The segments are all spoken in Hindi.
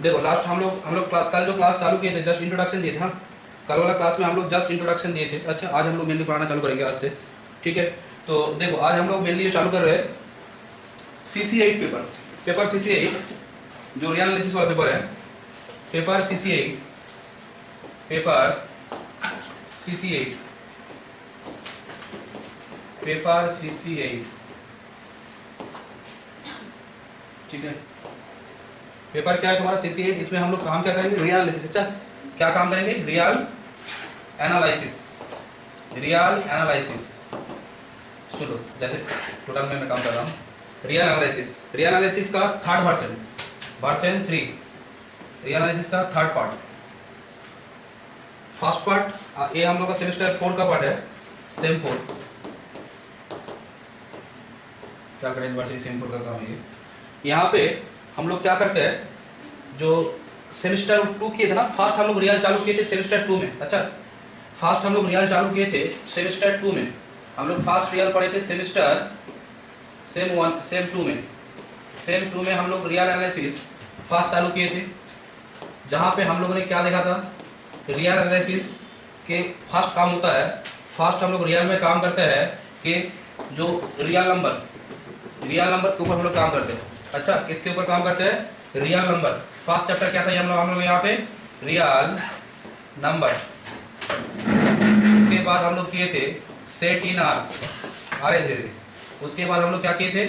देखो लास्ट हम लोग कल जो क्लास चालू किए थे, जस्ट इंट्रोडक्शन दिए थे। हाँ, कल वाला क्लास में हम लोग जस्ट इंट्रोडक्शन दिए थे। अच्छा, आज हम लोग मेनली पढ़ाना चालू करेंगे आज से, ठीक है। तो देखो आज हम लोग मेनली चालू कर रहे हैं CC8 पेपर CC8 जो रियल एनालिसिस वाला पेपर है, पेपर CC8 ठीक है। पेपर क्या है तुम्हारा CC8। इसमें हम लोग काम क्या करेंगे, रियल एनालिसिस। अच्छा, क्या काम करेंगे, रियल एनालिसिस। सुनो, जैसे टोटल में मैं काम कर रहा हूँ, रियल एनालिसिस का थर्ड वर्जन 3, रियल एनालिसिस का थर्ड पार्ट। फर्स्ट पार्ट ये हम लोग का सेमेस्टर 4 का पार्ट है, सेम 4। क्या करें, यूनिवर्सिटी सेम 4 का काम है ये। यहाँ पे हम लोग क्या करते हैं, जो सेमेस्टर 2 किए थे ना, फर्स्ट हम लोग रियल चालू किए थे सेमेस्टर 2 में। अच्छा, फर्स्ट हम लोग रियल चालू किए थे सेमेस्टर 2 में। हम लोग फर्स्ट रियल पढ़े थे सेमेस्टर सेम 2 में हम लोग रियल एनालिसिस फर्स्ट चालू किए थे, जहाँ पे हम लोगों ने क्या देखा था, रियल एनालिसिस के फर्स्ट काम होता है, फर्स्ट हम लोग रियल में काम करते हैं कि जो रियल नंबर के ऊपर हम लोग काम करते हैं। अच्छा, किसके ऊपर काम करते हैं, रियल नंबर। फर्स्ट चैप्टर क्या था हम लोग यहाँ पे, रियल नंबर। उसके बाद हम लोग किए थे सेट इन आर, उसके बाद हम लोग क्या किए थे,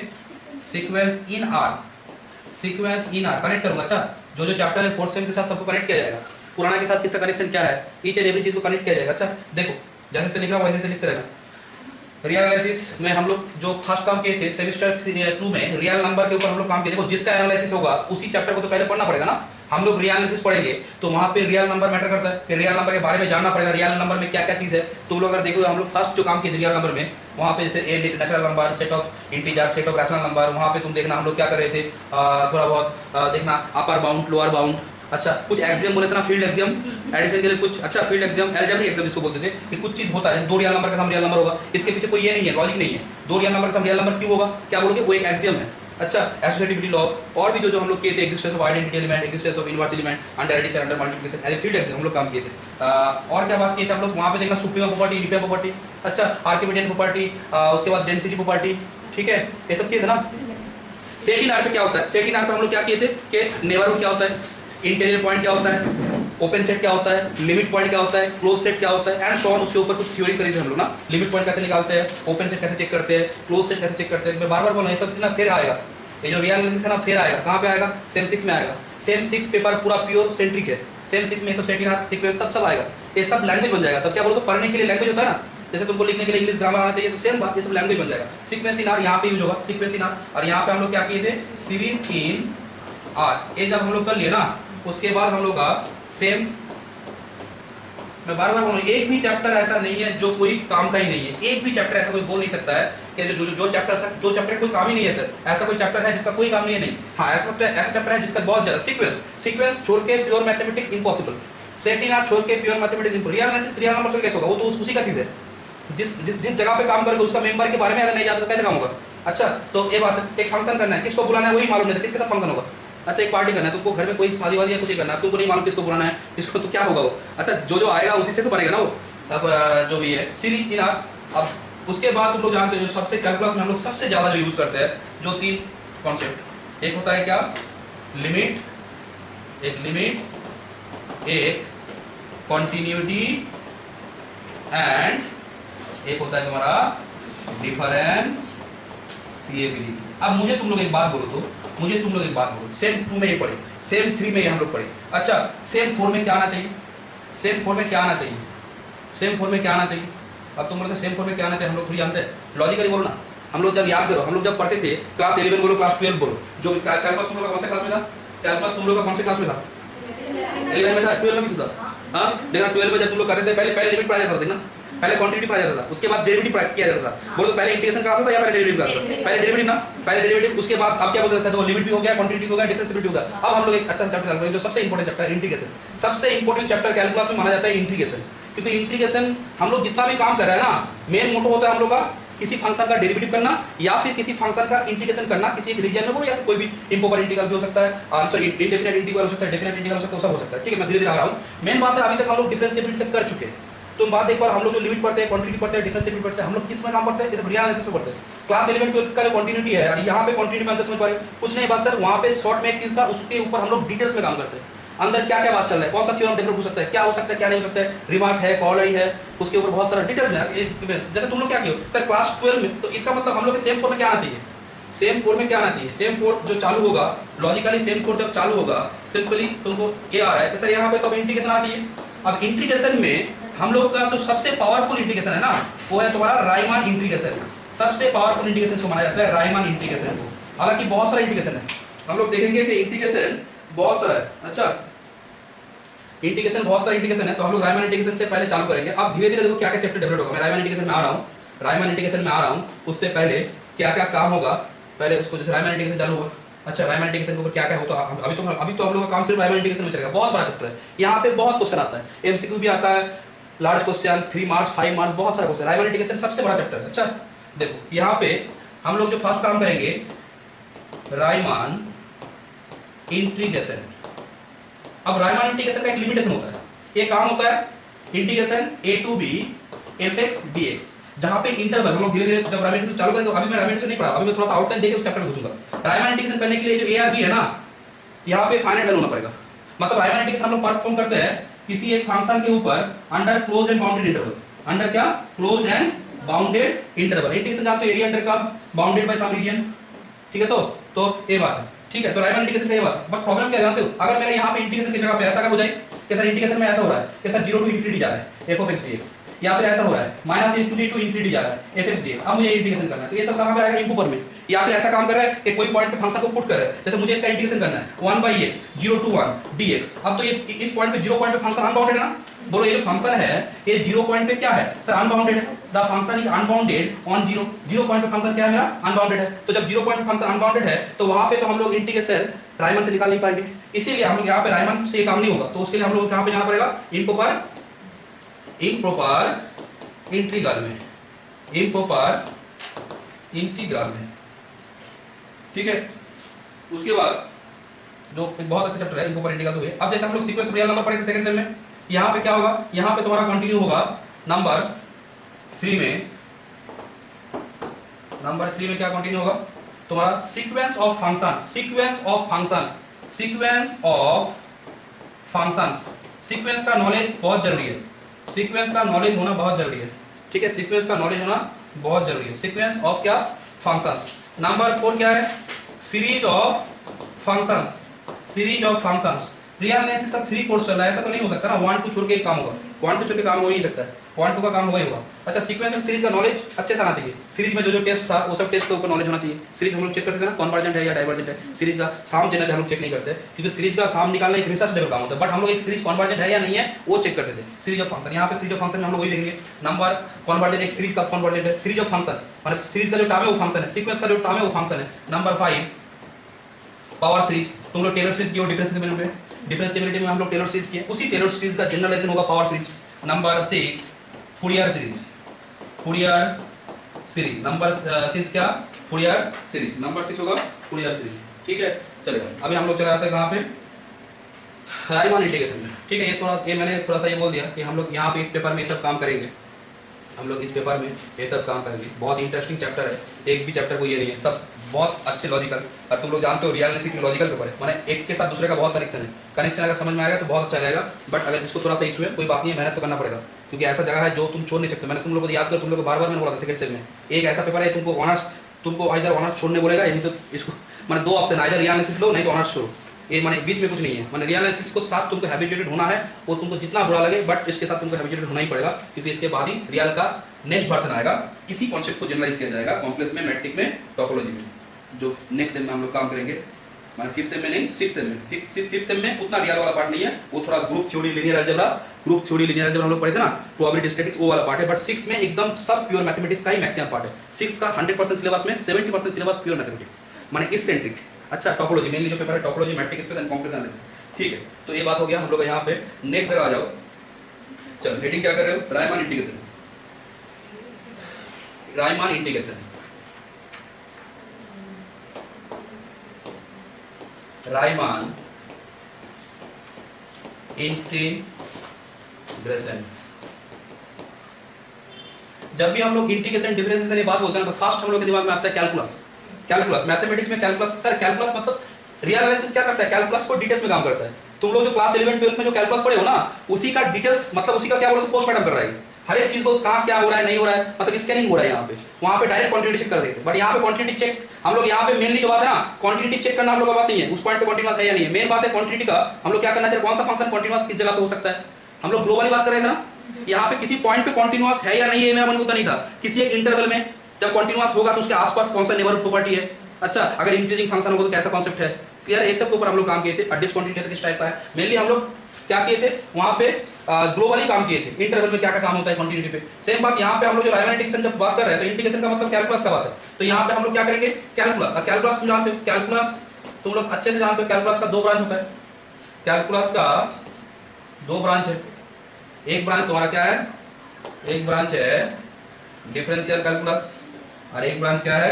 सीक्वेंस इन आर। कनेक्ट करूंगा। अच्छा, जो चैप्टर है 4th सेम के साथ सबको कनेक्ट किया जाएगा, पुराना के साथ किसका कनेक्शन क्या है, ईच एंड एवरी चीज को कनेक्ट किया जाएगा। अच्छा देखो, जैसे से लिख रहा हूँ वैसे से लिखते रहना। रियल एनालिसिस में हम लोग जो फर्स्ट काम किए थे सेमेस्टर 2 में, रियल नंबर के ऊपर हम लोग काम किए। देखो, जिसका एनालिसिस होगा उसी चैप्टर को तो पहले पढ़ना पड़ेगा ना। हम लोग रियल एनालिसिस पढ़ेंगे तो वहाँ पे रियल नंबर मैटर करता है कि रियल नंबर के बारे में जानना पड़ेगा, रियल नंबर में क्या क्या चीज़ है। तुम लोग अगर देखो, हम लोग फर्स्ट जो काम किए थे रियल नंबर में, वहाँ पे जैसे natural number, set of integer, set of rational number, वहाँ पे तुम देखना हम लोग क्या कर रहे थे, थोड़ा बहुत देखना अपर बाउंड, लोअर बाउंड। अच्छा, कुछ एक्सियम बोले थे ना, फील्ड एक्सियम, एडिशन के लिए कुछ। अच्छा, फील्ड एक्सियम, अलजेब्रिक एक्सियम जिसको बोलते थे कि कुछ चीज होता है, जैसे 2 रियल नंबर का सम रियल नंबर होगा, इसके पीछे कोई ये नहीं है, लॉजिक नहीं है। 2 रियल नंबर का सम रियल नंबर क्यों होगा, क्या बोलोगे, वो एक एक्सियम है। अच्छा, एसोसिएटिविटी लॉ और भी जो हम लोग किए थे, existence of identity element, existence of inverse element, under addition, under multiplication, as a field axiom हम लोग काम किए थे। और क्या बात किए थे हम लोग, वहाँ पे देखना सुप्रीम प्रॉपर्टी, यूनिफॉर्म प्रॉपर्टी, अच्छा आर्किमिडियन प्रॉपर्टी, उसके बाद डेंसिटी प्रॉपर्टी, ठीक है, ये सब किए थे ना। सेट इन आर पे क्या होता है, सेट इन आर पे हम लोग क्या किए थे कि नेबरहुड क्या होता है, इंटीरियर पॉइंट क्या होता है, ओपन सेट क्या होता है, लिमिट पॉइंट क्या होता है, क्लोज सेट क्या होता है, एंड सो ऑन। उसके ऊपर कुछ थ्योरी करी थी हम लोग ना, लिमिट पॉइंट कैसे निकालते हैं, ओपन सेट कैसे चेक करते हैं, क्लोज सेट कैसे चेक करते हैं। मैं बार बार बोल रहा हूँ, ये सब चीज ना फिर आएगा, ये जो रियल एनालिसिस है ना फिर आएगा। कहाँ पे आएगा, सेम 6 में आएगा। सेम 6 पेपर पूरा प्योर सेंट्रिक है, सेम 6 में सब सेट इन आर, सीक्वेंस सब आएगा। ये सब लैंग्वेज बन जाएगा। तब क्या बोलो, तो पढ़ने के लिए लैंग्वेज होता है ना, जैसे तुमको लिखने के लिए इंग्लिश ग्रामर आना चाहिए, तो सेम बात, ये सब लैंग्वेज बन जाएगा। सीक्वेंस इन आर यहाँ पे यूज होगा, सीक्वेंस इन आर। और यहाँ पे हम लोग क्या किए थे, सीरीज इन आर। ये जब हम लोग कर लिए ना, उसके बाद हम लोग का सेम, मैं बार बार बोल रहा हूँ, एक भी चैप्टर ऐसा नहीं है जो कोई काम का ही नहीं है। एक भी चैप्टर ऐसा कोई बोल नहीं सकता है कि जो चैप्टर कोई काम ही नहीं है सर, ऐसा कोई चैप्टर है जिसका कोई काम नहीं है, नहीं। हाँ, ऐसा चैप्टर है जिसका बहुत ज्यादा। सीक्वेंस छोड़ के pure mathematics impossible, set in are छोड़ के pure mathematics impossible, real analysis real number छोड़ कैसे होगा, वो तो उसी का चीज है। जिस जगह पे काम करेगा उसका मेंबर के बारे में अगर नहीं जानता तो कैसे काम होगा। अच्छा, तो ये बात है, एक फंक्शन करना है, किसको बुलाना है वही मालूम नहीं था, किसके साथ फंक्शन होगा। अच्छा, एक पार्टी करना है, तुमको घर में कोई शादी वादी या कुछ करना है, तुमको नहीं मालूम किसको बुलाना है, किसको, तो क्या होगा वो। अच्छा, जो आएगा उसी से तो बनेगा ना वो। अब जो भी है सीरीज इन आर। अब उसके बाद तुम लोग जानते हो, जो सबसे कैलकुलस में हम लोग सबसे ज्यादा जो यूज करते हैं, जो 3 कॉन्सेप्ट, एक होता है क्या, लिमिट, एक कॉन्टिन्यूटी, एंड एक होता है तुम्हारा डिफरेंशिएबिलिटी। अब मुझे तुम लोग एक बात बोलो, सेम 2 में ये पढ़े, सेम 3 में ये हम लोग पढ़े। अच्छा, सेम 4 में क्या आना चाहिए, सेम 4 में क्या आना चाहिए। अब तुम लोग से सेम 4 में क्या आना चाहिए, हम लोग थोड़ी जानते हैं, लॉजिकली बोलो ना। हम लोग जब याद करो, हम लोग जब पढ़ते थे क्लास 11 बोलो, क्लास 12 बोलो, जो कैलकुलस तुम लोग का कौन से क्लास में था, 11 में था, 12 में था। हाँ, देखना 12 में जब तुम लोग करते थे, पहले लिमिट पढ़ा जाता था, देखना पहले क्वांटिटी पढ़ा जाता था, उसके बाद डेरिवेटिव किया जाता था। बोलो तो पहले इंटीग्रेशन कराता था या पहले डेरिवेटिव कराता था, पहले डेरिवेटिव ना, पहले डेरिवेटिव, उसके बाद अब क्या बोलते हैं, तो लिमिट भी हो गया, क्वांटिटी हो गया, डिफरेंशिएबिलिटी हो गया। अब हम लोग एक अच्छा चैप्टर चालू करेंगे, जो सबसे इंपॉर्टेंट चैप्टर है इंटीग्रेशन। सबसे इंपॉर्टेंट चैप्टर कैलकुलस में माना जाता है इंटीग्रेशन, क्योंकि इंटीग्रेशन हम लोग जितना भी काम कर रहे हैं ना, मेन मोटो होता है हम लोग का किसी फंक्शन का डेरिवेटिव करना या फिर किसी फंक्शन का इंटीग्रेशन करना किसी एक रीजन में बोलो, या कोई भी इम्प्रॉपर इंटीग्रल भी हो सकता है, सॉरी इंडेफिनिट इंटीग्रल हो सकता है, डेफिनिट इंटीग्रल हो सकता है, सब हो सकता है। ठीक है, मैं धीरे धीरे आ रहा हूँ। मेन बात है अभी तक हम लोग डिफरेंशिएबिलिटी तक कर चुके हैं। तुम बात एक बार हम लोग जो लिमिट पढ़ते हैं, क्वांटिटी पढ़ते हैं, डिफरेंशिएबिलिटी पढ़ते हैं, हम लोग किस में काम करते हैं, जैसे रियल एनालिसिस में पढ़ते हैं। क्लास 11 का जो कंटिन्यूटी है, यहाँ पे कंटिन्यूटी में अंदर समझ पा रहे कुछ नहीं बात सर, वहाँ पे शॉर्ट में एक चीज था, उसके ऊपर हम लोग डिटेल्स में काम करते हैं। अंदर क्या क्या बात चल रहा है, कौन सा थ्योरम डेवलप हो सकता है, क्या हो सकता है, क्या नहीं हो सकता है, रिमार्क है, कॉलरी है, उसके ऊपर बहुत सारा डिटेल्स में। जैसे तुम लोग क्या किया सर क्लास 12 में, तो इसका मतलब हम लोग के सेम कोर में क्या आना चाहिए, सेम कोर में क्या आना चाहिए, सेम कोर जो चालू होगा लॉजिकली, सेम कोर जब चालू होगा सिंपली तुमको ये आ रहा है कि सर यहाँ पे तो इंटीग्रेशन आना चाहिए। अब इंटीग्रेशन में हम लोग का जो सबसे पावरफुल इंटीग्रेशन है ना, वो है तुम्हारा राइमान इंटीग्रेशन। सबसे पावरफुल इंटीग्रेशन को माना जाता है राइमान इंटीग्रेशन को। हालांकि बहुत सारा इंटीग्रेशन है, हम लोग देखेंगे कि इंटीग्रेशन बहुत सारा है। अच्छा, इंटीग्रेशन बहुत सारा इंटीग्रेशन है, तो हम लोग राइमान इंटीग्रेशन से पहले चालू करेंगे। अब धीरे धीरे देखो क्या क्या चैप्टर डेवलप होगा। मैं राइमान इंटीग्रेशन में आ रहा हूँ, राइमान इंटीग्रेशन में आ रहा हूँ, उससे पहले क्या क्या काम होगा, पहले उसको जैसे राइमान इंटीग्रेशन चालू हुआ। अच्छा, राइमान इंटीग्रेशन के ऊपर क्या क्या होता है, अभी तो हम लोग का काम सिर्फ राइमान इंटीग्रेशन में चलेगा। बहुत बड़ा चैप्टर है, यहाँ पे बहुत क्वेश्चन आता है, एमसीक्यू भी आता है, लार्ज क्वेश्चन 3 मार्क्स 5 मार्क्स बहुत सारा क्वेश्चन। राइमान इंटीग्रेशन सबसे बड़ा चैप्टर है। अच्छा देखो यहाँ पे हम लोग जो फर्स्ट काम करेंगे राइमान इंटीग्रेशन। अब राइमान इंटीग्रेशन का एक लिमिटेशन होता है, ये काम होता है integration a to b fx dx, जहां पे इंटरवल हम लोग धीरे धीरे जब राइमान इंटीग्रेशन चालू करेंगे, अभी मैं राइमान इंटीग्रेशन नहीं पढ़ा, अभी मैं थोड़ा सा आउटलाइन देके उस चैप्टर में घुसूंगा। राइमान इंटीग्रेशन करने के लिए जो a और b है ना, यहाँ पे फाइनाइट वैल्यू होना पड़ेगा। मतलब राइमान इंटीग्रेशन हम लोग परफॉर्म करते हैं किसी एक फंक्शन के ऊपर under closed and bounded interval. Under क्या, closed and bounded interval. Integration जानते हो एरिया अंडर का बाउंडेड बाय सम रीजन। ठीक है, तो ये बात है। ठीक है, तो राइमान इंटीग्रेशन का ये बात। बट प्रॉब्लम क्या जानते हो, अगर मेरा यहाँ पे इंटीग्रेशन की जगह पे ऐसा अगर हो जाए कि सर इंटीग्रेशन में ऐसा हो रहा है कि सर 0 to इंफिनिटी जा रहा है f of x dx, या फिर ऐसा हो रहा है -∞ to इंफिनिटी जा रहा है f x dx, अब मुझे इंटीग्रेशन करना है, तो ये सब कहाँ पे आएगा, इम्प्रॉपर में। या फिर ऐसा काम कर रहा है कि कोई पॉइंट पे फंक्शन को पुट कर रहा है, जैसे मुझे इसका इंटीग्रेशन करना है 1/x 0 to 1 dx। अब तो ये इस पॉइंट पे 0 पॉइंट पे फंक्शन अनबाउंडेड है ना, बोलो ये जो फंक्शन है ये 0 पॉइंट पे क्या है सर, अनबाउंडेड है। The function is unbounded on 0। 0 point पे फंक्शन क्या है मेरा, अनबाउंडेड है। तो जब 0 पॉइंट पे फंक्शन अनबाउंडेड है तो वहां पे तो हम लोग इंटीग्रेशन राइमान से निकाल नहीं पाएंगे, इसीलिए हम लोग यहाँ पे राइमान से ये काम नहीं होगा। तो उसके लिए हम लोग कहाँ पे जाना पड़ेगा, इम्प्रॉपर इंटीग्रल में, इम्प्रॉपर इंटीग्रल में। ठीक है, उसके बाद जो एक बहुत अच्छा चैप्टर है इम्प्रॉपर इंटीग्रल हुए। अब जैसे हम लोग सीक्वेंस रियल नंबर पढ़े थे सेकंड सेम में, यहाँ पे क्या होगा, यहाँ पे तुम्हारा कंटिन्यू होगा नंबर 3 में। नंबर 3 में क्या कंटिन्यू होगा तुम्हारा, sequence of function, sequence of function, sequence of functions. Sequence का नॉलेज बहुत जरूरी है, सीक्वेंस का नॉलेज होना बहुत जरूरी है। ठीक है, सीक्वेंस का नॉलेज होना बहुत जरूरी है। सीक्वेंस ऑफ क्या, फंक्शंस। नंबर 4 क्या है, series of functions, series of functions. Real analysis का 3 कोर्स चल रहा है, ऐसा तो नहीं हो सकता ना 1 2 छोड़ के काम होगा, 1 2 छोड़ के काम हो ही नहीं सकता है, 1 2 का काम होगा ही होगा। अच्छा, सीक्वेंस एंड सीरीज का नॉलेज अच्छे से आना चाहिए। सीरीज में जो टेस्ट था वो सब टेस्ट के ऊपर नॉलेज होना चाहिए। सीरीज हम लोग चेक करते थे ना कन्वर्जेंट है या डाइवर्जेंट है, सीरीज का साम जनरल हम लोग चेक नहीं करते, क्योंकि सीरीज का साम निकालना एक रिसर्च लेवल काम होता है। बट हम लोग एक सीरीज कन्वर्जेंट है या नहीं है वो चेक करते थे। सीरीज ऑफ फंक्शन, यहाँ पे सीरीज ऑफ फंक्शन में हम लोग वही देखेंगे, नंबर कन्वर्जेंट, एक सीरीज का कन्वर्जेंट है। सीरीज ऑफ फंक्शन मतलब सीरीज का जो टर्म है वो फंक्शन है, सीक्वेंस का जो टर्म है वो फंक्शन है। नंबर 5 पावर सीरीज, तुम लोग टेलर सीरीज की और डिफरेंशिएबिलिटी में, डिफरेंशिएबिलिटी में हम लोग टेलर सीरीज किए, उसी टेलर सीरीज का जनरलाइजेशन होगा power series. Number 6 Fourier series, Fourier series. Number 6 क्या, फूरियर सीरीज। नंबर 6 होगा फूरियर सीरीज। ठीक है, चलेगा। अभी हम लोग चले जाते हैं कहाँ पे, राइमान इंटीग्रेशन में। ठीक है, ये मैंने थोड़ा सा ये बोल दिया कि हम लोग यहाँ पे इस पेपर में ये सब काम करेंगे, हम लोग इस पेपर में ये सब काम करेंगे। बहुत इंटरेस्टिंग चैप्टर है, एक भी चैप्टर को ये नहीं है, सब बहुत अच्छे लॉजिकल। और तुम लोग जानते हो रियल एनालिसिस में लॉजिकल पेपर है, माने एक के साथ दूसरे का बहुत कनेक्शन है। कनेक्शन अगर समझ में आएगा तो बहुत अच्छा रहेगा, बट अगर जिसको थोड़ा सा इशू है कोई बात नहीं है, मेहनत तो करना पड़ेगा, क्योंकि ऐसा जगह है जो तुम छोड़ नहीं सकते। मैंने तुम लोगों को याद कर, तुम लोग को बार बार मैंने बोला था सेकंड सेम में, एक ऐसा पेपर है तुमको ऑनर्स, तुमको इधर ऑनर्स छोड़ने बोलेगा, नहीं तो इसको माने 2 ऑप्शन, इधर रियल एनालिसिस लो नहीं तो ऑनर्स छोड़ो। ये माने बीच में कुछ नहीं है। माने रियल एनालिसिस को साथ तुमको हैबिचुएटेड होना है, वो तुमको जितना बुरा लगे बट इसके साथ तुमको हैबिचुएटेड होना ही पड़ेगा, क्योंकि इसके बाद ही रियल का नेक्स्ट वर्जन आएगा। इसी कॉन्सेप्ट को जनरलाइज किया जाएगा कॉम्प्लेक्स में, मैट्रिक में, टोपोलॉजी में, जो नेक्स्ट सेम में हम लोग काम करेंगे। माने 5th सेम में नहीं, 6th सेम में। 5th सेम में उतना रियल वाला पार्ट नहीं है, वो थोड़ा group theory, linear algebra, group theory, linear algebra हम लोग पढ़े थे ना, प्रोबेबिलिटी स्टैटिस्टिक्स, वो वाला पार्ट है। बट 6 में एकदम सब प्योर मैथमेटिक्स का ही मैक्सिमम पार्ट है। 6 का 100% सिलेबस में 70% सिलेबस प्योर मैथमेटिक्स, माने इस सेंट्रिक। अच्छा, टोपोलॉजी मेनली जो पेपर है topology, matric space and complex analysis. ठीक है, तो ये बात हो गया। हम लोग यहाँ पे नेक्स्ट जगह आ जाओ। चलो हेडिंग क्या कर रहे हो, Riemann integration. Riemann integration, Riemann integration. जब भी हम लोग इंटीग्रेशन डिफरेंशिएशन ये बात बोलते हैं तो फर्स्ट हम लोग के दिमाग में आता है कैलकुलस। कैलकुलस मैथमेटिक्स में कैलकुलस, सर कैलकुलस मतलब रियल एनालिसिस क्या करता है, कैलकुलस को डिटेल्स में काम करता है। तुम लोग जो क्लास 11 12 में जो कैलकुलस पढ़े हो ना, उसी का डिटेल्स मतलब उसी का क्या बोलो तो पोस्टमार्टम कर रहा है, हर एक चीज को कहां क्या हो रहा है नहीं हो रहा है, मतलब स्कैनिंग हो रहा है यहाँ पे। वहां पे डायरेक्ट क्वांटिटी चेक कर देते, बट यहाँ पे क्वांटिटी चेक हम लोग यहाँ पे मेनली जो बात है ना, क्वांटिटी चेक करना हम लोग का बात नहीं है, उस पॉइंट पे कॉन्टिन्यूअस है या नहीं है, मेन बात है क्वांटिटी का हम लोग क्या करना चाहिए, कौन सा फंक्शन कॉन्टिन्यूअस किस जगह पे हो सकता है। हम लोग ग्लोबली बात कर रहे थे ना, यहाँ पे किसी पॉइंट पे कॉन्टिन्यूअस है या नहीं है मेरा मन मुद्दा नहीं था, किसी एक इंटरवल में जब कॉन्टिन्यूअस होगा तो उसके आसपास कौन सा नेबरहुड प्रॉपर्टी है। अच्छा, अगर इंक्रीजिंग फंक्शन होगा तो कैसा कॉन्सेप्ट है, यार ये सब के ऊपर हम लोग काम किए थे। डिसकंटिन्यूटी किस टाइप का है, मेनली हम लोग क्या किए थे वहां पे ग्लोबली काम किए थे, इंटरवल में क्या क्या काम होता है कंटिन्यूटी पे। सेम बात यहाँ पे हम लोग जो रायमान इंटीग्रेशन जब बात कर रहे हैं तो इंटीग्रेशन का मतलब कैलकुलस का बात है, तो यहाँ पे हम लोग क्या करेंगे कैलकुलस। और कैलकुलस तुम जानते हो, कैलकुलस तुम लोग अच्छे से जानते हो, कैलकुलस का दो ब्रांच होता है, कैलकुलस का दो ब्रांच है। एक ब्रांच तुम्हारा क्या है, एक ब्रांच है डिफरेंशियल कैलकुलस और एक ब्रांच क्या है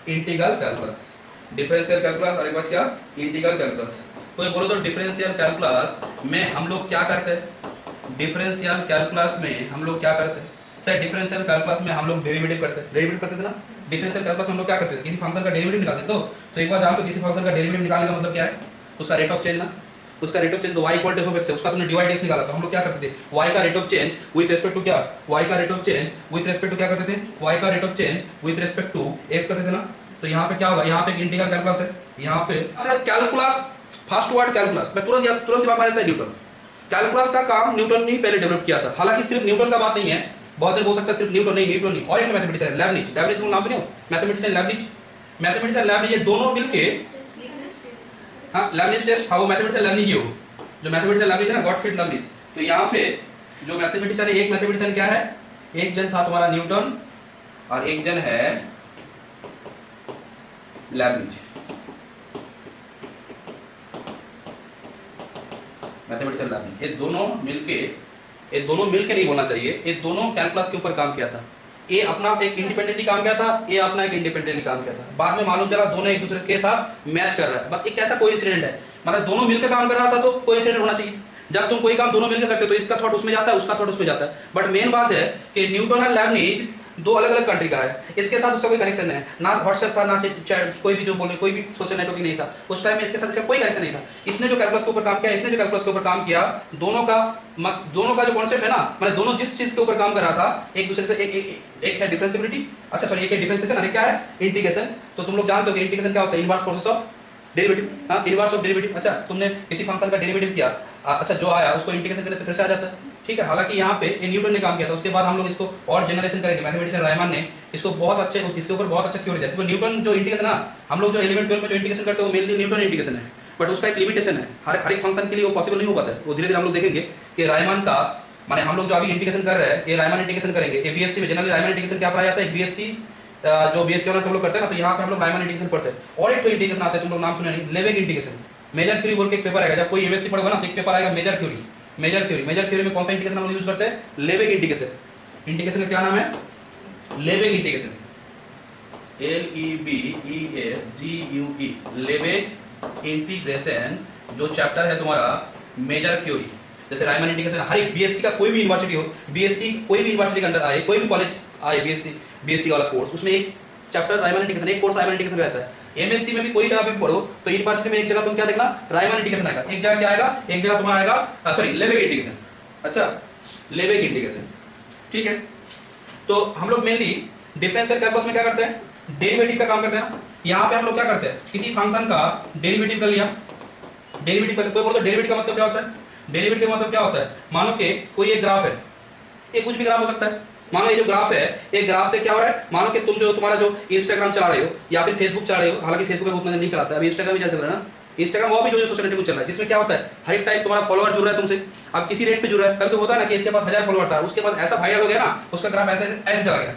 इंटीग्रल कैलकुलस। डिफरेंशियल कैलकुलस और एक ब्रांच क्या इंटीग्रल कैलकुलस। कोई बोलो तो डिफरेंशियल कैलकुलस में हम लोग क्या करते हैं, डिफरेंशियल कैलकुलस में हम लोग क्या करते हैं सर, डिफरेंशियल कैलकुलस में हम लोग डेरिवेटिव करते हैं, डेरिवेटिव करते थे ना। डिफरेंशियल कैलकुलस में हम लोग क्या करते थे, किसी फंक्शन का डेरिवेटिव निकालते तो एक बार जान तो किसी फंक्शन का डेरिवेटिव निकालने का मतलब क्या है, उसका रेट ऑफ चेंज ना, उसका रेट ऑफ चेंज तो y इक्वल टू f(x) है, उसका तुमने डिवाइड x निकाला था। हम लोग क्या करते थे, y का rate of change with respect to क्या, y का rate of change with respect to क्या करते थे, y का rate of change with respect to x करते थे ना। तो यहाँ पे क्या होगा, यहाँ पे एक इंटीग्रल कैलकुलस है, यहाँ पे कैलकुलस फर्स्ट वर्ड कैलकुलस में तुरंत दिमाग में आता है न्यूटन। कैलकुलस का काम न्यूटन ने पहले डेवलप किया था, हालांकि सिर्फ न्यूटन का बात नहीं है, बहुत जन हो सकता है सिर्फ न्यूटन नहीं, और एक मैथमेटिशियन है लेबनिज, लेबनिज को नाम सुने हो, मैथमेटिशियन लेबनिज ये दोनों मिलके, हाँ लेबनिज टेस्ट, हाँ वो मैथमेटिशियन लेबनिज ही हो, जो मैथमेटिशियन लेबनिज है ना, गॉटफ्रीड लेबनिज। तो यहाँ पे जो मैथमेटिशियन है, एक मैथमेटिशियन क्या है, एक जन था तुम्हारा न्यूटन और एक जन है लेबनिज। मैथमेटिशियन लेबनिज, ये दोनों मिलके नहीं बोलना चाहिए, ये दोनों कैलकुलस के ऊपर काम किया था। ये अपना एक इंडिपेंडेंटली काम किया था, ये अपना एक इंडिपेंडेंटली काम किया था। बाद में मालूम चला दोनों एक दूसरे के साथ मैच कर रहा है, बस एक ऐसा कोइंसिडेंट है, मतलब दोनों मिलकर काम कर रहा था तो कोइंसिडेंट होना चाहिए। जब तुम कोई काम दोनों मिलकर करते हो तो इसका थॉट उसमें जाता है, उसका थॉट उसमें जाता है। बट मेन बात है कि न्यूटन और लेबनिज दो अलग अलग कंट्री का है, इसके साथ उसका कोई कनेक्शन नहीं है, ना व्हाट्सएप था ना कोई भी जो बोले कोई भी सोशल नेटवर्किंग नहीं था उस टाइम में, इसके साथ इसका कोई कनेक्शन नहीं था। इसने जो कैलकुलस के ऊपर काम किया, इसने जो कैलकुलस के ऊपर काम किया, दोनों का जो कॉन्सेप्ट है ना, मतलब दोनों जिस चीज के ऊपर काम कर रहा था एक दूसरे से एक है डिफरेंशिएबिलिटी, अच्छा सॉरी एक है डिफरेंशिएशन और एक क्या है इंटीग्रेशन। तो तुम लोग जानते हो कि इंटीग्रेशन क्या होता है, इनवर्स प्रोसेस ऑफ डेरिवेटिव, हाँ इनवर्स ऑफ डेरिवेटिव। अच्छा तुमने किसी फंक्शन का डेरिवेटिव किया, अच्छा जो आया उसको इंटीग्रेशन करने से फिर से आ जाता है, ठीक है। हालांकि यहाँ पे न्यूटन ने काम किया था, उसके बाद हम लोग इसको और जनरेशन करेंगे, मैथमेटिशियन रायमान ने इसको बहुत अच्छे इसके ऊपर बहुत अच्छा थ्योरी दिया, क्योंकि न्यूटन जो इंटीग्रेशन ना, हम लोग जो 11 12 में जो इंटीग्रेशन करते हैं वो मेनली न्यूटन इंटीग्रेशन है, बट उसका एक लिमिटेशन है, हर एक फंक्शन के लिए वो पॉसिबल नहीं हो पाता है। वो धीरे धीरे हम लोग देखेंगे कि रायमान का माने हम लोग जो अभी इंटीग्रेशन कर रहे हैं ये रायमान इंटीग्रेशन करेंगे। ये बीएससी में जनरली रायमान इंटीग्रेशन क्या पढ़ाया जाता है, बीएससी जो बीएससी ऑनर्स हम लोग करते हैं ना, तो यहाँ पे हम लोग रायमान इंटीग्रेशन पढ़ते हैं। और एक तो इंटीग्रेशन आता है, तुम लोग नाम सुने नहीं, लेवेग इंटीग्रेशन, मेजर थ्योरी बोल के एक पेपर आएगा, जब कोई एमएससी पढ़ोगे ना तो एक पेपर आएगा मेजर थ्योरी। मेजर थ्योरी में कौन सा इंटीग्रेशन हम लोग यूज करते हैं, लेवेग इंटीग्रेशन। इंटीग्रेशन का क्या नाम है, लेवेग इंटीग्रेशन, LEBESGUE, लेवेग इंटीग्रेशन। जो चैप्टर है तुम्हारा मेजर थ्योरी, जैसे रायमान इंटीग्रेशन हर एक बीएससी का कोई भी यूनिवर्सिटी हो, बीएससी कोई भी यूनिवर्सिटी के अंदर आए, कोई भी कॉलेज आए बीएससी वाला कोर्स, उसमें एक चैप्टर रायमान इंटीग्रेशन, एक कोर्स रायमान इंटीग्रेशन रहता है। एमएससी में भी कोई जगह भी पढ़ो तो यूनिवर्सिटी में एक जगह तुम क्या देखना, रायमान इंटीग्रेशन आएगा, एक जगह क्या आएगा, एक जगह तुम्हारा आएगा सॉरी लेवेग इंटीग्रेशन। अच्छा लेवेग इंटीग्रेशन, ठीक है। तो हम लोग मेनली डिफरेंशियल कैलकुलस में क्या करते हैं, डेरिवेटिव का काम करते हैं। यहाँ पे हम लोग क्या करते हैं, किसी फंक्शन का डेरिवेटिव कर लिया, डेरिवेटिव कर, कोई बोलता है डेरिवेटिव का मतलब क्या होता है, डेरिवेटिव का मतलब क्या होता है, मानो कि कोई एक ग्राफ है, ये कुछ भी ग्राफ हो सकता है, मानो ये जो ग्राफ है, एक ग्राफ से क्या हो रहा है, मानो कि तुम जो तुम्हारा जो इंस्टाग्राम चला रहे हो या फिर फेसबुक चला रहे हो, हालांकि फेसबुक पे उतना नहीं चलाता है, अभी इंस्टाग्राम ही चल रहा है ना, इंस्टाग्राम वो भी जो सोशल नेटवर्क चल रहा है, जिसमें क्या होता है हर एक टाइम तुम्हारा फॉलोअर जुड़ रहा है तुमसे, अब किसी रेट पे जुड़ रहा है। कभी होता है ना कि इसके पास 1000 फॉलोअर था, उसके बाद ऐसा वायरल हो गया ना, उसका ग्राफ ऐसे ऐसे चला गया,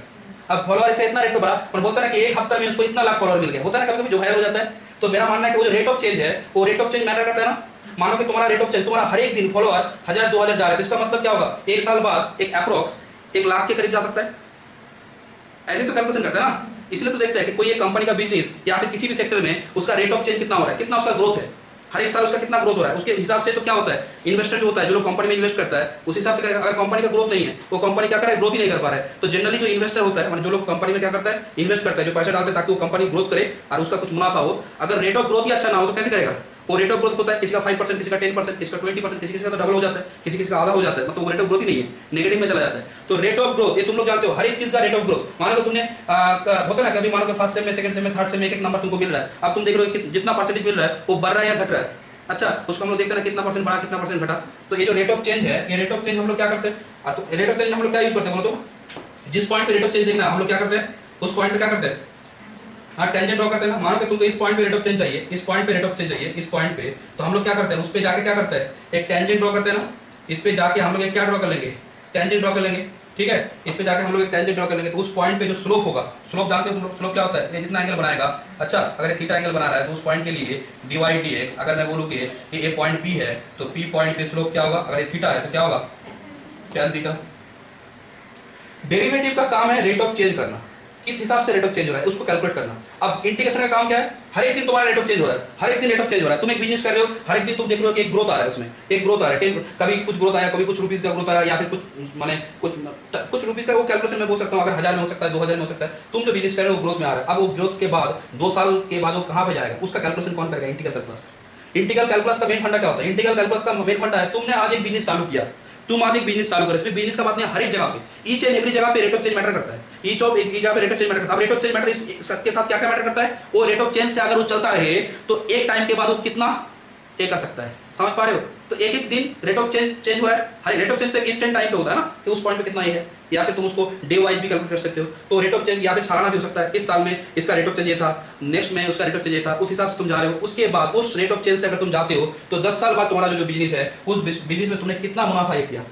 अब फॉलोअर इसका इतना रेट पे बढ़ा, पर बोलता है कि एक हफ्ता में उसको इतना लाख फॉलोअर मिल गया, होता है ना कभी-कभी जो वायरल हो जाता है। तो मेरा मानना है कि वो जो रेट ऑफ चेंज है, वो रेट ऑफ चेंज मैटर करता है ना। मानो कि तुम्हारा रेट ऑफ चेंज, तुम्हारा हर एक दिन फॉलोअर 1000 2000 जा रहा है, तो इसका मतलब क्या होगा, एक साल बाद एक अप्रोक्स 1 लाख के करीब जा सकता है। ऐसे तो कैलकुलेशन करते हैं ना, इसलिए तो देखते हैं कि कोई एक कंपनी का बिजनेस या फिर किसी भी सेक्टर में उसका रेट ऑफ चेंज कितना हो रहा है, कितना उसका ग्रोथ है, हर एक साल उसका कितना ग्रोथ हो रहा है, उसके हिसाब से तो क्या होता है, इन्वेस्टर जो होता है, जो लोग कंपनी में इन्वेस्ट करता है, उस हिसाब से करेगा। अगर कंपनी का ग्रोथ नहीं है, वो कंपनी क्या कर रहा है, ग्रोथ ही नहीं कर पा रहा है। तो जनरली जो इन्वेस्टर होता है, जो लोग कंपनी में क्या करता है, इन्वेस्ट करता है, जो पैसा डालता है ताकि वो कंपनी ग्रोथ करे और उसका कुछ मुनाफा हो, अगर रेट ऑफ ग्रोथ ही अच्छा ना हो तो कैसे करेगा। वो रेट ऑफ ग्रोथ होता है, किसी का 5%, किसी का 10%, किसी का 20%, किसी का तो डबल हो जाता है, किसी का आधा हो जाता है, मतलब वो रेट ऑफ ग्रोथ ही नहीं है, नेगेटिव में चला जाता है। तो रेट ऑफ ग्रोथ ये तुम लोग जानते हो, हर एक चीज का रेट ऑफ ग्रोथ। मानो तुमने होता है ना, कभी मानो फर्स्ट सेम में, सेकंड सेम में, थर्ड सेम में एक नंबर तुमको मिल रहा है, अब तुम देख रहे हो कि जितना परसेंटेज मिल रहा है वो बढ़ रहा है या घट रहा है। अच्छा, उसको हम लोग देखते हैं ना, कितना परसेंट बढ़ा, कितना परसेंट घटा। तो ये जो रेट ऑफ चेंज है, ये रेट ऑफ चेंज हम लोग क्या करते हैं, तो रेट ऑफ चेंज हम लोग क्या यूज करते हैं बोलो तो, जिस पॉइंट पे रेट ऑफ चेंज देखना है हम लोग क्या करते हैं, उस पॉइंट पे क्या करते हैं, हाँ टेंजेंट ड्रॉ करते हैं ना। मानो कि तुमको इस पॉइंट पे रेट ऑफ चेंज चाहिए, इस पॉइंट पे रेट ऑफ चेंज चाहिए, इस पॉइंट पे, तो हम लोग क्या करते हैं, उस पे जाके क्या करते हैं, एक टेंजेंट ड्रॉ करते हैं ना। इस पे जाके हम लोग एक क्या ड्रॉ कर लेंगे, टेंजेंट ड्रॉ कर लेंगे, ठीक है। इस पे जाके हम लोग एक टेंजेंट ड्रॉ कर लेंगे, तो उस पॉइंट पे जो स्लोप होगा, स्लोप जानते हो तुम लोग, स्लोप क्या होता है, ये जितना एंगल बनाएगा। अच्छा, अगर ये थीटा एंगल बना रहा है तो उस पॉइंट के लिए dy dx, अगर मैं बोलूं कि ये पॉइंट P है तो P पॉइंट पे स्लोप क्या होगा, अगर ये थीटा है तो क्या होगा, tan थीटा। डेरिवेटिव का काम है रेट ऑफ चेंज करना, किस हिसाब से रेट ऑफ चेंज हो रहा है उसको कैलकुलेट करना। अब इंटीग्रेशन का काम क्या है, हर एक दिन तुम्हारा रेट ऑफ चेंज हो रहा है, हर एक दिन रेट ऑफ चेंज हो रहा है। तुम एक बिजनेस कर रहे हो, हर एक दिन तुम देख रहे हो कि एक ग्रोथ आ रहा है, उसमें एक ग्रोथ आ रहा है, कभी कुछ ग्रोथ आया, कभी कुछ रुपीस का ग्रोथ आया, या फिर कुछ माने कुछ रुपीस का वो कैलकुलेशन में बोल सकता हूँ, अगर 1000 में हो सकता है, 2000 में हो सकता है। तुम जो बिजनेस कर रहे हो वो ग्रोथ में आ रहा है। अब वो ग्रोथ के बाद 2 साल के बाद वो कहाँ पे जाएगा, उसका कैलकुलेशन कौन करेगा, इंटीग्रल कैलकुलस। इंटीग्रल कैलकुलस का मेन फंडा क्या होता है, इंटीग्रल कैलकुलस का मेन फंडा है, तुमने आज एक बिजनेस चालू किया, तुम आज एक बिजनेस चालू करो, सिर्फ बिजनेस का बात नहीं, हर एक जगह पे, ईच एंड एवरी जगह पे रेट ऑफ चेंज मैटर करता है। ईच ऑफ एक जगह पे रेट ऑफ चेंज मैटर करता है। अब रेट ऑफ चेंज मैटर इसके साथ क्या क्या मैटर करता है, वो रेट ऑफ चेंज से अगर वो चलता रहे तो एक टाइम के बाद वो कितना ये कर सकता है, समझ पा रहे हो। तो एक एक दिन रेट ऑफ चेंज हुआ है, हर रेट ऑफ चेंज तो एक इंस्टेंट टाइम पे होता है ना, कि उस पॉइंट पे कितना ये है, या फिर तुम उसको डे वाइज भी कैलकुलेट कर सकते हो। तो रेट ऑफ चेंज या फिर सालाना भी हो सकता है, इस साल में इसका रेट ऑफ चेंज ये था, नेक्स्ट में उसका रेट ऑफ चेंज ये था, उस हिसाब से तुम जा रहे हो। उसके बाद उस रेट ऑफ चेंज से अगर तुम जाते हो तो 10 साल बाद तुम्हारा जो बिजनेस है, उस बिजनेस में तुमने कितना मुनाफा किया,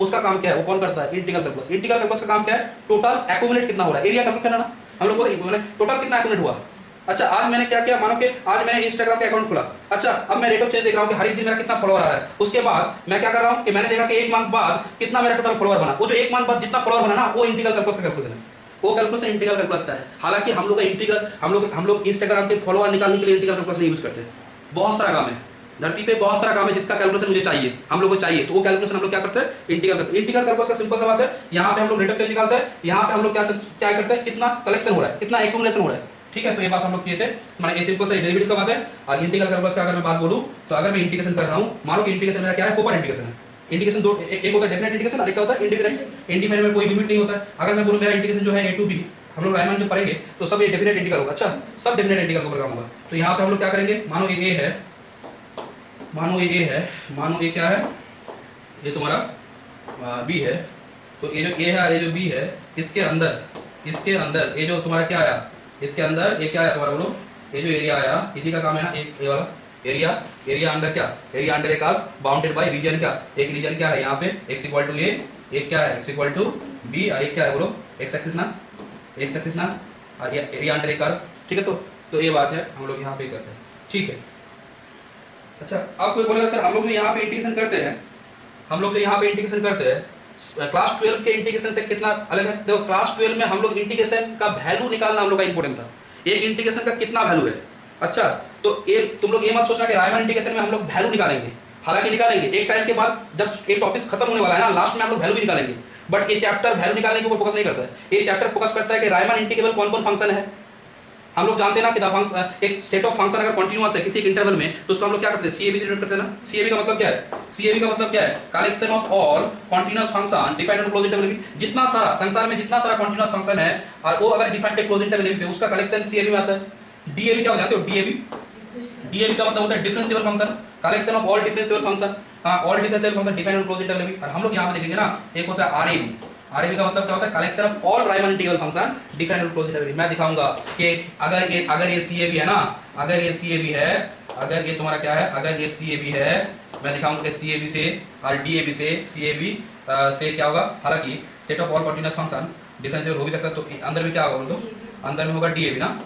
उसका काम क्या है, वो कौन करता है, इंटीग्रल कैलकुलस। इंटीग्रल कैलकुलस का काम क्या है, टोटल एक्यूमुलेट कितना हो रहा है, एरिया कैलकुलेट करना ना हम लोग को, टोटल कितना एक्यूमुलेट हुआ। अच्छा, आज मैंने क्या किया, मानो कि आज मैंने इंस्टाग्राम का अकाउंट खोला। अच्छा, अब मैं रेट ऑफ चेंज देख रहा हूँ कि हर एक दिन मेरा कितना फॉलोअर आ रहा है। उसके बाद मैं क्या कर रहा हूँ कि मैंने देखा कि 1 मंथ बाद कितना मेरा टोटल फॉलोअर बना। वो जो 1 मंथ बाद जितना फॉलोअर बना ना, वो इंटीग्रल कैलकुलस का कैलकुलेशन है, वो कैलकुलेशन इंटीग्रल कैलकुलस का है। हालांकि हम लोग का इंटीग्रल, हम लोग इंस्टाग्राम के फॉलोअर निकालने के लिए इंटीग्रल कैलकुलस नहीं यूज करते। बहुत सारा काम है धरती पे, बहुत सारा काम है जिसका कैलकुलेशन मुझे चाहिए, हम लोग को चाहिए, तो वो कैलकुलेशन हम लोग क्या करते हैं, इंटीग्रल कैलकुलस का सिंपल सा बात है। यहाँ पे हम लोग रेट ऑफ चेंज निकालते हैं, यहाँ पे हम लोग क्या करते हैं, कितना कलेक्शन हो रहा है, कितना एक्यूमुलेशन हो रहा है, ठीक है। तो ये बात हम लोग किए थे, माने ये सिंपल सा डेरिवेटिव का बात है। और इंटीग्रल कैलकुलस का अगर मैं बात बोलूं तो अगर मैं इंटीग्रेशन कर रहा हूं, मानो कि इंटीग्रेशन मेरा क्या है, कोपर इंटीग्रेशन है। इंटीग्रेशन दो, एक होता है डेफिनेट इंटीग्रेशन और एक होता है इंडिफिनिट। इंडिफिनिट में कोई लिमिट नहीं होता है। अगर मैं बोलूं मेरा इंटीग्रेशन जो है a to b, हम लोग रायमान जो पढ़ेंगे तो सब ये डेफिनेट इंटीग्रल होगा। अच्छा, सब डेफिनेट इंटीग्रल का काम होगा। तो यहाँ पे हम लोग क्या करेंगे, मानो ये a है, मानो ये a है, मानो ये क्या है, ये तुम्हारा b है। तो ये जो a है, ये जो b है, इसके अंदर ये जो तुम्हारा क्या आया, इसके अंदर ये क्या है तुम्हारा, बोलो, ये जो एरिया आया, इसी का काम है ना, एक ये वाला एरिया अंडर क्या, एरिया अंडर एक बाउंडेड बाय रीजन क्या, एक रीजन क्या है यहाँ पे x इक्वल टू a, एक क्या है x इक्वल टू b, और एक क्या है बोलो x एक्सिस ना, और ये एरिया अंडर एक कर्व, ठीक है। तो ये बात है, हम लोग यहाँ पे करते हैं, ठीक है। अच्छा, अब कोई बोलेगा सर हम लोग जो यहाँ पे इंटीग्रेशन करते हैं, क्लास 12 के इंटीग्रेशन से कितना अलग है। देखो, क्लास 12 में हम लोग इंटीग्रेशन का वैल्यू निकालना हम लोग का इंपॉर्टेंट था, एक इंटीग्रेशन का कितना वैल्यू है। अच्छा, तो तुम लोग ये मत सोचना कि रायमान इंटीग्रेशन में हम लोग वैल्यू निकालेंगे, हालांकि निकालेंगे एक टाइम के बाद, जब ये टॉपिक खत्म होने वाला है ना, लास्ट में हम लोग वैल्यू भी निकालेंगे। बट ये चैप्टर वैल्यू निकालने के ऊपर फोकस नहीं करता है, ये चैप्टर फोकस करता है कि रायमान इंटीग्रेबल कौन कौन फंक्शन है। हम लोग जानते हैं ना कि एक सेट ऑफ फंक्शन अगर कंटीन्यूअस है किसी एक इंटरवल में, तो उसको हम लोग क्या करते हैं, सीएबी से डिनोट करते हैं ना। सीएबी का मतलब क्या है, सीएबी का मतलब क्या है, collection of all continuous function defined on close interval b. जितना सारा संसार में जितना सारा कंटीन्यूअस फंक्शन है और वो अगर डिफाइंड है क्लोज इंटरवल पे, उसका कलेक्शन सीएबी में आता है। डीएबी क्या हो जानते हो, डीएबी का मतलब होता है differentiable function, collection of all differentiable function, हां, all differentiable function defined on close interval B. और हम लोग यहां पे देखेंगे ना, एक होता है आरएबी। आरएबी का मतलब क्या होता है, collection of all Riemann integral function defined on close interval. मैं दिखाऊंगा कि अगर ये सीएबी है ना, अगर ये सीएबी है, अगर ये तुम्हारा क्या है, अगर ये सीएबी है, मैं दिखाऊंगा कि सीएबी से और डीएबी से, सीएबी से क्या होगा, हालांकि set of all continuous function differentiable हो भी सकता है। तो अंदर में क्या होगा बोलो, अंदर में होगा डीएबी ना,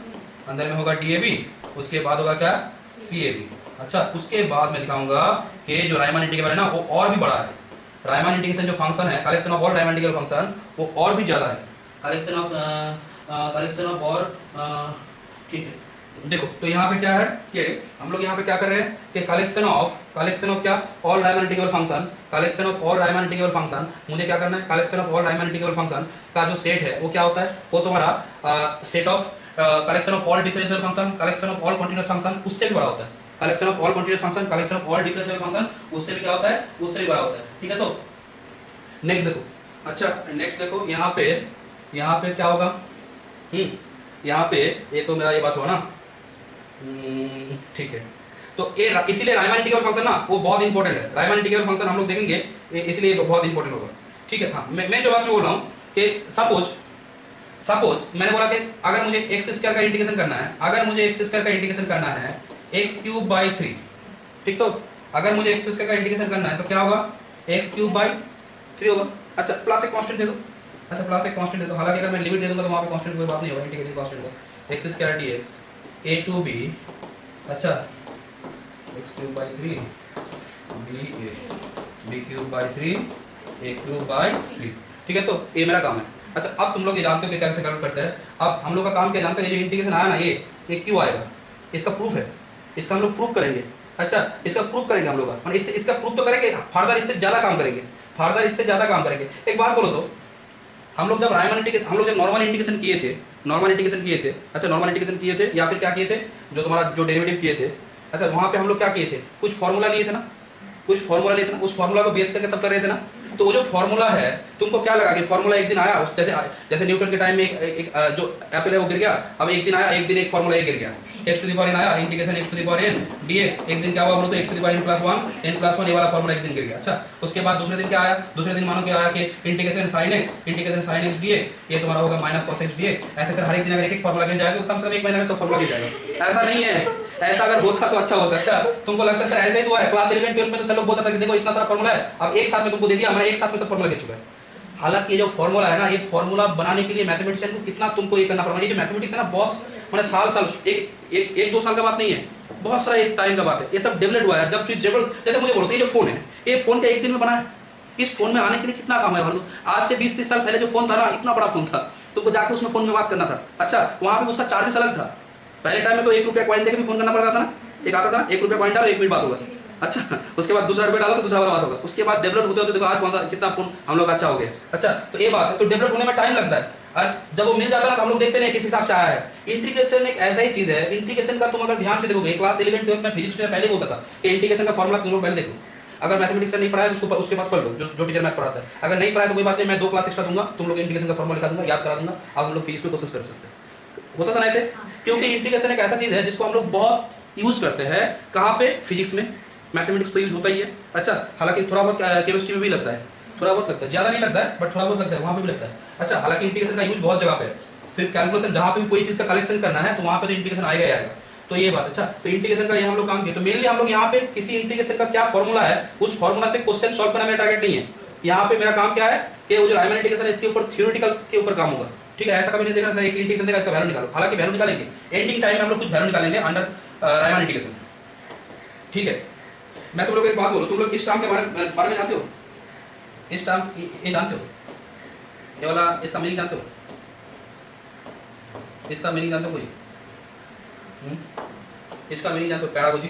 अंदर में होगा डीएबी, उसके बाद होगा क्या, सीएबी। अच्छा, उसके बाद मैं दिखाऊंगा कि जो रायमान इंटीग्रल है ना, वो और भी बड़ा है। रायमान इंटीग्रेशन जो फंक्शन है, collection of all Riemann integral function, वो और भी ज्यादा है। कलेक्शन ऑफ कलेक्शन ऑफ और ठीक है। देखो तो यहाँ पे क्या है कि हम लोग यहाँ पे क्या कर रहे हैं कि कलेक्शन ऑफ क्या, all Riemann integral function, collection of all Riemann integral function. मुझे क्या करना है, collection of all Riemann integral function का जो सेट है वो क्या होता है, वो तुम्हारा set of collection of all differential function, collection of all continuous function उससे भी बड़ा होता है। Collection of all continuous function, collection of all differential function उससे भी क्या होता है, उससे भी बड़ा होता है। ठीक है, तो नेक्स्ट देखो, अच्छा नेक्स्ट देखो यहाँ पे क्या होगा, यहाँ पे ये तो मेरा ये बात हुआ ना, ठीक है। तो ये इसीलिए राइमन इंटीग्रल फंक्शन ना वो बहुत इंपॉर्टेंट है। राइमन इंटीग्रल फंक्शन हम लोग देखेंगे, इसलिए बहुत इंपॉर्टेंट होगा। ठीक है, हाँ मैं जो बात में बोल रहा हूँ कि सपोज मैंने बोला कि अगर मुझे एक्स स्क्वायर का इंटीग्रेशन करना है, अगर मुझे एक्स स्क्वायर का इंटीग्रेशन करना है एक्स क्यूब बाई 3, ठीक, तो अगर मुझे एक्स स्क्वायर का इंटीग्रेशन करना है तो क्या होगा, एक्स क्यूब बाई 3 होगा। अच्छा प्लस एक कांस्टेंट दे दो, अच्छा प्लस एक कांस्टेंट दे दो, हालांकि अगर मैं लिमिट दे दूंगा तो वहां पे कांस्टेंट कोई बात नहीं होगा, इंटीग्रेटिंग कांस्टेंट का x square dx a to b, अच्छा x cube by 3 b cube by 3 a cube by 3, ठीक है, तो ये मेरा काम है। अच्छा अब तुम लोग ये जानते हो कि कैसे कैलकुलेट करते हैं। अब हम लोग का काम क्या जानते हैं, ये जो इंटीग्रेशन आया ना ये क्यों आएगा, इसका प्रूफ है, इसका हम लोग प्रूफ करेंगे। अच्छा इसका प्रूफ करेंगे हम लोग, इससे इसका प्रूफ तो करेंगे, फर्दर इससे ज्यादा काम करेंगे, फर्दर इससे ज्यादा काम करेंगे। एक बात बोलो तो हम लोग जब राइमन इंटीग्रेशन, हम लोग जब नॉर्मल इंटीग्रेशन किए थे, अच्छा नॉर्मल इंटीग्रेशन किए थे या फिर क्या किए थे, जो तुम्हारा जो डेरिवेटिव किए थे, अच्छा वहां पे हम लोग क्या किए थे, कुछ फार्मूला लिए थे ना, उस फार्मूला को बेस करके सब कर रहे थे ना। तो वो जो फार्मूला है तुमको क्या लगा कि फार्मूला एक दिन आया, जैसे न्यूटन के टाइम में एक जो एप्पल है वो गिर गया, अब एक दिन आया, एक दिन एक फार्मूला गिर गया, x to the power n आया, integration x to the power n dx, एक दिन क्या हुआ बोलो तो x to the power n+1 ये वाला फार्मूला एक दिन गिर गया। अच्छा उसके बाद दूसरे दिन क्या आया, दूसरे दिन मानो क्या आया कि इंटीग्रेशन sin x dx, ये तुम्हारा होगा -cos x dx। ऐसे सर हर एक दिन अगर एक फार्मूला गिर जाएगा तो कम से कम एक महीने में सब फार्मूला गिर जाएगा। ऐसा नहीं है, ऐसा अगर होता तो अच्छा होता। अच्छा तुमको लगता है सर ऐसे ही हुआ है, क्लास 11 12 में तो सब लोग बोलता था कि देखो इतना सारा फार्मूला है, अब एक साथ में तुमको दे दिया, हमारा एक साथ में सब फार्मूला गिर चुका है। हालांकि ये जो फार्मूला है ना, ये फार्मूला बनाने के लिए मैथमेटिशियन को कितना तुमको ये करना पड़ेगा। ये जो मैथमेटिक्स है ना बॉस, मैंने साल एक दो साल का बात नहीं है, बहुत सारा एक टाइम का बात है। ये सब डेवलप हुआ है जब चीज जैसे मुझे बोलो तो ये जो फोन है, ये फोन का एक दिन में बना है, इस फोन में आने के लिए कितना काम है। आज से 20-30 साल पहले जो फोन था ना, इतना बड़ा फोन था, तुमको जाके उसमें फोन में बात करना था। अच्छा वहां पे उसका चार्जेस अलग था, पहले टाइम में तो 1 रुपया कॉइन देके भी फोन करना पड़ता था ना, एक आता था 1 रुपया कॉइन डालो 1 मिनट बात होगा। अच्छा उसके बाद दूसरा रुपया डालो तो दूसरा बात होगा, उसके बाद डेवलप होते होते देखो आज कौन सा कितना फोन हम लोग अच्छा हो गया। अच्छा तो ये बात है, तो डेवलप होने में टाइम लगता है, और जब वो मिल जाता है ना तो हम लोग देखते नहीं किस हिसाब से आया है। इंटीग्रेशन एक ऐसा ही चीज है, इंटीग्रेशन का तुम अगर ध्यान से देखोगे, क्लास 11 12 में फिजिक्स में पहले बोलता था कि इंटीग्रेशन का फॉर्मूला तुम लोग पहले देखो। अगर मैथमेटिक्स नहीं पढ़ा है तो उसके पास पढ़ लो, जो टीचर मैथ पढ़ाता है। अगर नहीं पढ़ा है तो कोई बात नहीं, मैं 2 क्लास एक्स्ट्रा दूंगा, तुम लोग इंटीग्रेशन का फॉर्मूला लिखा दूंगा, याद करा दूंगा, आप हम लोग फिजिक्स में कोशिश कर सकते हैं। होता था ना ऐसे, क्योंकि इंटीग्रेशन एक ऐसा चीज है जिसको हम लोग बहुत यूज करते हैं। कहाँ पे, फिजिक्स में, मैथमेटिक्स तो यूज होता ही है। अच्छा हालांकि थोड़ा बहुत केमिस्ट्री में भी लगता है, थोड़ा बहुत लगता है, ज्यादा नहीं लगता है बट थोड़ा बहुत लगता है, वहाँ पे भी लगता है। अच्छा हालांकि इंटीग्रेशन का यूज बहुत जगह पे है, सिर्फ कैलकुलेशन जहाँ पे भी कोई चीज का कलेक्शन करना है तो वहाँ पे तो इंटीग्रेशन आएगा ही आएगा। तो ये बात, अच्छा तो इंटीग्रेशन का ये हम लोग काम किए। तो मेनली हम लोग यहाँ पे किसी इंटीग्रेशन का क्या फॉर्मूला है, उस फॉर्मूला से क्वेश्चन सॉल्व करना मेरा टारगेट नहीं है। यहाँ पे मेरा काम क्या है कि वो जो राइमन इंटीग्रेशन है इसके ऊपर थ्योरेटिकल के ऊपर काम होगा। ठीक है, ऐसा कभी नहीं देखना सर एक इंटीग्रेशन देगा इसका वैल्यू निकालो, हालांकि वैल्यू निकालेंगे एंडिंग टाइम में हम लोग कुछ वैल्यू निकालेंगे अंडर राइमन इंटीग्रेशन। ठीक है, मैं तुम लोग एक बात बोलूं, तुम लोग इस टर्म के बारे में जानते हो, इस टर्म ये जानते हो, ये वाला इसका मीनिंग जानते हो, इसका मीनिंग जानते हो कोई? इसका मीनिंग जानते हो? पैरागोजी।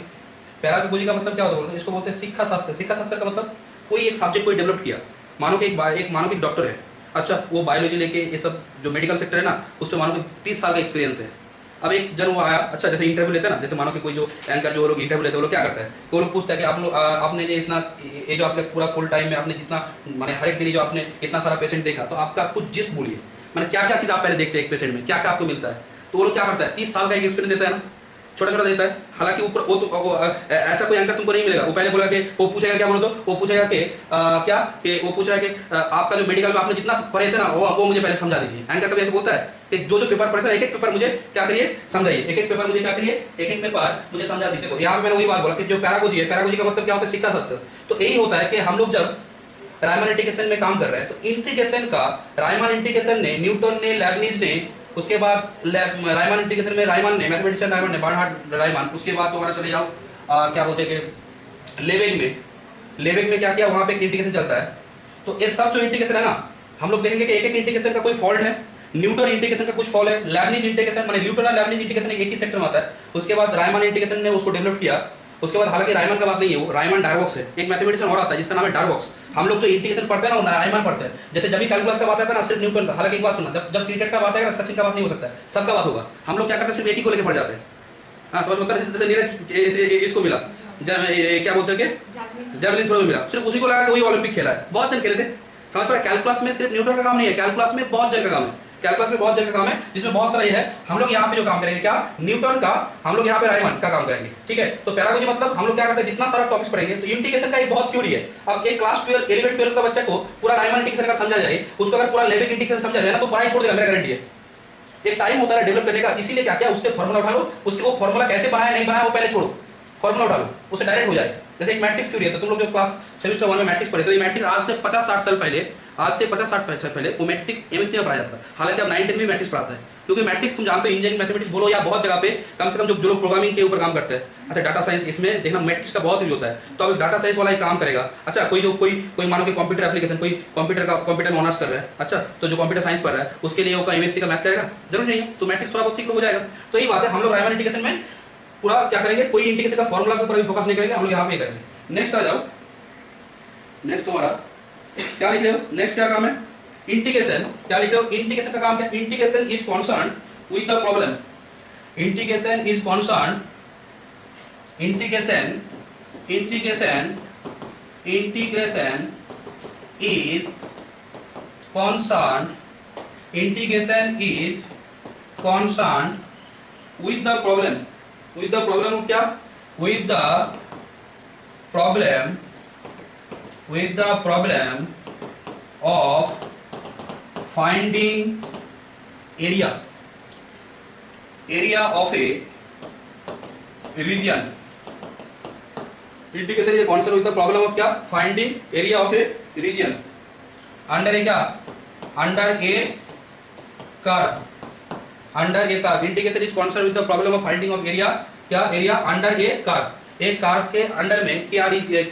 पैरागोजी का मतलब क्या होता है? इसको बोलते हैं शिक्षा शास्त्र। शिक्षा शास्त्र का मतलब कोई एक सब्जेक्ट कोई डेवलप किया, मानो कि एक डॉक्टर है, अच्छा वो बायोलॉजी लेके ये सब जो मेडिकल सेक्टर है ना उस पर मानो कि 30 साल का एक्सपीरियंस है। अब एक जन वो आया, अच्छा जैसे इंटरव्यू लेते हैं ना, जैसे मानो कि कोई जो एंकर जो लोग इंटरव्यू लेते हैं वो लोग क्या करता है, वो लोग पूछता है कि आप लोग आपने जो इतना ये जो आपके पूरा फुल टाइम में आपने जितना माने हर एक दिन जो आपने इतना सारा पेशेंट देखा, तो आपका कुछ जिस्ट बोलिए, मैंने क्या क्या चीज़ आप पहले देखते हैं एक पेशेंट में, क्या क्या आपको मिलता है। तो वो लोग क्या करता है, 30 साल का एक एक्सपीरियंस देता है ना, छोटा छोटा देता है। हालांकि ऊपर वो ऐसा कोई एंकर तुमको नहीं मिलेगा, वो पहले बोलेगा कि वो पूछेगा क्या बोलो, तो वो पूछेगा कि क्या कि वो पूछ रहा है कि आपका जो मेडिकल में आपने जितना पढ़े थे ना वो मुझे पहले समझा दीजिए। एंकर कभी ऐसे बोलता है कि जो पेपर पढ़े थे एक एक पेपर मुझे क्या करिए समझाइए, एक एक पेपर मुझे क्या करिए, एक एक पेपर मुझे समझा दीजिए। यहाँ पे मैंने वही बात बोला कि जो पैरागोजी है, पैरागोजी का मतलब क्या होता है, शिक्षा शास्त्र। तो यही होता है कि हम लोग जब राइमन इंटीग्रेशन में काम कर रहे हैं तो इंटीग्रेशन का राइमन इंटीग्रेशन ने, न्यूटन ने, लेबनिज ने, उसके बाद राइमन इंटीग्रेशन में राइमन ने, मैथमेटिशियन राइमन ने, बर्नहार्ड राइमन, उसके बाद तुम्हारा चले जाओ क्या बोलते हैं कि लेवेग में क्या वहां पे इंटीग्रेशन चलता है। तो ये सब जो इंटीग्रेशन है ना, हम लोग देखेंगे कि एक एक इंटीग्रेशन का कोई फॉल्ट है, न्यूटन इंटीग्रेशन का कुछ फॉल है, लेबनिज इंटीग्रेशन माने न्यूटन और लेबनिज इंटीग्रेशन एक ही सेक्टर में आता है। उसके बाद रायमन इंटीग्रेशन ने उसको डेवलप किया। उसके बाद हालांकि रायमन का बात नहीं है, वो रायमन डार्बॉक्स है, एक मैथमेटिशियन और आता है जिसका नाम है डार्बॉक्स। हम लोग जो इंटीग्रेशन पढ़ते हैं ना वो रायमन पढ़ते हैं। जैसे जब भी कैलकुलस का बात आता है ना सिर्फ न्यूटन का, हालांकि एक बात सुनना, जब क्रिकेट का बात आएगा सचिन का बात नहीं हो सकता है, सबका बात होगा। हम लोग क्या करते हैं सिर्फ एक ही को लेकर पढ़ जाते हैं। हाँ समझ होता है, जैसे नीरज इसको मिला क्या बोलते हैं कि जेवलिन थ्रो में मिला, सिर्फ उसी को लगा वही ओलंपिक खेला है, बहुत जन खेले थे। समझ पड़ा, कैलकुलस में सिर्फ न्यूटन का काम नहीं है, कैलकुलस में बहुत जन का काम है। कैलकुलस में बहुत जगह काम है जिसमें बहुत सारा ये है। हम लोग यहाँ पे जो काम करेंगे क्या न्यूटन का, हम लोग यहाँ पे रायमन का काम करेंगे। ठीक है, तो पैरागोजी मतलब हम लोग क्या करते हैं जितना सारा टॉपिक्स पढ़ेंगे तो इंटीग्रेशन का एक बहुत थ्योरी है। अब एक क्लास 12 11 12 का बच्चा को पूरा रायमन इंटीग्रेशन का समझा जाए, उसको अगर पूरा लेवेक इंटीग्रेशन समझा जाए ना तो पढ़ाई छोड़ देगा, मेरा गारंटी है। एक टाइम होता है डेवलप करने का, इसीलिए क्या क्या उससे फार्मूला उठा लो, उसके वो फार्मूला कैसे बनाया नहीं बनाया वो पहले छोड़ो, फार्मूला उठा लो, उससे डायरेक्ट हो जाए। जैसे एक मैट्रिक्स थ्योरी है, तो तुम लोग जो क्लास सेमेस्टर 1 में मैट्रिक्स पढ़े तो ये मैट्रिक्स आज से 50-60 साल पहले, आज से 50-60 साल पहले वो मैट्रिक्स एमएससी में पढ़ाया जाता है। हालांकि अब 9-10 में मैट्रिक्स पढ़ाता है, क्योंकि मैट्रिक्स तुम जानते हो इंजीनियरिंग मैथमेटिक्स बोलो या बहुत जगह पे कम से कम जो लोग प्रोग्रामिंग के ऊपर काम करते हैं, अच्छा डाटा साइंस, इसमें देखना मैट्रिक्स का बहुत यूज होता है। तो अब डाटा साइंस वाला ही काम करेगा। अच्छा कोई मानो कि कंप्यूटर एप्लीकेशन, कोई कंप्यूटर में ऑनर्स कर रहा है, अच्छा तो जो कंप्यूटर साइंस पढ़ रहा है उसके लिए वो एमएससी का मैथ करेगा, जरूरी नहीं है, तो मैट्रिक्स थोड़ा बहुत सीख लो हो जाएगा। तो यही बात है, हम लोग रायमन इंटीग्रेशन में पूरा क्या करेंगे, कोई इंटीग्रेशन का फॉर्मूला के ऊपर भी फोकस नहीं करेंगे, हम लोग यहाँ पे करेंगे। नेक्स्ट आ जाओ, नेक्स्ट तुम्हारा क्या लिख रहे हो, नेक्स्ट क्या काम है, इंटीग्रेशन। क्या लिख रहे हो, इंटीग्रेशन का काम क्या, integration is concern with the problem, integration is concern, integration is concern, integration is concern with the problem, with the problem of क्या, with the problem of finding area of a region। Integration ये concept with the problem of क्या, finding area of a region under a क्या, under a curve, under a curve. Integration is concern with the problem of finding of area, क्या एरिया अंडर ए कर्व। एक कर्व के अंडर में क्या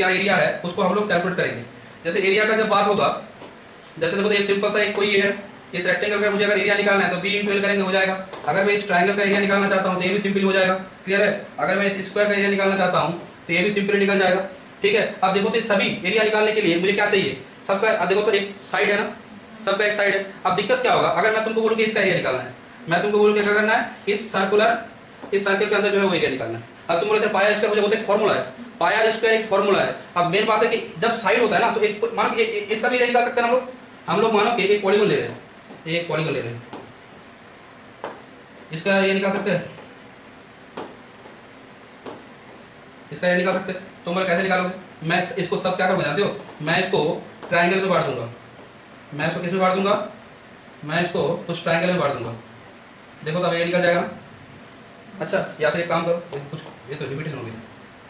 एरिया है उसको हम लोग कैलकुलेट करेंगे। जैसे एरिया का जब बात होगा, जैसे देखो तो ये सिंपल सा एक कोई ये है, इस रेक्टेंगल का मुझे अगर एरिया निकालना है तो b × l करेंगे हो जाएगा। अगर मैं इस ट्रायंगल का एरिया निकालना चाहता हूं तो ये भी सिंपल हो जाएगा, क्लियर है। अगर मैं इस स्क्वायर का एरिया निकालना चाहता हूं तो ये भी सिंपल निकल जाएगा, ठीक है। अब देखो तो सभी एरिया निकालने के लिए मुझे क्या चाहिए, सबका देखो तो एक साइड है ना, सबका एक साइड है। अब दिक्कत क्या होगा, अगर मैं तुमको बोलूं कि इसका एरिया निकालना है, मैं तुमको बोलूं क्या करना है, इस सर्कल के अंदर जो है वो एरिया निकालना है। अब तुम बोले पाया स्क्वायर, मुझे बोलते एक फार्मूला है, पाया स्क्वायर एक फार्मूला है। अब मेन बात है कि जब साइड होता है ना तो एक मानो इसका भी एरिया निकाल सकते हैं हम लोग मानो कि एक पॉलीगॉन ले रहे हैं, एक पॉलीगॉन ले रहे हैं, इसका एरिया निकाल सकते हैं, इसका एरिया निकाल सकते हैं। तो बोले कैसे निकालोगे, मैं इसको सब क्या करूँगा जानते हो, मैं इसको ट्राइंगल में बांट दूंगा, मैं इसको किस में बांट दूंगा, मैं इसको कुछ ट्राइंगल में बांट दूंगा, देखो तब ये निकल जाएगा। अच्छा या फिर एक काम करो, कुछ ये तो रिपीटेशन हो गया,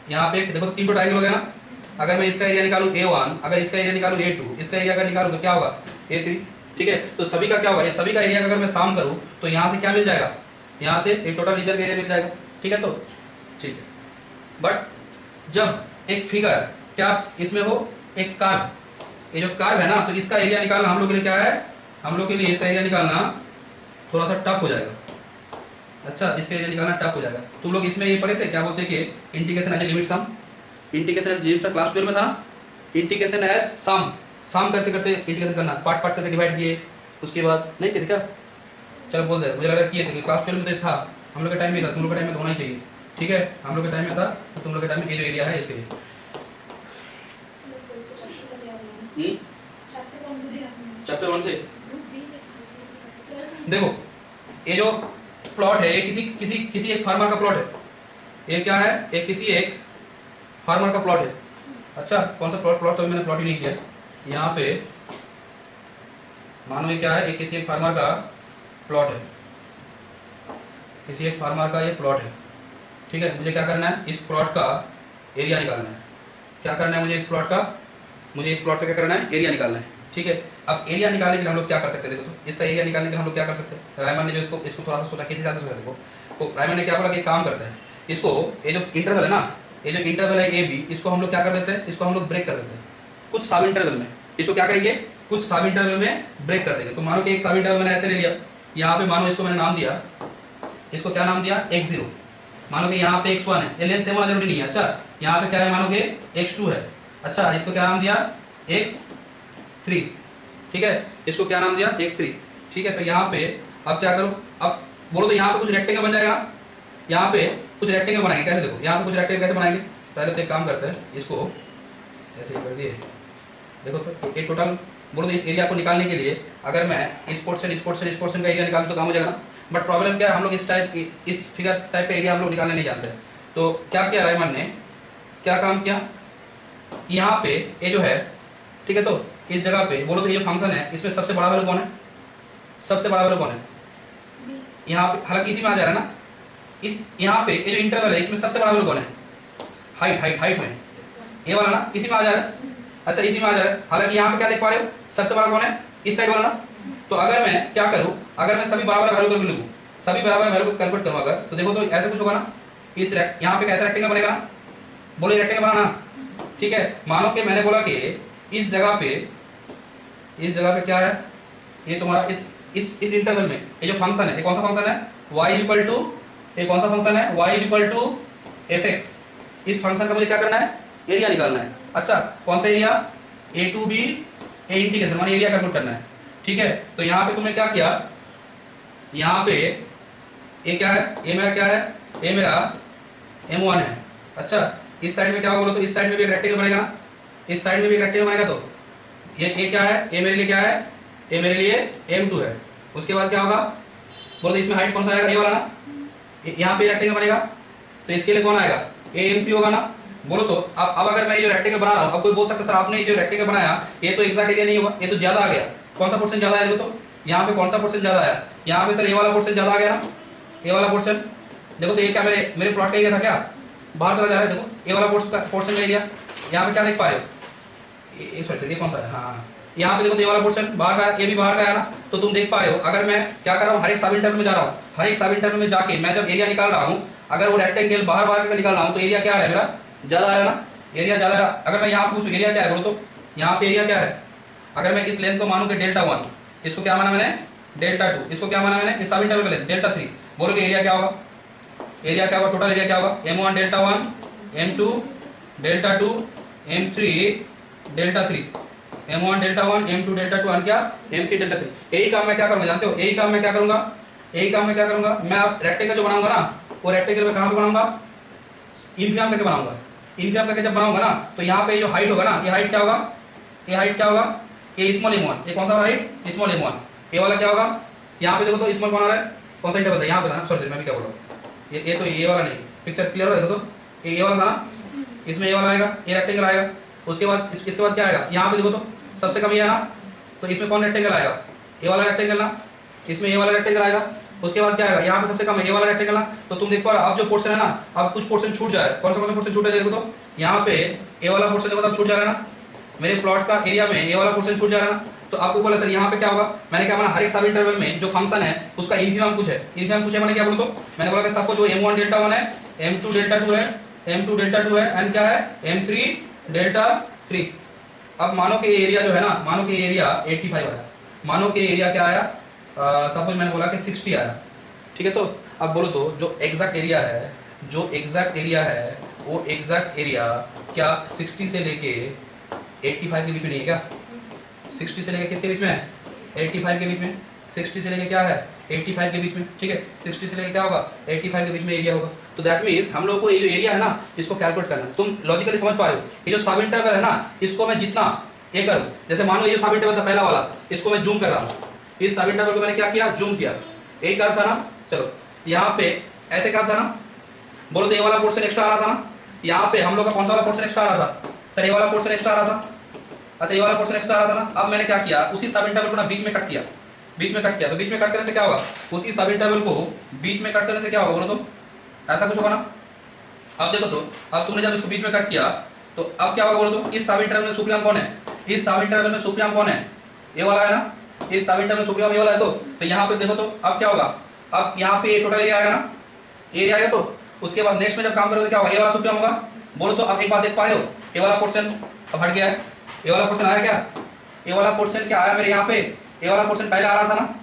यहाँ पे देखो 3 ट्राइंगल हो गया ना। अगर मैं इसका एरिया निकालूं A1, अगर इसका एरिया निकालूं A2, इसका एरिया अगर निकालूं तो क्या होगा A3, ठीक है। तो सभी का क्या होगा, ये सभी का एरिया अगर मैं सम करूं तो यहाँ से क्या मिल जाएगा, यहाँ से एक टोटल रीजन का एरिया मिल जाएगा, ठीक है। तो ठीक है, बट जब एक फिगर क्या इसमें हो, एक कर्व, ये जो कर्व है ना तो इसका एरिया निकालना हम लोग के लिए क्या है, हम लोग के लिए इसका एरिया निकालना थोड़ा सा टफ हो जाएगा। अच्छा इसका एरिया निकालना टफ हो जाएगा। तुम लोग इसमें ये पढ़े थे क्या बोलते हैं कि integration as a limit sum, integration as limit class 12 में था ना, इंटीग्रेशन एज सम करते करते इंटीग्रेशन करना, पार्ट पार्ट करके डिवाइड किए, उसके बाद नहीं किए क्या, चलो बोल दे, मुझे लग रहा किए थे क्लास 12 में तो था, हम लोग के टाइम में था, तुम लोग के टाइम में तो होना ही चाहिए, ठीक है। हम लोग के टाइम में था, तो तुम लोग के टाइम में ये जो एरिया है इसके लिए चैप्टर 1 से देखो, ये जो प्लॉट है ये किसी एक फार्मर का प्लॉट है, ये क्या है, ये किसी एक फार्मर का प्लॉट है। अच्छा कौन सा प्लॉट तो मैंने प्लॉट ही नहीं किया, यहाँ पे मानो ये क्या है, ये किसी एक फार्मर का प्लॉट है, किसी एक फार्मर का ये प्लॉट है, ठीक है। मुझे क्या करना है, इस प्लॉट का एरिया निकालना है, क्या करना है मुझे इस प्लॉट का क्या करना है, एरिया निकालना है, ठीक है। अब एरिया निकालने के लिए हम लोग क्या कर सकते हैं, देखो तो इसका एरिया निकालने के लिए हम लोग क्या कर सकते हैं, रायमन ने जो इसको थोड़ा सा सोचा, किसी हिसाब से सोचा, देखो तो रायमन ने क्या बोला कि काम करता है, इसको ये जो इंटरवल है ना, ये जो इंटरवल है AB, इसको हम लोग क्या कर देते हैं, इसको हम लोग ब्रेक कर देते हैं कुछ सब इंटरवल में, इसको क्या करेंगे, कुछ सब इंटरवल में ब्रेक कर देंगे। तो मानो कि एक सब इंटरवल मैंने ऐसे ले लिया, यहाँ पे मानो इसको मैंने नाम दिया, इसको क्या नाम दिया, x0। मानो कि यहाँ पे x1 है, ये लेंथ सेम होना जरूरी नहीं है। अच्छा यहाँ पे क्या है, मानो कि x2 है। अच्छा इसको क्या नाम दिया, x3। ठीक है, इसको क्या नाम दिया, x3। ठीक है, तो यहाँ पे अब क्या करो, अब बोलो तो यहाँ पे कुछ रेक्टेंगल बन जाएगा। यहाँ पे कुछ रेक्टेंगल बनाएंगे, कैसे देखो यहाँ पे कुछ रेक्टेंगल कैसे बनाएंगे। पहले तो एक काम करते हैं, इसको ऐसे कर दिए। देखो तो एक टोटल बोलो तो इस एरिया को निकालने के लिए अगर मैं इस पोर्शन का एरिया निकालूं तो काम हो जाएगा ना। बट प्रॉब्लम क्या है, हम लोग इस फिगर टाइप का एरिया हम लोग निकालने नहीं जानते। तो क्या किया रायमन ने, क्या काम किया, यहाँ पे ये जो है, ठीक है, तो इस जगह पे बोलो तो ये जो फंक्शन है इसमें सबसे बड़ा वैल्यू कौन है, सबसे बड़ा वैल्यू कौन है, यहाँ पे, हालांकि इसी में आ जा रहा है ना, इस यहाँ पे ये जो इंटरवल है इसमें सबसे बड़ा वैल्यू कौन है, हाइट में, ये वाला ना, इसी में आ जा रहा है। अच्छा इसी में आ जा रहा है, हालांकि यहाँ पे क्या देख पा रहे हो, सबसे बड़ा कौन है, इस साइड वाला ना। तो अगर मैं क्या करूँ, अगर मैं सभी बराबर वैल्यू करके लूँ, सभी बराबर वैल्यू को कैलकुलेट करूँ अगर, तो देखो तो ऐसे कुछ होगा ना, इस यहाँ पे कैसा रेक्टेंगल बनेगा, बोलो ये रेक्टेंगल बनाना। ठीक है, मानो कि मैंने बोला कि इस जगह पे क्या है, ये तुम्हारा इस इंटरवल में ये जो फंक्शन है, ये कौन सा फंक्शन है, y इक्वल टू, ये कौन सा फंक्शन है, y इक्वल टू fx। इस फंक्शन का मुझे क्या करना है, एरिया निकालना है। अच्छा कौन सा area, a to b a integration, माने एरिया कैलकुलेट करना है। ठीक है, तो यहाँ पे तुमने क्या किया, यहाँ पे ये क्या है, ये मेरा क्या है, ये मेरा m1 है। अच्छा इस साइड में क्या होगा बोलो तो, इस साइड में भी एक रेक्टेंगल बनेगा ना, इस साइड में भी एक रेक्टेंगल बनेगा। तो ये क्या है, ये मेरे लिए क्या है, ये मेरे लिए m2 है। उसके बाद क्या होगा बोलो तो, इसमें हाइट कौन सा आएगा, ये वाला ना, यहाँ पे रेक्टेंगल बनेगा, तो इसके लिए कौन आएगा, am3 होगा ना। बोलो तो अब अगर मैं ये जो रेक्टेंगल बना रहा हूँ, अब कोई बोल सकता है सर आपने ये जो रेक्टेंगल बनाया ये तो एग्जैक्ट एरिया नहीं होगा, ये तो ज्यादा आ गया। कौन सा पोर्शन ज्यादा है, देखो तो यहाँ पे कौन सा पोर्शन ज्यादा आया, यहाँ पे सर ये वाला पोर्शन ज्यादा आ गया ना, ये वाला पोर्शन। देखो तो ये क्या मेरे प्लॉट का एरिया था, क्या बाहर चला जा रहा है। देखो ये वाला पोर्शन का एरिया, यहाँ पे क्या देख पा रहे हो, सॉरी ये कौन सा है, हाँ यहाँ पे देखो तो ये वाला पोर्शन बाहर का, ये भी बाहर का है ना। तो तुम देख पा रहे हो, अगर मैं क्या कर रहा हूँ, हर एक सब इंटरवल में जा रहा हूँ, हर एक सब इंटरवल में जाके मैं जब एरिया निकाल रहा हूँ, अगर वो रेक्टेंगल बाहर का निकाल रहा हूँ तो एरिया क्या है मेरा, ज्यादा आ रहा है ना, एरिया ज्यादा रहा। अगर मैं यहाँ पूछूं एरिया क्या है बोलो तो, यहाँ पे एरिया क्या है, अगर मैं इस लेंथ को मानूं कि Δ1, इसको क्या माना मैंने, Δ2, इसको क्या माना मैंने, इस सब इंटरवल का लेंथ Δ3, बोलो कि एरिया क्या होगा, एरिया क्या होगा, टोटल एरिया क्या होगा, m1 Δ1, m2 Δ2, m3 Δ3, m1 Δ1, m2 Δ2 क्या, m3 Δ3। यही काम मैं क्या करूंगा जानते हो, यही काम मैं क्या करूंगा, मैं अब रेक्टेंगल जो बनाऊंगा ना, वो रेक्टेंगल में कहां पे बनाऊंगा, इन्फिनियम करके बनाऊंगा। इन्फिनियम करके जब बनाऊंगा ना, तो यहाँ पे जो हाइट होगा ना, ये हाइट क्या होगा, ये स्मॉल m1, ये कौन सा हाइट, स्मॉल m1। ये वाला क्या होगा, यहाँ पे देखो तो स्मॉल कौन आ रहा है, कौन सा इंटरवल था, यहाँ पे था ना, सॉरी मैं भी क्या बोल रहा हूँ, ये तो ये वाला नहीं, पिक्चर क्लियर हो, देखो तो ये वाला था ना, इसमें ये वाला आएगा, ये रेक्टेंगल आएगा। उसके बाद इसके बाद क्या आएगा, यहाँ पे देखो तो सबसे कम ये है ना, तो इसमें कौन रेक्टेंगल आएगा, ये वाला रेक्टेंगल ना, इसमें ये वाला रेक्टेंगल आएगा। उसके बाद क्या आएगा, यहाँ पे सबसे कम है ये वाला रेक्टेंगल ना। तो तुम देख पा रहे हो अब जो पोर्शन है ना, अब कुछ पोर्शन छूट जाए, कौन सा पोर्शन छूट जाएगा, देखो तो यहाँ पे ये वाला पोर्शन देखो तो छूट जा रहा है ना, मेरे प्लॉट का एरिया में ये वाला पोर्शन छूट जा रहा है ना। तो आपको बोला सर यहाँ पे क्या होगा, मैंने क्या माना, हर एक सब इंटरवल में जो फंक्शन है उसका इन्फिनियम कुछ है, इन्फिनियम कुछ है मैंने क्या बोला, तो मैंने बोला कि सबको जो m1 Δ1 है, m2 Δ2 है, m2 Δ2 है एंड क्या है, m3 Δ3। अब मानो कि एरिया जो है ना, मानो कि एरिया 85 आया, मानो कि एरिया क्या आया, सपोज मैंने बोला कि 60 आया। ठीक है, तो अब बोलो तो जो एग्जैक्ट एरिया है, वो एग्जैक्ट एरिया क्या 60 से लेके 85 के बीच में नहीं है क्या, 60 से लेके किसके बीच में है, 85 के बीच में, 60 से लेके क्या है, 85 के बीच में। ठीक है, 60 से लेके क्या होगा, 85 के बीच में एरिया होगा। तो दैट मीन्स हम लोग को ये जो एरिया है ना, इसको कैलकुलेट करना है। तुम लॉजिकली समझ पा रहे हो, ये जो सब इंटरवल है ना, इसको मैं जितना ये करूँ, जैसे मानो ये जो सब इंटरवल था पहला वाला, इसको मैं जूम कर रहा हूँ, इस सब इंटरवल को मैंने क्या किया, जूम किया, यही कर था ना। चलो यहाँ पे ऐसे क्या था ना, बोलो तो ये वाला पोर्शन एक्स्ट्रा आ रहा था ना, यहाँ पे हम लोग का कौन सा वाला पोर्शन एक्स्ट्रा आ रहा था, सर ये वाला पोर्शन एक्स्ट्रा आ रहा था। अच्छा ये वाला पोर्शन एक्स्ट्रा आ रहा था ना, अब मैंने क्या किया, उसी सब इंटरवल को ना बीच में कट किया, तो बीच में कट करने से क्या होगा, उसी सब इंटरवल को बीच में कट करने से क्या होगा, बोलो तो ऐसा कुछ होगा ना। अब देखो तो, अब तुमने जब इसको बीच में कट किया तो अब क्या होगा, बोलो तो इस सब इंटरवल में सुप्रीम कौन है, इस सब इंटरवल में सुप्रीम कौन है, ये वाला है ना, इस सब इंटरवल में सुप्रीम ये वाला है। तो यहाँ पे देखो तो अब क्या होगा, अब यहाँ पे टोटल एरिया आएगा ना, एरिया आएगा। तो उसके बाद नेक्स्ट में जब काम करोगे तो क्या होगा, ये वाला सुप्रीम होगा। बोलो तो अब एक बात देख पा रहे हो, ये वाला पोर्शन अब हट गया है, ये वाला पोर्शन आया क्या, ये वाला पोर्शन क्या आया मेरे यहाँ पे, ये वाला पोर्शन पहले आ रहा था ना,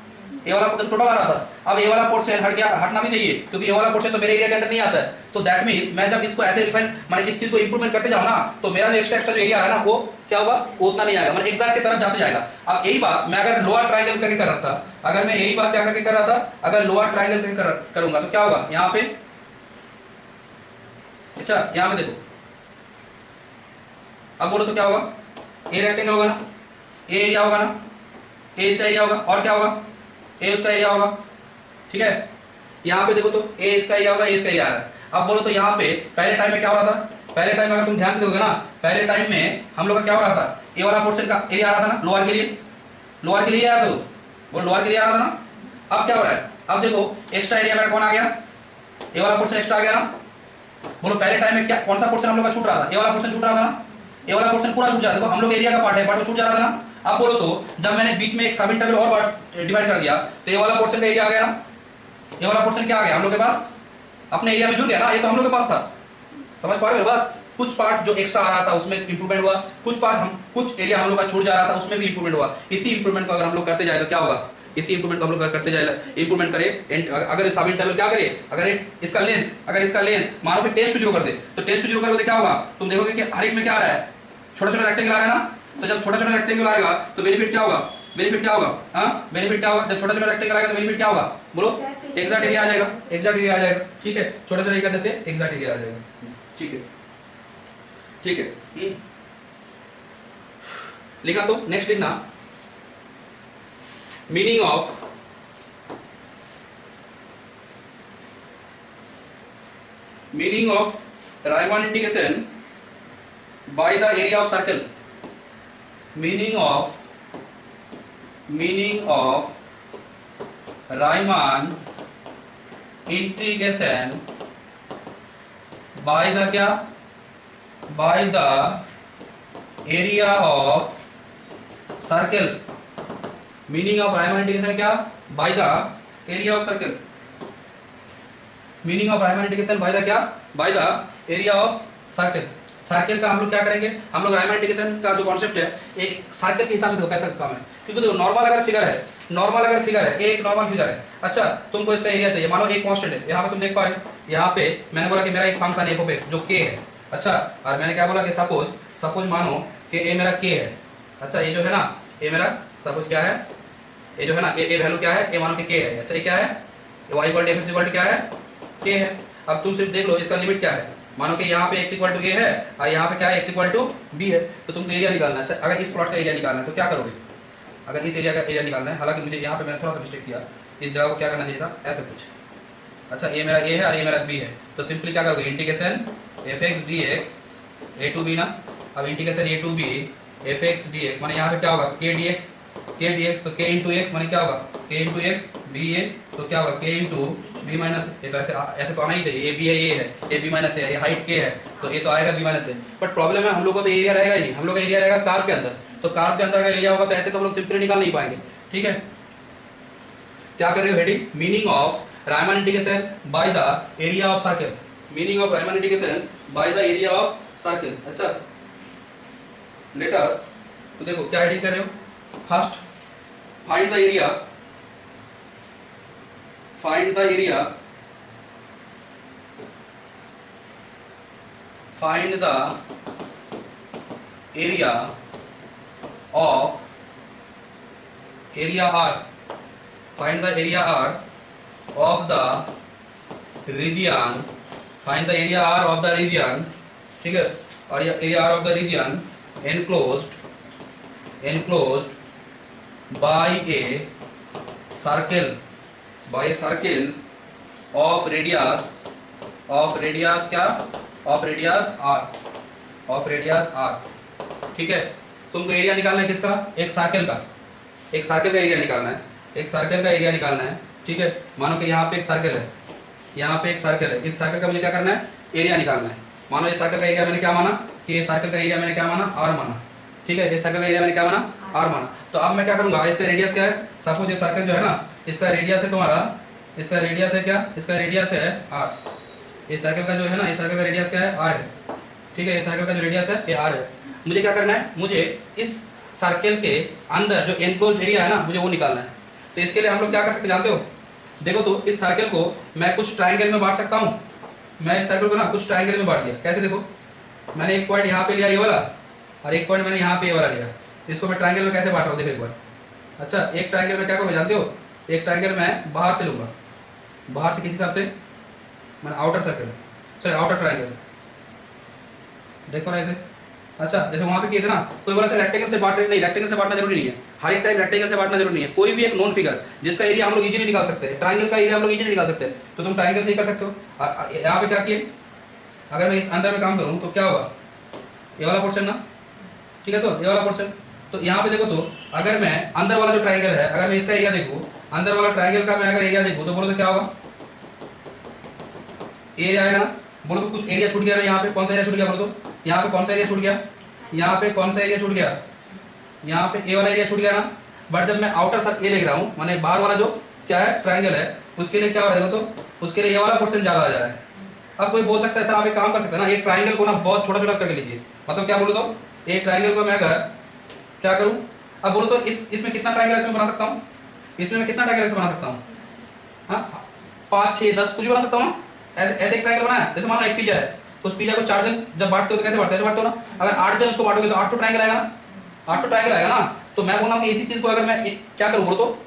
ए वाला पोर्शन टोटल आ रहा था, अब ए वाला पोर्शन हट गया, हटना भी चाहिए क्योंकि ए वाला पोर्शन तो मेरे एरिया के अंदर नहीं आता है। तो दैट मींस मैं जब इसको ऐसे रिफाइन माने इस चीज को इंप्रूवमेंट करते जाऊं ना तो मेरा जो एक्स्ट्रा जो एरिया है ना वो क्या होगा, वो उतना नहीं आएगा, मतलब एग्जैक्ट की तरफ जाते जाएगा। अब यही बात मैं अगर लोअर ट्रायंगल करके कर रहा था, अगर मैं यही बात क्या करके कर रहा था, अगर लोअर ट्रायंगल करके करूंगा तो क्या होगा यहाँ पे, अच्छा यहाँ पे देखो, अब बोलो तो क्या होगा, ए रेक्टेंगल होगा ना, ए एरिया होगा ना, ए इसका एरिया होगा, और क्या होगा, ए उसका एरिया होगा, ठीक है। यहाँ पे देखो तो ए इसका एरिया होगा, ए इसका एरिया आ रहा है। अब बोलो तो यहाँ पे पहले टाइम में क्या हो रहा था, पहले टाइम में अगर तुम ध्यान से देखोगे ना, पहले टाइम में हम लोग का क्या हो रहा था, ए वाला पोर्शन का एरिया आ रहा था ना लोअर के लिए, लोअर के लिए आया था वो लोअर के लिए आ रहा था ना। अब क्या हो रहा है, अब देखो एक्स्ट्रा एरिया मेरा कौन आ गया, ए वाला पोर्शन एक्स्ट्रा आ गया ना। बोलो पहले टाइम में क्या कौन सा पोर्शन हम लोग का छूट रहा था, ए वाला पोर्शन छूट रहा था ना, ए वाला पोर्शन पूरा छूट जा रहा था, हम लोग एरिया का पार्ट है, बट वो छूट जा रहा था ना। अब बोलो तो जब मैंने बीच में एक सब इंटरवल और डिवाइड कर दिया तो ये वाला पोर्शन का एरिया आ गया ना, ये वाला पोर्शन क्या आ गया हम लोग के पास, अपने एरिया में जुड़ गया ना, ये तो हम लोग के पास था। समझ पा रहे हो बात, कुछ पार्ट जो एक्स्ट्रा आ रहा था उसमें इंप्रूवमेंट हुआ, कुछ पार्ट हम कुछ एरिया हम लोग का छूट जा रहा था उसमें भी इंप्रूवमेंट हुआ। इसी इंप्रूवमेंट को अगर हम लोग करते जाए तो क्या होगा, इसी इंप्रूवमेंट को हम लोग करते जाए, इंप्रूवमेंट करें, अगर सब इंटरवल क्या करे, अगर इसका लेंथ, अगर इसका लेंथ मानो कि 10 to 0 कर दे तो 10 to 0 करोगे क्या होगा, तुम देखोगे कि हर एक में क्या आ रहा है, छोटा छोटा रेक्टेंगल आ रहा है ना। तो जब छोटा छोटा रेक्टेंगल आएगा तो बेनिफिट क्या होगा, बेनिफिट क्या होगा, हाँ बेनिफिट क्या होगा, जब छोटा छोटा रेक्टेंगल आएगा तो बेनिफिट क्या होगा, बोलो एग्जैक्ट एरिया आ जाएगा, एग्जैक्ट एरिया आ जाएगा, ठीक है, छोटा छोटा करने से एग्जैक्ट एरिया आ जाएगा, ठीक है, ठीक है। लिखा तो नेक्स्ट लिखना, meaning of Riemann integration by the area of circle, meaning of Riemann integration by the क्या, by the area of circle, meaning of Riemann integration क्या, by the area of circle, meaning of Riemann integration by the क्या, by the area of circle। Circle का हम लोग क्या करेंगे, हम लोग रायमान इंटीग्रेशन का जो कॉन्सेप्ट है एक सर्कल के हिसाब से देखो कैसा काम है, क्योंकि देखो नॉर्मल अगर फिगर है, नॉर्मल अगर फिगर है, एक नॉर्मल फिगर है, अच्छा तुमको इसका एरिया चाहिए, मानो एक कांस्टेंट है, यहाँ पे तुम देख पा रहे हो, यहाँ पे मैंने बोला कि मेरा एक फंक्शन है f(x) जो k है, अच्छा और मैंने क्या बोला कि सपोज मानो कि a मेरा k है, अच्छा ये जो है ना a मेरा सपोज क्या है, ये जो है ना a वैल्यू क्या है, a मानो कि k है, अच्छा ये क्या है, y इक्वल टू f क्या है, k है। अब तुम सिर्फ देख लो इसका लिमिट क्या है, मानो कि यहाँ पे x इक्वल टू a है और यहाँ पे क्या है x इक्वल टू b है, तो तुमको एरिया निकालना है। अच्छा अगर इस प्लॉट का एरिया निकालना है तो क्या करोगे, अगर इस एरिया का एरिया निकालना है, हालांकि मुझे यहाँ पे मैंने थोड़ा सा मिस्टेक किया, इस जगह को क्या करना चाहिए था ऐसे कुछ, अच्छा ये मेरा a है और ये मेरा b है, तो सिंपली क्या करोगे integration f(x) dx a to b ना, अब integration a to b f(x) dx माने यहाँ पे क्या होगा k dx, तो k इंटू एक्स माने क्या होगा k into x b a, तो क्या होगा k इंटू b माइनस, ये तो ऐसे तो आना ही चाहिए, a b है ये है, a b माइनस है, ये हाइट k है तो ये तो आएगा b माइनस है। बट प्रॉब्लम है हम लोग को तो एरिया रहेगा ही नहीं, हम लोग का एरिया रहेगा कार्व के अंदर, तो कार्व के अंदर अगर एरिया होगा तो ऐसे तो हम लोग सिंपली निकाल नहीं पाएंगे, ठीक है। क्या कर रहे हो heading, meaning of Riemann integration by the area of circle, meaning of Riemann integration by the area of circle. अच्छा लेट अस, तो देखो क्या हेडिंग कर रहे हो, first find the area, find the area, find the area of area R, find the area R of the region, find the area R of the region, ठीक है, और ये area R of the region enclosed by a circle, by a circle of radius क्या, of radius r, ठीक है। तुमको एरिया निकालना है किसका, एक सर्कल का, एक सर्कल का एरिया निकालना है, एक सर्कल का एरिया निकालना है, ठीक है। मानो कि यहाँ पे एक सर्कल है, यहाँ पे एक सर्कल है, इस सर्कल का मुझे क्या करना है, एरिया निकालना है। मानो इस सर्कल का एरिया मैंने क्या माना कि ये सर्कल का एरिया मैंने क्या माना, r माना, ठीक है, इस सर्कल का एरिया मैंने क्या माना, r माना। तो अब मैं क्या करूंगा, इसका रेडियस क्या है, सपोज ये सर्कल जो है ना इसका रेडियस है तुम्हारा, इसका रेडियस है क्या, इसका रेडियस है r, इस सर्कल का जो है ना इस सर्कल का रेडियस क्या है, r है, ठीक है, इस सर्कल का जो रेडियस है ये r है। मुझे क्या करना है, मुझे इस सर्कल के अंदर जो एनक्लोज्ड एरिया है ना मुझे वो निकालना है। तो इसके लिए हम लोग क्या कर सकते जानते हो? देखो तो इस सर्कल को मैं कुछ ट्राइंगल में बांट सकता हूँ। मैं इस सर्कल को ना कुछ ट्राइंगल में बांट दिया। कैसे? देखो मैंने एक पॉइंट यहाँ पे लिया ये वाला, और एक पॉइंट मैंने यहाँ पे ये वाला लिया। इसको मैं ट्राइंगल में कैसे बांट रहा हूँ देखो एक बार। अच्छा, एक ट्राइंगल में क्या करूँगा जानते हो? एक ट्राइंगल मैं बाहर से लूंगा, बाहर से किस हिसाब से? मैंने outer circle, sorry outer triangle, देखो ना ऐसे। अच्छा, जैसे वहां पे किए थे ना, कोई बोला रेक्टेंगल से बांट रहे, नहीं रेक्टेंगल से बांटना जरूरी नहीं है, हर एक टाइम रेक्टेंगल से बांटना जरूरी नहीं है। कोई भी एक नॉन फिगर जिसका एरिया हम लोग इजीली निकाल सकते हैं, ट्राइंगल का एरिया हम लोग इजीली निकाल सकते हैं, तो तुम ट्राइंगल से ही कर सकते हो। यहाँ पे क्या किए, अगर मैं इस अंदर में काम करूँ तो क्या होगा? ये वाला पोर्शन ना, ठीक है, तो ये वाला पोर्शन। तो यहाँ पे देखो तो अगर मैं अंदर वाला जो ट्राइंगल है, अगर मैं इसका एरिया देखूँ, अंदर वाला ट्राइंगल का मैं अगर एरिया देखूँ तो बोलो तो क्या होगा? एरिया आएगा ना। बोलो तो कुछ एरिया छूट गया ना यहाँ पे, कौन सा एरिया छूट गया? बोलो तो यहाँ पे कौन सा एरिया छूट गया? यहाँ पे कौन सा एरिया छूट गया? यहाँ पे ए वाला एरिया छूट गया ना। बट जब मैं आउटर सर्कल ए देख रहा हूँ, माने बाहर वाला जो क्या है ट्राइंगल है, उसके लिए क्या हो रहा है? तो उसके लिए ये वाला पोर्शन ज्यादा आ जा रहा है। अब कोई बोल सकता है सर आप एक काम कर सकते हैं ना, एक ट्राइंगल को ना बहुत छोटा छोटा करके लीजिए। मतलब क्या बोलो तो, एक ट्राइंगल को मैं अगर क्या करूँ, अब बोलो तो इसमें कितना ट्राइंगल इसमें बना सकता हूँ? इसमें मैं कितना ट्राइंगल बना सकता हूँ? हाँ, 5, 6, 10 कुछ भी बना सकता हूँ ना। ऐसे एक ट्राइंगल बनाया, जैसे मान लो एक पिज्जा है, उस पिज्जा को 4 जन जब बांटते हो तो कैसे बांटते हो ना। अगर 8 जन उसको बांटोगे तो 8 ट्राइंगल आएगा ना, 8 ट्राइंगल आएगा ना। तो मैं बोल रहा हूँ कि इसी चीज को अगर मैं क्या करूँ बोलो तो,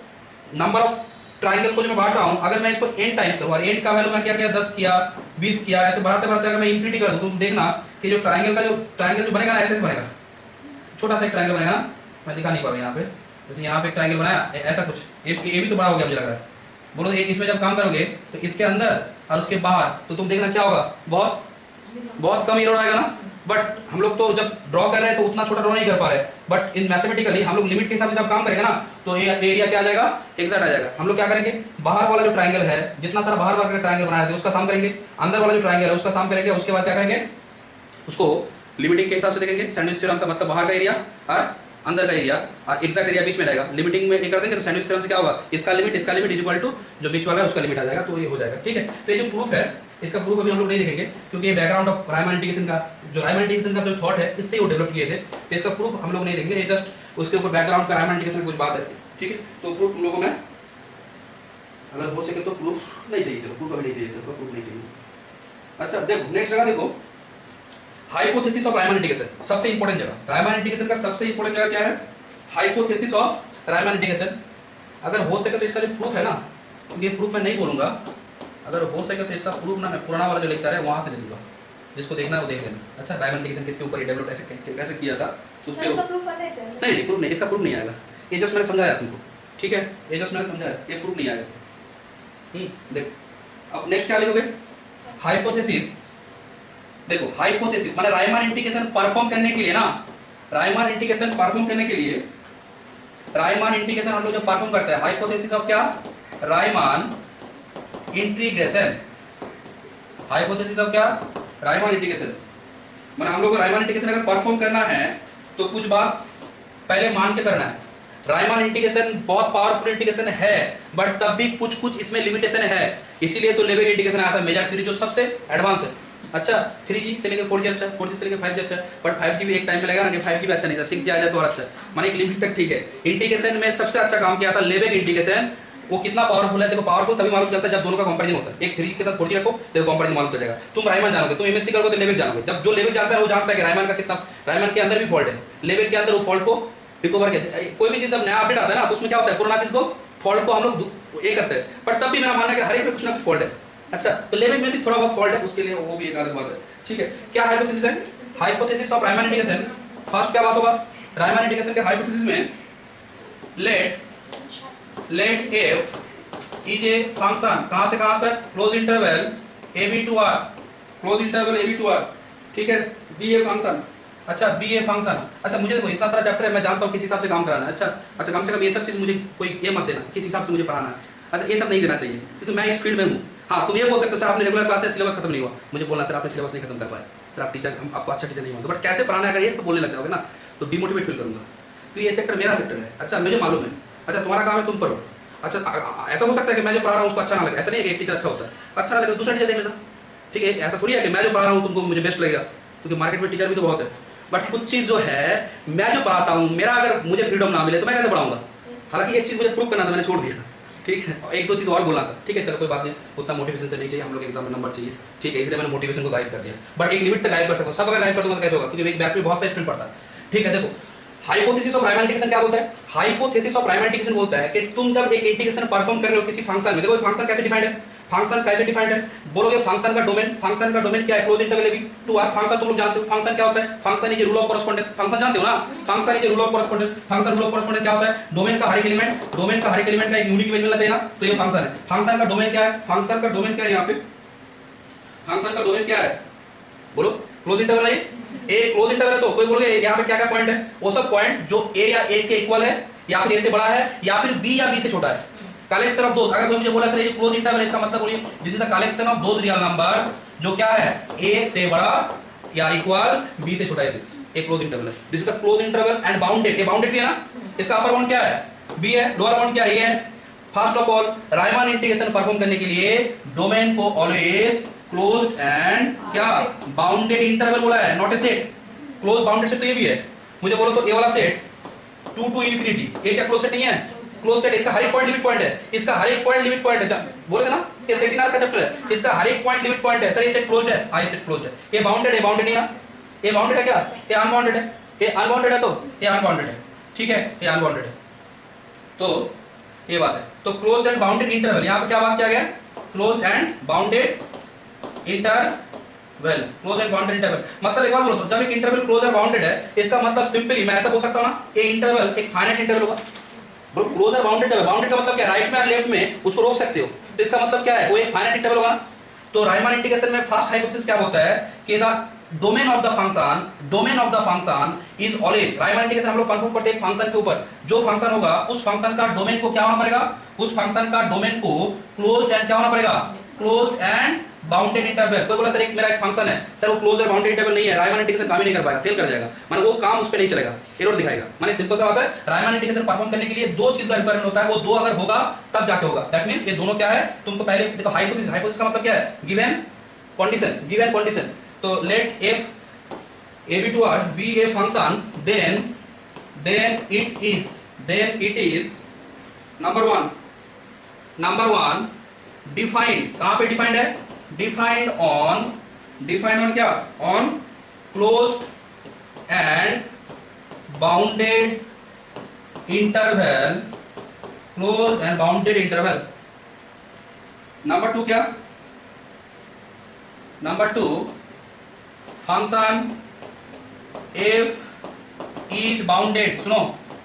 नंबर ऑफ ट्राइंगल को जो मैं बांट रहा हूँ, अगर मैं इसको n टाइम्स करूँ, और n का वैल्यू मैं क्या किया 10 किया 20 किया, ऐसे बढ़ाते बढ़ाते अगर मैं इन्फिनिटी कर दूँ, तुम देखना कि जो ट्राइंगल जो बनेगा ना, ऐसे बनेगा, छोटा सा एक ट्राइंगल बनेगा। मैं दिखा नहीं पा रहा यहाँ पे, जैसे यहाँ पे एक ट्राइंगल बनाया ऐसा कुछ, ये भी तो बड़ा हो गया मुझे लग रहा है। बोलो इसमें जब काम करोगे तो इसके अंदर और उसके बाहर, तो तुम देखना क्या होगा, बहुत कम एरर आएगा ना। बट हम लोग तो जब ड्रॉ कर रहे हैं तो उतना छोटा ड्रॉ नहीं कर पा रहे, बट इन मैथमेटिकली हम लोग लिमिट के हिसाब से जब काम करेंगे ना, तो एरिया क्या आ जाएगा, एग्जैक्ट आ जाएगा। हम लोग क्या करेंगे, बाहर वाला जो ट्राइंगल है, जितना सारा बाहर वाला ट्राइंगल बनाए थे उसका साम करेंगे, अंदर वाला जो ट्राइंगल है उसका साम करेंगे, उसके बाद क्या करेंगे, उसको लिमिटिंग के हिसाब से देखेंगे। सैंडविच थ्योरम का मतलब बाहर का एरिया और अंदर का एरिया, और एग्जैक्ट एरिया बीच में रहेगा। लिमिटिंग में ये कर देंगे तो सैंडविच थ्योरम से क्या होगा, इसका लिमिट इज इक्वल टू जो बीच वाला है उसका लिमिट आ जाएगा, तो ये हो जाएगा। ठीक है, तो ये जो प्रूफ है, इसका प्रूफ अभी हम लोग नहीं देखेंगे, क्योंकि ये बैकग्राउंड ऑफ रायमान इंटीग्रेशन का जो थॉट है, इससे वो डेवलप किए थे, तो इसका प्रूफ हम लोग नहीं देखेंगे। ये जस्ट उसके ऊपर बैकग्राउंड का रायमान इंटीग्रेशन कुछ बात है। ठीक है, तो प्रूफ लोगों में अगर हो सके तो प्रूफ नहीं चाहिए, चलो प्रूफ अभी नहीं चाहिए, सबको प्रूफ नहीं चाहिए। अच्छा देखो, नेक्स्ट जगह देखो, हाइपोथेसिस ऑफ रायमान इंटीग्रेशन, सबसे इंपॉर्टेंट जगह। रायमान इंटीग्रेशन का सबसे इंपॉर्टेंट जगह क्या है, हाइपोथेसिस ऑफ रायमान इंटीग्रेशन। अगर हो सके तो इसका जो प्रूफ है ना, क्योंकि प्रूफ मैं नहीं बोलूंगा, अगर हो सके तो इसका प्रूफ ना मैं पुराना वाला जो लेक्चर है वहां से दे दूंगा, जिसको देखना है वो देख लेना। अच्छा, रायमान इंटीग्रेशन किसके ऊपर डेवलप कैसे किया था, उस पे नहीं प्रूफ नहीं, इसका प्रूफ नहीं आएगा, ये जस्ट मैंने समझाया तुमको। ठीक है, ये जस्ट मैंने समझाया, ये प्रूफ नहीं आएगा। देख अब नेक्स्ट क्या लिखोगे, हाइपोथेसिस। देखो हाइपोथेसिस माने रायमान इंटीग्रेशन परफॉर्म करने के लिए ना, रायमान इंटीग्रेशन परफॉर्म करने के लिए, रायमान इंटीग्रेशन हम लोग जब परफॉर्म करते हैं, हाइपोथेसिस ऑफ क्या, रायमान इंटीग्रेशन। हाइपोथेसिस ऑफ क्या, रायमान इंटीग्रेशन। माने हम लोग को रायमान इंटीग्रेशन अगर परफॉर्म करना है तो कुछ बात पहले मान के करना है। रायमान इंटीग्रेशन बहुत पावरफुल इंटीग्रेशन है, बट तब भी कुछ कुछ इसमें लिमिटेशन है, इसीलिए तो लेवेग इंटीग्रेशन आया था मेजर थ्योरी, जो सबसे एडवांस है। अच्छा 3G से लेकर 4G अच्छा, 4G से लेकर 5G अच्छा, बट 5G भी एक टाइम पे लगेगा ना कि 5G भी अच्छा नहीं था, 6G आ जाए तो और अच्छा, माने एक लिमिट तक ठीक है। इंटीग्रेशन में सबसे अच्छा काम किया था लेवेग इंटीग्रेशन। वो कितना पावरफुल है, देखो पावरफुल तभी मालूम चलता है जब दोनों का कंपैरिजन होता है। एक 3G के साथ 4G रखो, देखो कंपैरिजन मालूम चल जाएगा। तुम रायमान जानोगे, तुम एमएससी करोगे तो लेवेग जानोगे। जब जो लेवेग जानता है वो जानता है कि रायमान का कितना, रायमान के अंदर भी फॉल्ट है, लेवेग के अंदर वो फॉल्ट को रिकवर करते हैं। कोई भी चीज जब नया अपडेट आता है ना, तो उसमें क्या होता है, पुराना चीज को फॉल्ट को हम लोग ये करते हैं, पर तब भी मेरा मानना है कि हर एक में कुछ ना कुछ फॉल्ट है। अच्छा, तो लेवेग में भी थोड़ा बहुत फॉल्ट है, उसके लिए वो भी एक अलग बात है। ठीक है, क्या हाइपोथेसिस है, hypothesis of Riemann integration. First क्या बात होगा, रायमान इंटीग्रेशन के हाइपोथेसिस में let f is a function, कहां से कहां तक, close interval ab to r, close interval ab to r। ठीक है, बी ए फंक्शन। अच्छा बी ए फंक्शन। अच्छा मुझे देखो इतना सारा चैप्टर है, मैं जानता हूं किस हिसाब से काम कराना है। अच्छा कम से कम ये सब चीज मुझे कोई ये मत देना किस हिसाब से मुझे पढ़ाना है। अच्छा ये सब नहीं देना चाहिए, क्योंकि मैं इस फील्ड में हूँ। हाँ तुम ये बोल सकते हो सर आपने रेगुलर क्लास में सिलेबस खत्म नहीं हुआ, मुझे बोलना सर आपने सिलेबस नहीं खत्म कर पाए, सर आप टीचर, हम आपको अच्छा टीचर नहीं मानते, बट कैसे पढ़ाना है अगर ये सब बोलने लग जाओगे ना तो डिमोटिवेट फील करूंगा, क्योंकि ये सेक्टर मेरा सेक्टर है। अच्छा मुझे मालूम है। अच्छा तुम्हारा काम है तुम पढ़ो। अच्छा ऐसा हो सकता है कि मैं जो पढ़ा रहा हूँ उसको अच्छा ना लगे, ऐसा नहीं है कि एक टीचर अच्छा होता है, अच्छा ना लगे तो दूसरा टीचर देख लेना। ठीक है, ऐसा थोड़ी है कि मैं जो पढ़ा रहा हूँ तुमको मुझे बेस्ट लगेगा, क्योंकि मार्केट में टीचर भी तो बहुत है। बट कुछ चीज़ जो है मैं जो पढ़ाता हूँ, मेरा अगर मुझे फ्रीडम ना मिले तो मैं कैसे पढ़ाऊंगा। हालांकि एक चीज मुझे प्रूव करना था, मैंने छोड़ दिया, ठीक है, एक दो चीज और बोला था, ठीक है, चलो कोई बात नहीं, उतना मोटिवेशन से नहीं चाहिए, हम लोग एग्जाम में नंबर चाहिए, ठीक है, इसलिए मैंने मोटिवेशन को गाइड कर दिया, बट एक लिमिट तक गाइड कर सकता हूं, सब अगर गाइड कर दूंगा तो कैसे होगा, क्योंकि एक बैच में बहुत सारे स्टूडेंट पढ़ता है, ठीक है। देखो हाइपोथेसिस ऑफ रायमन इंटीग्रेशन क्या बोलता है, हाइपोथेसिस ऑफ रायमन इंटीग्रेशन बोलता है कि तुम जब एक इंटीग्रेशन परफॉर्म कर रहे हो किसी फंक्शन में, देखो फंक्शन कैसे डिफाइंड है, फंक्शन कैसे डिफाइंड है, बोलोगे फंक्शन का डोमेन क्या है, क्लोज इंटरवल है टू आर, फंक्शन तुम लोग जानते हो, फंक्शन क्या होता है, function is rule of correspondence, function जानते हो ना, function is rule of correspondence, function rule of correspondence क्या होता है, डोमेन का हर एक एलिमेंट का एक यूनिक वैल्यू मिलना चाहिए ना, तो ये फंक्शन है, फंक्शन का डोमेन क्या है, फंक्शन का डोमेन क्या है, यहाँ पे फंक्शन का डोमेन क्या है, बोलो क्लोज इंटरवल है, ए क्लोज इंटरवल है, तो कोई बोलोगे यहाँ पे क्या क्या पॉइंट है, वो सब पॉइंट जो ए या ए के इक्वल है, या फिर ए से बड़ा है, या फिर बी या बी से छोटा है, कलेक्शन ऑफ दोस, अगर कोई मुझे बोला सर ये क्लोज इंटरवल है, इसका मतलब बोलिए this is the collection of those real numbers जो क्या है, ए से बड़ा या इक्वल बी से छोटा है, दिस ए क्लोज इंटरवल है, this is the close interval and bounded, ये बाउंडेड भी है ना, इसका अपर बाउंड क्या है, बी है, लोअर बाउंड क्या है, ए है। First of all Riemann integration perform करने के लिए डोमेन को ऑलवेज क्लोज्ड एंड क्या बाउंडेड इंटरवल बोला है, not a set, close bounded set तो ये भी है, मुझे बोलो तो ए वाला सेट 2 to infinity, ये क्या क्लोज सेट नहीं है, क्लोज सेट, इसका हर एक पॉइंट लिमिट पॉइंट है, इसका हर एक पॉइंट लिमिट पॉइंट है, बोले थे ना ये सेट इन आर का चैप्टर है, इसका हर एक पॉइंट लिमिट पॉइंट है, सर ये सेट क्लोज्ड है, हां ये सेट क्लोज्ड है, ये बाउंडेड है, बाउंडेड नहीं है ना, ये बाउंडेड है क्या, ये अनबाउंडेड है, ये अनबाउंडेड है, तो ये अनबाउंडेड है, ठीक है, ये अनबाउंडेड है, तो ये बात है, तो क्लोज्ड एंड बाउंडेड इंटरवल, यहां पे क्या बात किया गया, close and bounded interval, close and bounded interval, मतलब एक बार बोलो तो जब एक इंटरवल क्लोज और बाउंडेड है, इसका मतलब सिंपली मैं ऐसा बोल सकता हूं ना, ये इंटरवल एक फाइनाइट इंटरवल होगा, क्लोज और बाउंडेड जब है, बाउंडेड का मतलब क्या, राइट में और लेफ्ट में उसको रोक सकते हो, तो इसका मतलब क्या है, वो एक फाइनाइट इंटरवल होगा। तो रायमन इंटीग्रेशन में फर्स्ट हाइपोथेसिस क्या होता है कि the domain of the function is always, Riemann integration हम लोग फंक्शन करते हैं फंक्शन के ऊपर, जो फंक्शन होगा उस फंक्शन का डोमेन को क्या होना पड़ेगा, उस फंक्शन का डोमेन को क्लोज्ड एंड क्या होना पड़ेगा, क्लोज्ड एंड बाउंडेड इंटरवल। कोई बोला सर एक मेरा एक फंक्शन है, सर वो क्लोज्ड और बाउंडेड इंटरवल नहीं है, रायमन इंटीग्रेशन काम ही नहीं कर पाएगा, फेल कर जाएगा, माने वो काम उस पे नहीं चलेगा, एरर दिखाएगा, माने सिंपल सा बात है, रायमन इंटीग्रेशन परफॉर्म करने के लिए दो चीज का रिक्वायरमेंट होता है, वो दो अगर होगा तब जाके होगा, दैट मींस ये दोनों क्या है, तुमको पहले देखो हाइपोथेसिस का मतलब क्या है, गिवन कंडीशन, तो let f a b to r be a function, then it is number one defined, कहां पे डिफाइंड है, डिफाइंड ऑन क्या, on closed and bounded interval, closed and bounded interval. Number two क्या, number two function f is bounded, सुनो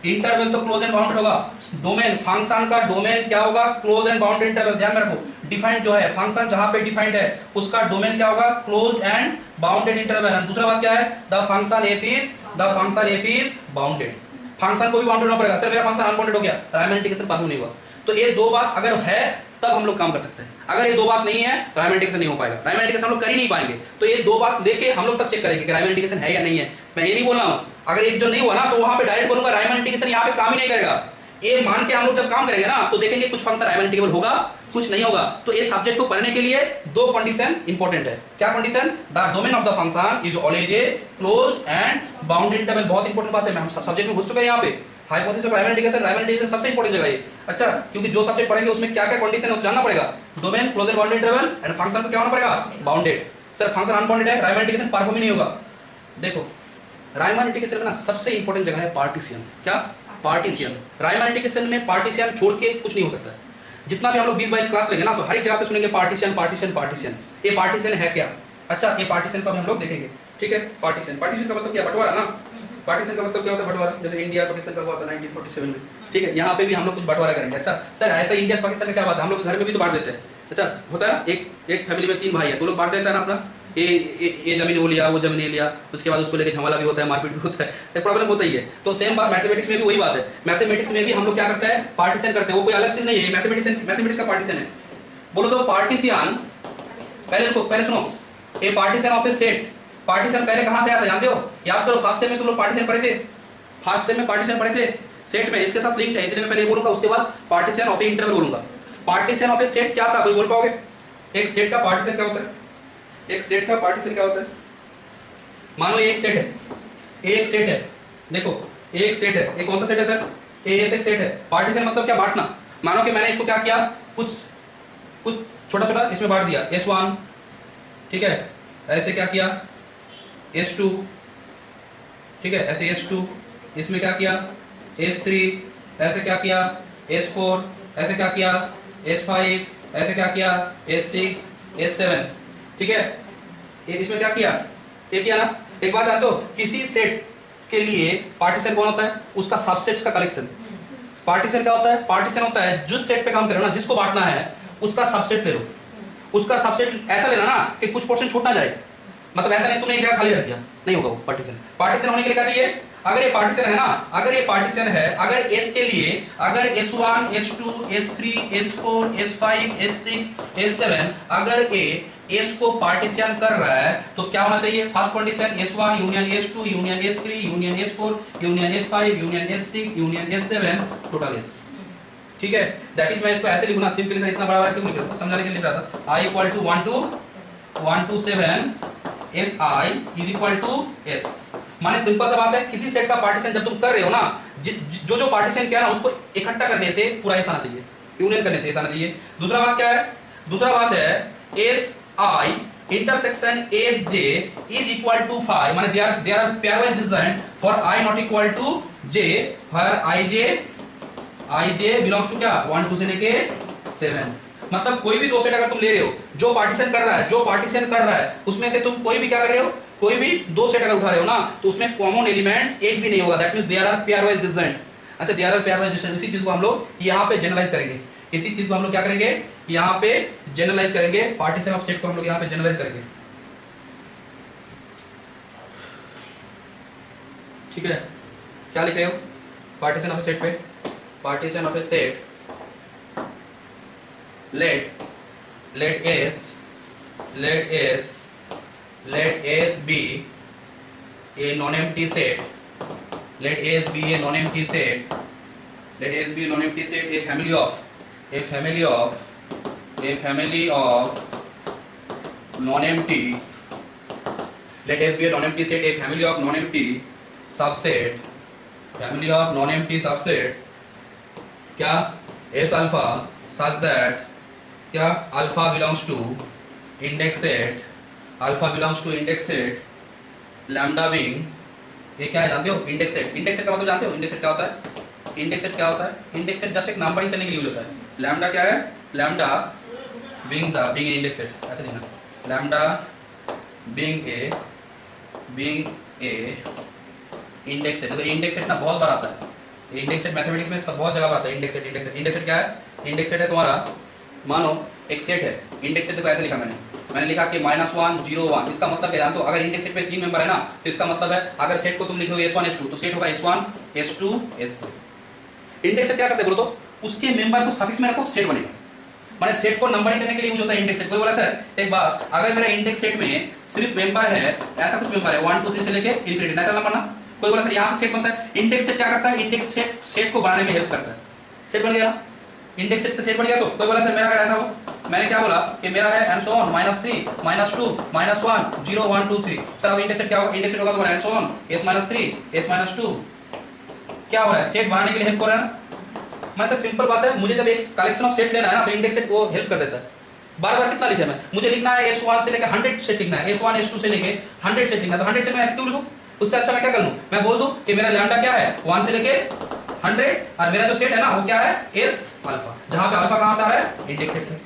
इंटरवल तो क्लोज एंड बाउंडेड होगा, डोमेन फंक्शन का डोमेन क्या होगा, क्लोज एंड बाउंडेड इंटरवल, ध्यान में रखो, डिफाइंड जो है फंक्शन जहां पे डिफाइंड है उसका डोमेन क्या होगा, क्लोज एंड बाउंडेड इंटरवल। दूसरा बात क्या है, the function f is bounded, function को भी बाउंडेड होना पड़ेगा, सर मेरा फंक्शन अनबाउंडेड हो गया, रायमन इंटीग्रेशन पास नहीं हुआ, तो ये दो बात अगर है तब हम लोग काम कर सकते हैं, अगर ये दो बात नहीं है रायमन इंटीग्रेशन नहीं हो पाएगा, रायमन इंटीग्रेशन हम लोग कर ही नहीं पाएंगे, तो ये दो बात लेके हम लोग तब चेक करेंगे कि रायमन इंटीग्रेशन है या नहीं है। मैं ये नहीं बोल रहा हूं अगर एक जो नहीं हुआ ना तो वहां पे डायरेक्ट बोलूंगा रायमन इंटीग्रेशन यहाँ पे काम ही नहीं करेगा, ये मान के हम लोग जब काम करेंगे ना तो देखेंगे कुछ फंक्शन रायमन इंटीग्रेबल होगा, कुछ नहीं होगा। तो ये सब्जेक्ट को पढ़ने के लिए दो कंडीशन इंपॉर्टेंट है, क्या condition, the domain of the function is always a closed and bounded interval, बहुत इंपॉर्टेंट बात है, मैं हम सब सब्जेक्ट में घुस चुके हैं यहाँ पे, हाइपोथेसिस ऑफ रायमन इंटीग्रेशन सबसे इंपॉर्टेंट जगह है, अच्छा क्योंकि जो सब्जेक्ट पढ़ेंगे उसमें क्या क्या कंडीशन है जानना पड़ेगा, domain closed and bounded interval and function को क्या होना पड़ेगा, बाउंडेड। सर फंक्शन अनबाउंडेड है, रायमन इंटीग्रेशन परफॉर्म ही नहीं होगा। देखो रायमन इंटीग्रेशन में ना सबसे इंपॉर्टेंट जगह है पार्टीशन, क्या पार्टीशन, रायमन इंटीग्रेशन में पार्टीशन छोड़ के कुछ नहीं हो सकता है, जितना भी हम लोग 20-22 क्लास लेंगे ना तो हर एक जगह पे सुनेंगे पार्टीशन, ये पार्टीशन है क्या, अच्छा ये पार्टीशन को हम लोग देखेंगे, ठीक है। पार्टीशन का मतलब क्या, बंटवारा ना, पार्टीशन का मतलब क्या होता है, बंटवारा, जैसे इंडिया पाकिस्तान का हुआ था 1947 में, ठीक है, यहाँ पे भी हम लोग कुछ बंटवारा करेंगे। अच्छा सर ऐसा इंडिया पाकिस्तान में क्या बात है, हम लोग घर में भी तो बांट देते हैं, अच्छा होता है ना, एक फैमिली में 3 भाई है तो लोग बांट देता है ना अपना, ये जमीन वो लिया, वो जमीन लिया, उसके बाद उसको लेके झमेला भी होता है, मारपीट भी होता है, प्रॉब्लम होता ही है। तो सेम बात मैथमेटिक्स में भी वही बात है, मैथमेटिक्स में भी हम लोग क्या करते हैं, पार्टीशन करते हैं, वो कोई अलग चीज नहीं है, मैथमेटिक्स का पार्टीशन है। बोलो तो पार्टीशन, पहले सुनो, a partition of a set, partition पहले कहां से आया था जानते हो, याद करो, फर्स्ट सेम में तुम लोग पार्टीशन पढ़े थे, फर्स्ट सेम में पार्टीशन पढ़े थे, सेट में इसके साथ लिंक है, इसलिए मैं पहले बोलूंगा, उसके बाद पार्टीशन ऑफ ए इंटरवल बोलूंगा। पार्टीशन ऑफ ए सेट क्या था, कोई बोल पाओगे, एक सेट का पार्टीशन क्या होता है, एक सेट का पार्टीशन क्या होता है, मानो एक सेट है, देखो एक सेट है, ये कौन सा सेट है सर, एस एक सेट है। पार्टीशन मतलब क्या, बांटना। मानो कि मैंने इसको क्या किया, कुछ कुछ छोटा छोटा इसमें बांट दिया, S1, ठीक है, ऐसे क्या किया S2, ठीक है, ऐसे S2, इसमें क्या किया S3, ऐसे क्या किया S4, ऐसे क्या किया S5, ऐसे क्या किया S6, S7, ठीक है। इसमें क्या किया, ये किया ना। एक बात जानते हो, किसी सेट के लिए पार्टीशन कौन होता है, उसका सबसेट्स का कलेक्शन। पार्टीशन क्या होता है, पार्टीशन होता है जिस सेट पे काम कर रहे हो ना, जिसको बांटना है उसका सबसेट ले लो। उसका सबसेट ऐसा लेना ना कि कुछ पोर्शन छूट ना जाए, मतलब ऐसा नहीं तुमने एक जगह खाली रख दिया, नहीं होगा वो पार्टीशन। पार्टीशन होने के लिए क्या चाहिए, अगर ये पार्टीशन है ना, अगर ये पार्टीशन है, अगर S के लिए अगर S1, S2, S3, S4, S5, S6, S7 अगर S को पार्टीशन कर रहा है तो क्या होना चाहिए, first condition S1 union S2 union S3 union S4 union S5 union S6 union S7 total S, ठीक है। दैट इज मैं इसको ऐसे लिखूंगा सिंपली, इतना बड़ा बड़ा क्यों लिख रहा था, समझाने के लिए लिख रहा था। I equal to 1 to 7 SI is equal to S। माने सिंपल सा बात है, किसी सेट का पार्टीशन जब तुम कर रहे हो ना, जो पार्टीशन किया ना उसको इकट्ठा करने से पूरा S आना चाहिए, यूनियन करने से S आना चाहिए। दूसरा बात क्या है, दूसरा बात है SI intersection SJ is equal to 5, माने they are pairwise disjoint for I not equal to J where IJ belongs to क्या 1 2 से लेके 7। मतलब कोई भी दो सेट अगर तुम ले रहे हो, जो पार्टीशन कर रहा है उसमें से तुम कोई भी क्या कर रहे हो, कोई भी दो सेट अगर उठा रहे हो ना तो उसमें कॉमन एलिमेंट एक भी नहीं होगा, that means they are pairwise disjoint. अच्छा, दे आर पेयरवाइज डिस्जॉइंट, इसी चीज को हम लोग यहां पे जनरलाइज करेंगे, इसी चीज को हम लोग क्या करेंगे यहां पे जनरलाइज करेंगे, पार्टीशन ऑफ सेट को हम लोग यहां पे जनरलाइज करेंगे, ठीक है। क्या लिख रहे हो, पार्टीशन ऑफ ए सेट पे, partition of a set let S be a non-empty set, let S be a non-empty set, let S be a non-empty set, a family of non-empty, let S be a non-empty set, a family of non-empty subset, क्या S alpha such that क्या alpha belongs to index set, lambda being, ये क्या है जानते हो, इंडेक्स सेट का मतलब जानते हो, इंडेक्स सेट क्या होता है, इंडेक्स सेट जस्ट एक नंबरिंग करने के लिए यूज होता है। लैम्डा क्या है, लैम्डा बीइंग इंडेक्स सेट, ऐसे लिखना, lambda being a index set. तो इंडेक्स सेट ना बहुत बार आता है, इंडेक्स सेट मैथमेटिक्स में सब बहुत जगह आता है। इंडेक्स सेट क्या है, इंडेक्स सेट है तुम्हारा, मानो एक सेट है, इंडेक्स सेट को ऐसे लिखा मैंने लिखा कि -1 0 1, इसका मतलब क्या जानते हो, अगर इंडेक्स सेट में 3 मेंबर है ना तो इसका मतलब है अगर सेट को तुम लिख रहे हो S1 S2 तो सेट होगा S1 S2 S3। Index set क्या करते बोलो तो उसके मेंबर को सफिक्स में रखो, सेट बनेगा, माने सेट को नंबरिंग करने के लिए यूज होता है इंडेक्स सेट। कोई बोला सर एक बात, अगर मेरा इंडेक्स सेट में सिर्फ मेंबर है, ऐसा कुछ मेंबर है 1 2 3 से लेके इंफिनिटी, नेचुरल नंबर ना, कोई बोला सर यहां से सेट बनता है, इंडेक्स सेट क्या करता है, इंडेक्स सेट को बनाने में हेल्प करता है, सेट बन गया, इंडेक्स सेट से सेट बन गया। तो कोई बोला सर मेरा ऐसा हो, मैंने क्या बोला कि मेरा है एंड सो ऑन -3 -2 -1 0 1 2 3। सर अब इंडेक्स सेट क्या होगा, इंडेक्स सेट होगा तुम्हारा and so on S-3 S-2, क्या हो रहा है, सेट बनाने के लिए हेल्प कर रहा है ना। मैं सर सिंपल बात है, मुझे जब एक कलेक्शन ऑफ सेट लेना है ना तो इंडेक्स सेट को हेल्प कर देता है। बार बार कितना लिखे मैं, मुझे लिखना है S1 से लेकर 100 सेट लिखना है, S1 S2 से लेके 100 सेट लिखना है, तो 100 सेट में ऐसे क्यों लिखूं, उससे अच्छा मैं क्या कर लूं, मैं बोल दूं कि मेरा लैम्डा क्या है 1 से लेके 100 और मेरा जो सेट है ना वो क्या है S अल्फा, जहां पे अल्फा कहां से आ रहा है, इंडेक्स सेट से,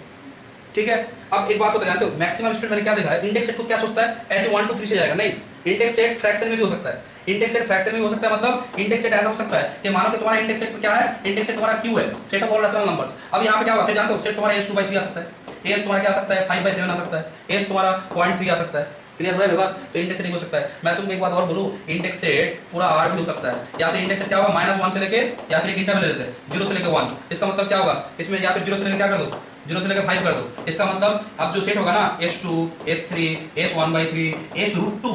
ठीक है। अब एक बात होता है जानते हो, मैक्सिमम स्टूडेंट मैंने क्या देखा है, इंडेक्स सेट को क्या सोचता है ऐसे 1 2 3 से जाएगा, नहीं, इंडेक्स सेट फ्रैक्शन में भी हो सकता है, इंडेक्स सेट फ्रैक्शन में भी हो सकता है। मतलब इंडेक्स सेट ऐसा हो सकता है कि मानो कि तुम्हारा इंडेक्स सेट क्या है, इंडेक्स सेट तुम्हारा Q है, set of all rational numbers. अब यहां पे क्या होगा, सेट जानते हो, सेट तुम्हारा S2/3 आ सकता है, S तुम्हारा क्या आ सकता है 5/7 आ सकता है, S तुम्हारा 0.3 आ सकता है, क्लियर हुआ बात। तो इंडेक्स सेट हो सकता है। मैं तुमको एक बात और बोलूं, इंडेक्स सेट पूरा R भी हो सकता है, या तो इंडेक्स सेट क्या होगा -1 से लेके, या फिर एक इंटरवल ले लेते हैं 0 से लेके 1, इसका मतलब क्या होगा इसमें, या फिर 0 से लेके क्या कर दो 0 से लेके 5 कर दो, इसका मतलब अब जो सेट होगा ना S2 S3 S1/3 S√2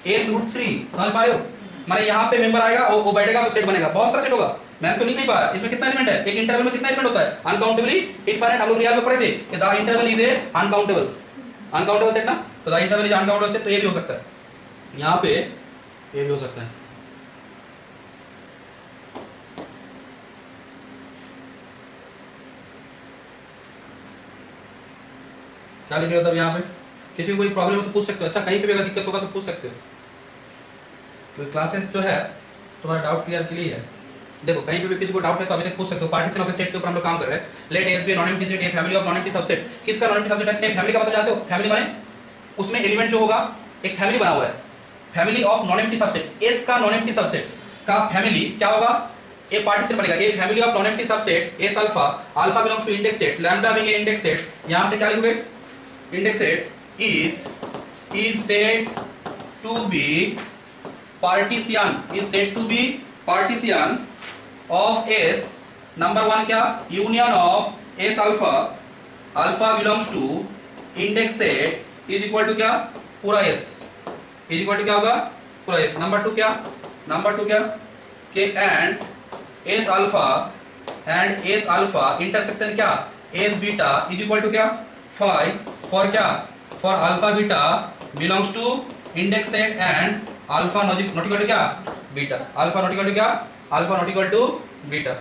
S√3, समझ पा रहे हो, माने यहाँ पे मेंबर आएगा वो बैठेगा तो सेट बनेगा, बहुत सारा सेट होगा, मैं तो लिख नहीं पा रहा। इसमें कितना एलिमेंट है, एक इंटरवल में कितना एलिमेंट होता है, अनकाउंटेबली इनफाइनाइट। हम लोग रियल में पढ़े थे कि the interval is a uncountable set ना, तो the interval is uncountable set, तो ये भी हो सकता है, यहाँ पे ये भी हो सकता है। क्या लिख रहे हो तब यहाँ पे? किसी को कोई प्रॉब्लम हो तो पूछ सकते हो। अच्छा कहीं पे भी अगर दिक्कत होगा तो पूछ सकते हो, क्योंकि क्लासेस जो है तुम्हारा डाउट क्लियर के लिए है। देखो कहीं पे भी किसी को डाउट है तो अभी तक पूछ सकते हो। पार्टीशन ऑफ ए सेट के ऊपर हम लोग काम कर रहे हैं। Let S be non empty set, a family of non empty subset. किसका नॉन एम्प्टी सबसेट है? फैमिली का मतलब जानते हो? फैमिली माने उसमें एलिमेंट जो होगा एक फैमिली बना हुआ है, family of non empty subset. S का नॉन एम्प्टी सबसेट्स का फैमिली क्या होगा? ए पार्टीशन बनेगा, a family of non empty subset S alpha, alpha belongs to index set, lambda being a index set. यहां से क्या लिखोगे? Index set is said to be partition, is said to be partition of S. Number 1 क्या? Union of S alpha, alpha belongs to index set is equal to क्या? पूरा एस इज इक्वल टू क्या होगा? पूरा एस। नंबर 2 क्या? नंबर 2 क्या? के and S alpha and S alpha intersection क्या? S beta is equal to क्या? 5 फॉर क्या? For alpha beta belongs to index set and alpha not equal to क्या? Beta. Alpha not equal to क्या? Alpha not equal to beta,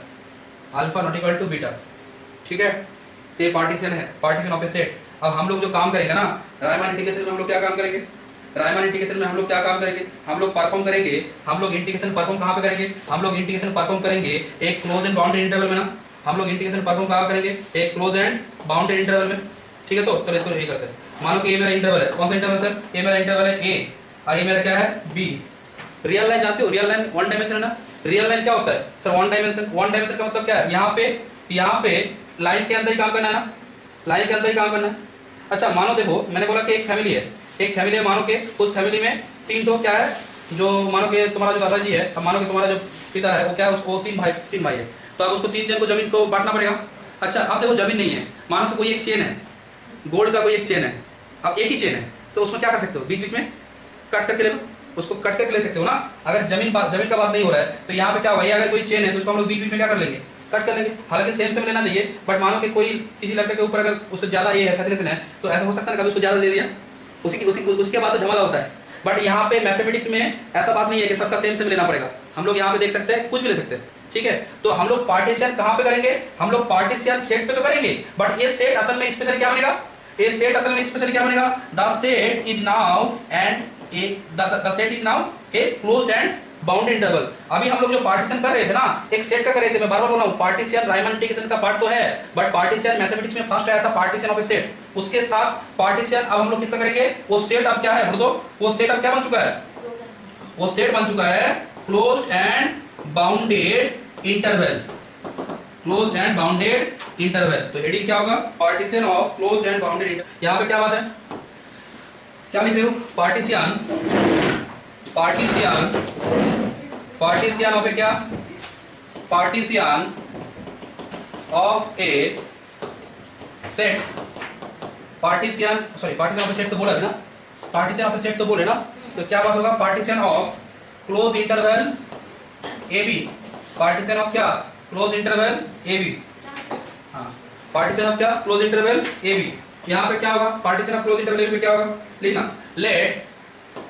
alpha not equal to beta. ठीक है, तो ये पार्टीशन है, पार्टीशन ऑफ ए सेट। अब हम लोग जो काम करेंगे ना, रायमान इंटीग्रेशन में हम लोग क्या काम करेंगे? रायमान इंटीग्रेशन में हम लोग क्या काम करेंगे? हम लोग परफॉर्म करेंगे, हम लोग इंटीग्रेशन परफॉर्म कहाँ पे करेंगे? हम लोग इंटीग्रेशन परफॉर्म करेंगे एक क्लोज एंड बाउंडेड इंटरवल में ना। हम लोग इंटीग्रेशन परफॉर्म कहाँ करेंगे? एक क्लोज एंड बाउंडेड इंटरवल में। ठीक है, तो चलो इसको यही करते हैं। मानो कि ये मेरा इंटरवल है। कौन सा इंटरवल सर? ये मेरा इंटरवल है ए और ये मेरा क्या है? बी। रियल लाइन जानते हो? रियल लाइन वन डायमेंशन है ना। रियल लाइन क्या होता है sir? One dimension. One dimension का मतलब क्या है? यहाँ पे लाइन के अंदर ही काम करना है ना, लाइन के अंदर ही काम करना है। अच्छा मानो देखो, मैंने बोला कि एक फैमिली है, एक फैमिली है। मानो कि उस फैमिली में 3 तो क्या है, जो मानो कि तुम्हारा जो दादाजी है, अब मानो कि तुम्हारा जो पिता है वो क्या है, उसको 3 भाई है, तो अब उसको 3 जन को जमीन को बांटना पड़ेगा। अच्छा अब देखो जमीन नहीं है, मानो कि कोई एक चेन है, गोल्ड का कोई एक चेन है, अब एक ही चेन है, तो उसमें क्या कर सकते हो? बीच बीच में कट करके ले लो, उसको कट करके ले सकते हो ना। अगर जमीन का बात नहीं हो रहा है तो यहाँ पे क्या होगा? ये अगर कोई चेन है तो उसको हम लोग बीच बीच में क्या कर लेंगे? कट कर लेंगे। हालांकि सेम लेना चाहिए, बट मानो कि कोई किसी लड़के के ऊपर अगर उसको ज्यादा ये है फैसिनेशन है, तो ऐसा हो सकता है ना कभी उसको ज्यादा दे दिया, उसके बाद तो झमेला होता है। बट यहाँ पे मैथमेटिक्स में ऐसा बात नहीं है कि सबका सेम लेना पड़ेगा। हम लोग यहाँ पे देख सकते हैं कुछ भी ले सकते हैं। ठीक है, तो हम लोग पार्टीशन कहाँ पे करेंगे? हम लोग पार्टीशन सेट पे तो करेंगे, बट ये सेट असल में स्पेशली क्या बनेगा? ये सेट असल में स्पेशली क्या बनेगा? The set is now A closed and bounded interval. अभी हम लोग जो पार्टीशन कर रहे थे ना, एक सेट का कर रहे थे, मैं बार बार बोल रहा हूं, पार्टीशन रायमान इंटीग्रेशन का पार्ट तो है, बट पार्टीशन मैथमेटिक्स में फर्स्ट आया था पार्टीशन ऑफ ए सेट। उसके साथ पार्टीशन अब हम लोग किसका करेंगे? वो सेट अब क्या है? बोलो, वो सेट अब क्या बन चुका है? वो सेट बन चुका है closed and bounded interval, closed and bounded interval. तो हेडिंग क्या होगा? Partition of closed and bounded interval. यहां पे क्या बात है? क्या लिख रहे हो? पार्टीशन ऑफ ए क्या? Partition of a set. Partition of a set तो बोला है ना, पार्टीशन ऑफ ए सेट तो बोले ना, तो क्या बात होगा? Partition of close interval A B. Partition of क्या? क्लोज इंटरवल ए बी। हाँ, पार्टीशन ऑफ क्या? क्लोज इंटरवल ए बी। यहाँ पे क्या होगा? Partition of close interval A B क्या होगा? लिखना,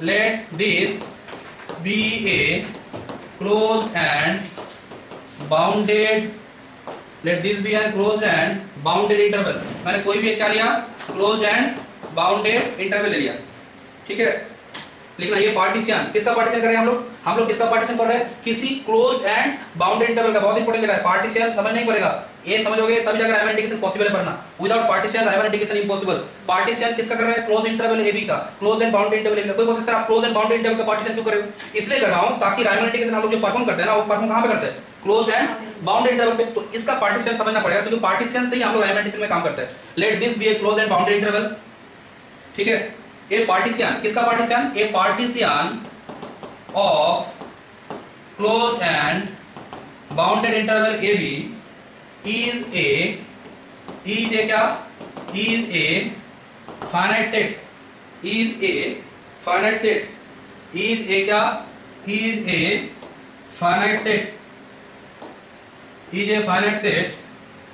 let this be a closed and bounded, let this be a closed and bounded interval। मैंने कोई भी एक क्या लिया? closed and bounded interval ले लिया। ठीक है, लेकिन ये पार्टीशन किसका पार्टीशन कर रहे हैं हम लोग किसका पार्टीशन कर रहे हैं? किसी क्लोज्ड एंड बाउंडेड इंटरवल का। बहुत इंपॉर्टेंट लिखा है, पार्टीशन समझ नहीं पड़ेगा, ये समझोगे तभी जाकर रायमान इंटीग्रेशन पॉसिबल है पढ़ना। Without partition Riemann integration impossible. Partition किसका कर रहे हैं? क्लोज इंटरवल ए बी का, close and bounded interval A B का। कोई बोल सकता है आप क्लोज एंड बाउंडेड इंटरवल का पार्टीशन क्यों कर रहे हो? इसलिए कर रहा हूं ताकि रायमान इंटीग्रेशन हम लोग जो परफॉर्म करते हैं ना, वो परफॉर्म कहां पे करते हैं? क्लोज एंड बाउंडेड इंटरवल पे। तो इसका पार्टीशन समझना पड़ेगा, क्योंकि पार्टीशन से ही हम लोग रायमान इंटीग्रेशन में काम करते हैं। Let this be a close and bounded interval. ठीक है, ए पार्टीशन किसका partition? A partition of closed and bounded interval AB is a क्या? is a finite set, is a finite set, is a क्या? is a finite set, is a finite set।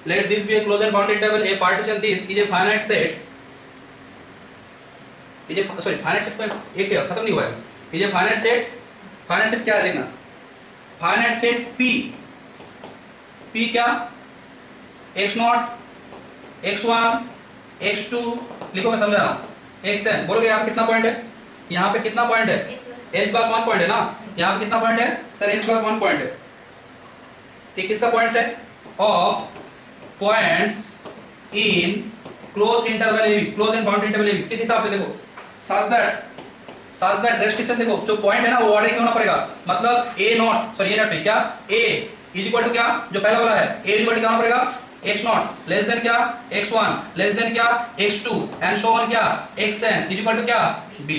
let this be a closed and bounded interval, a partition this is a finite set, is a sorry finite set का एक खत्म नहीं हुआ है, is a finite set। Finite set क्या है देखना, फाइनाइट सेट P, P क्या? x0, x1, x2 लिखो, मैं समझा रहा हूँ, xn बोलोगे यहाँ पे कितना पॉइंट है, यहाँ पे कितना पॉइंट है, n प्लस 1 पॉइंट है ना, यहाँ पे कितना पॉइंट है सर, n प्लस 1 पॉइंट है। ये किसका पॉइंट्स है, of points in close interval A b, close and boundary interval A b. किस हिसाब से देखो, सच दैट रेस्ट्रिक्शन देखो, जो पॉइंट है ना वो ऑर्डर में होना पड़ेगा, मतलब a not, sorry a not नहीं, क्या a इज इक्वल टू क्या, जो पहला वाला है a इज इक्वल टू क्या होना पड़ेगा, x नॉट लेस देन क्या x1 लेस देन क्या x2 एंड सो ऑन क्या xn इज इक्वल टू क्या b,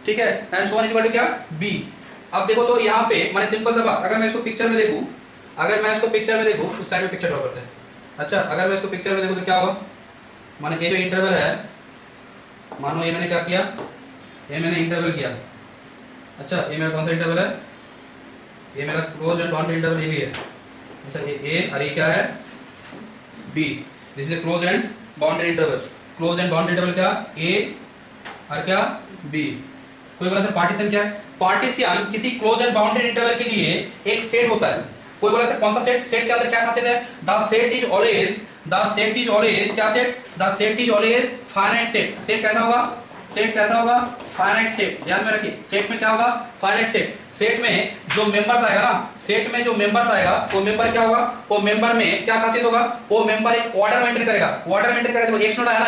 ठीक है, and so on is equal to क्या b। अब देखो तो यहाँ पे मैंने सिंपल सा बात, अगर मैं इसको पिक्चर में देखूं, अगर मैं इसको पिक्चर में देखूं, उस साइड में पिक्चर ड्रॉ करते हैं। अच्छा, अगर मैं इसको पिक्चर में देखूं तो क्या होगा, माने ये जो इंटरवल है, मानो ये मैंने क्या किया, ये मैंने इंटरवल किया। अच्छा, ये मेरा कौन सा इंटरवल है, ये मेरा क्लोज एंड बाउंड्री इंटरवल ये भी है। अच्छा, ये ए और ये क्या है b, this is close and boundary interval. Close and boundary interval क्या, ए और क्या बी। कोई बोला सर पार्टीशन क्या है, पार्टीशन किसी क्लोज एंड बाउंड्री इंटरवल के लिए एक सेट होता है। कोई बोला सर कौन सा सेट, सेट के अंदर क्या खासियत है, द सेट इज ऑलवेज क्या set, the set is always finite set. Set कैसा होगा, सेट कैसा होगा, फाइनाइट सेट, ध्यान में रखिए, सेट में क्या होगा, फाइनाइट सेट। सेट में जो मेंबर्स आएगा ना, सेट में जो मेंबर्स आएगा वो मेंबर क्या होगा, वो मेंबर में क्या खासियत होगा, वो मेंबर एक ऑर्डर मेंटेन करेगा, ऑर्डर मेंटेन करेगा। देखो x नॉट आया ना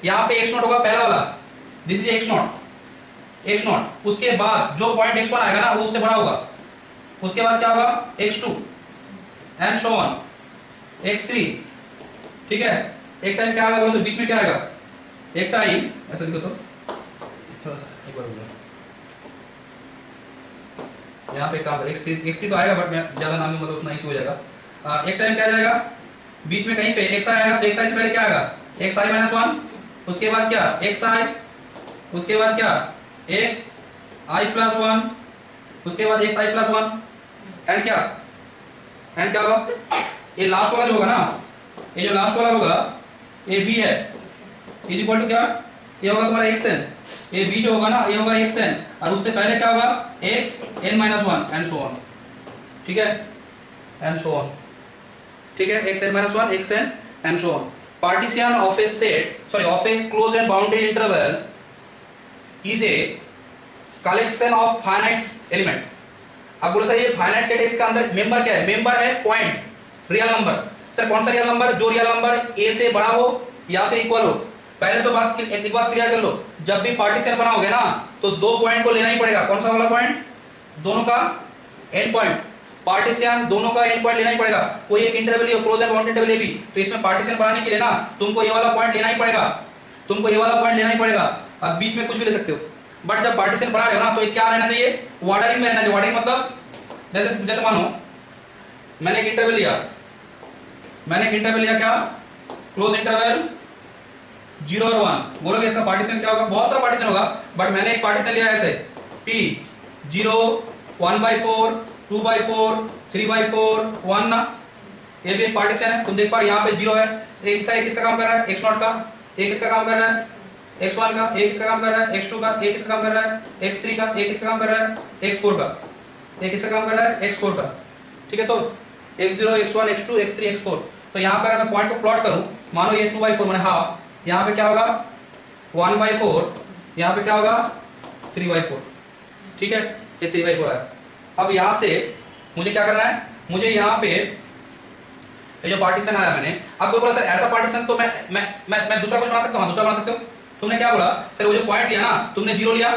यहाँ पे x नॉट होगा पहला वाला, दिस इज x नॉट। उसके बाद जो पॉइंट x1 आएगा ना वो उससे बड़ा होगा, उसके बाद क्या होगा x2 and so on x3, ठीक है। एक टाइम क्या आएगा बोलो तो बीच में क्या आएगा, एक टाइम ऐसा लिखो तो थोड़ा सा एक बार बोलो, यहाँ पे काम x3 तो आएगा, बट मैं ज्यादा नाम लूंगा तो उतना इशू हो जाएगा। एक टाइम क्या जाएगा बीच में कहीं पे xi आएगा, तो xi से पहले क्या आएगा xi -1, उसके बाद क्या xi, उसके बाद क्या xi+1, उसके बाद xi+1 एंड क्या होगा, ये लास्ट वाला जो होगा ना, ये जो लास्ट वाला होगा ये b है, इज इक्वल टू क्या, ये होगा तुम्हारा xn, ये b जो होगा ना ये होगा xn, और उससे पहले क्या होगा xn-1 एंड सो ऑन, ठीक है, एंड सो ऑन, ठीक है, xn-1 xn and so on. Partition of a set, sorry of A close and boundary interval is a collection of finite element. अब बोलो सर ये फाइनाइट सेट है, इसका अंदर मेंबर क्या है, मेंबर है पॉइंट, रियल नंबर। सर कौन सा रियल नंबर, जो रियल नंबर a से बड़ा हो या फिर इक्वल हो। पहले तो एक बात क्लियर कर लो, जब भी पार्टीशन बनाओगे ना तो दो पॉइंट को लेना ही पड़ेगा। कौन सा वाला पॉइंट, दोनों का एंड पॉइंट, पार्टीशन दोनों का एंड पॉइंट लेना ही पड़ेगा। कोई एक इंटरवल हो, close and boundary interval A b, तो इसमें पार्टीशन बनाने के लिए ना तुमको ये वाला पॉइंट लेना ही पड़ेगा, तुमको ये वाला पॉइंट लेना ही पड़ेगा। अब बीच में कुछ भी ले सकते हो, बट जब पार्टीशन बना रहे हो ना तो ये क्या रहना चाहिए, ऑर्डरिंग में रहना चाहिए। ऑर्डरिंग मतलब जैसे मानो मैंने एक इंटरवल लिया, क्या क्लोज इंटरवल 0 और 1, बोलोगे इसका पार्टीशन क्या होगा, बहुत सारा पार्टीशन होगा, बट मैंने एक पार्टीशन लिया ऐसे p 0 1/4 2/4 3/4 1 ना, ये भी एक पार्टीशन है। तुम देख पा यहाँ पे 0 है, एक साइड किसका काम कर रहा है, x0 का, एक किसका काम कर रहा है x1 का, एक किसका काम कर रहा है x2 का, एक किसका काम कर रहा है x3 का, एक किसका काम कर रहा है x4 का, एक किसका काम कर रहा है x4 का, ठीक है। तो x0 x1 x2 x3 x4, तो यहाँ पे अगर मैं पॉइंट को प्लॉट करूं, मानो ये 2/4 माने हाफ, यहाँ पे क्या होगा 1/4, यहाँ पे क्या होगा 3/4, ठीक है, ये 3/4 है। अब यहाँ से मुझे क्या करना है, मुझे यहाँ पे ये जो पार्टीशन आया मैंने, अब कोई बोला सर ऐसा पार्टीशन तो मैं दूसरा कुछ बना सकता हूँ, दूसरा बना सकते हो। तुमने क्या बोला सर, वो जो पॉइंट लिया ना, तुमने 0 लिया,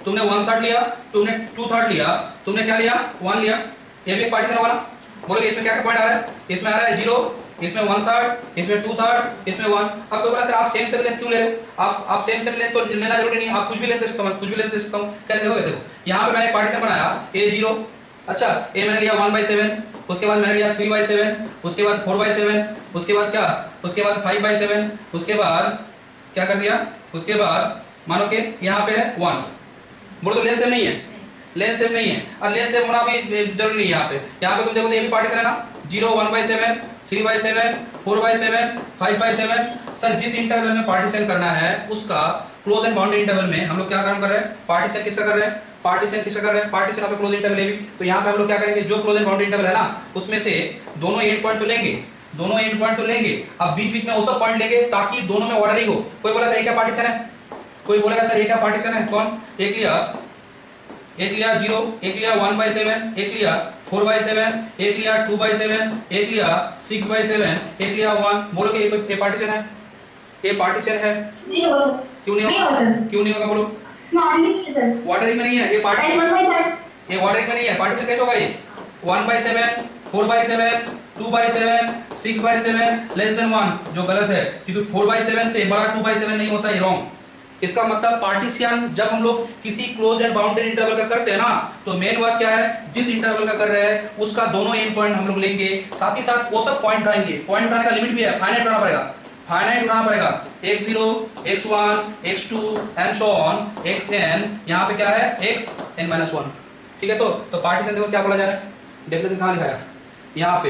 तुमने 1/3 लिया, तुमने 2/3 लिया, तुमने क्या लिया 1 लिया, ये भी एक पार्टीशन होगा ना। बोलोगे इसमें क्या क्या पॉइंट आ रहा है, इसमें आ रहा है 0, इसमें 1/3, इसमें 2/3, इसमें 1। अब कोई बोला सर आप सेम लेंथ क्यों ले रहे हो, आप सेम लेंथ तो लेना जरूरी नहीं, आप कुछ भी लेंथ ले सकता हूं, कुछ भी लेंथ ले सकता हूं। कैसे देखो यहाँ पे मैंने एक पार्टीशन बनाया a 0, अच्छा a मैंने लिया 1/7, उसके बाद मैंने लिया 3/7, उसके बाद 4/7, उसके बाद क्या, उसके बाद 5/7, उसके बाद क्या कर दिया, उसके बाद मानो कि यहाँ पे है 1। बोलो तो लेंथ सेम नहीं है, लेंथ सेम नहीं है, और लेंथ सेम होना भी जरूरी नहीं है। यहाँ पे तुम देखो तो ये भी पार्टीशन है ना, 0 1/7 3/7 4/7 5/7। सर जिस इंटरवल में पार्टीशन करना है उसका क्लोज एंड बाउंड्री इंटरवल में हम लोग क्या काम कर रहे हैं, पार्टीशन किसका कर रहे हैं, partition of close interval A b. तो यहाँ पे हम लोग क्या करेंगे, जो क्लोज एंड बाउंड्री इंटरवल है ना उसमें से दोनों एंड पॉइंट तो लेंगे, दोनों एंड पॉइंट तो लेंगे, अब बीच बीच में वो सब पॉइंट लेंगे ताकि दोनों में ऑर्डरिंग हो। कोई बोला सर ये क्या पार्टीशन है, कोई बोलेगा सर ये क्या पार्टीशन है, कौन, एक लिया 0, एक लिया 1/7, एक लिया 4/7, एक लिया 2/7, एक लिया 6/7, एक लिया 1। बोलो कि ये पार्टीशन है, ये पार्टीशन है, क्यों नहीं होगा, क्यों नहीं होगा बोलो, ऑर्डरिंग में नहीं है ये पार्टीशन, ये ऑर्डरिंग में नहीं है, पार्टीशन कैसे होगा ये 1/7, 4/7, 2/7, 6/7 लेस देन 1, जो गलत है क्योंकि 4/7 से बड़ा 2/7 नहीं होता, ये रॉन्ग। इसका मतलब पार्टीशन जब हम लोग किसी क्लोज्ड एंड बाउंडेड इंटरवल का करते हैं ना, तो मेन बात क्या है, जिस इंटरवल का कर रहे हैं उसका दोनों एंड पॉइंट हम लोग लेंगे, साथ ही साथ वो सब पॉइंट आएंगे। पॉइंट आने का लिमिट भी है, फाइनाइट होना पड़ेगा, फाइनाइट उठाना पड़ेगा, x0, x1, x2 and so on xn, यहाँ पे क्या है xn-1। ठीक है, तो पार्टीशन देखो क्या बोला जा रहा है, डेफिनेशन कहाँ लिखा है, यहाँ पे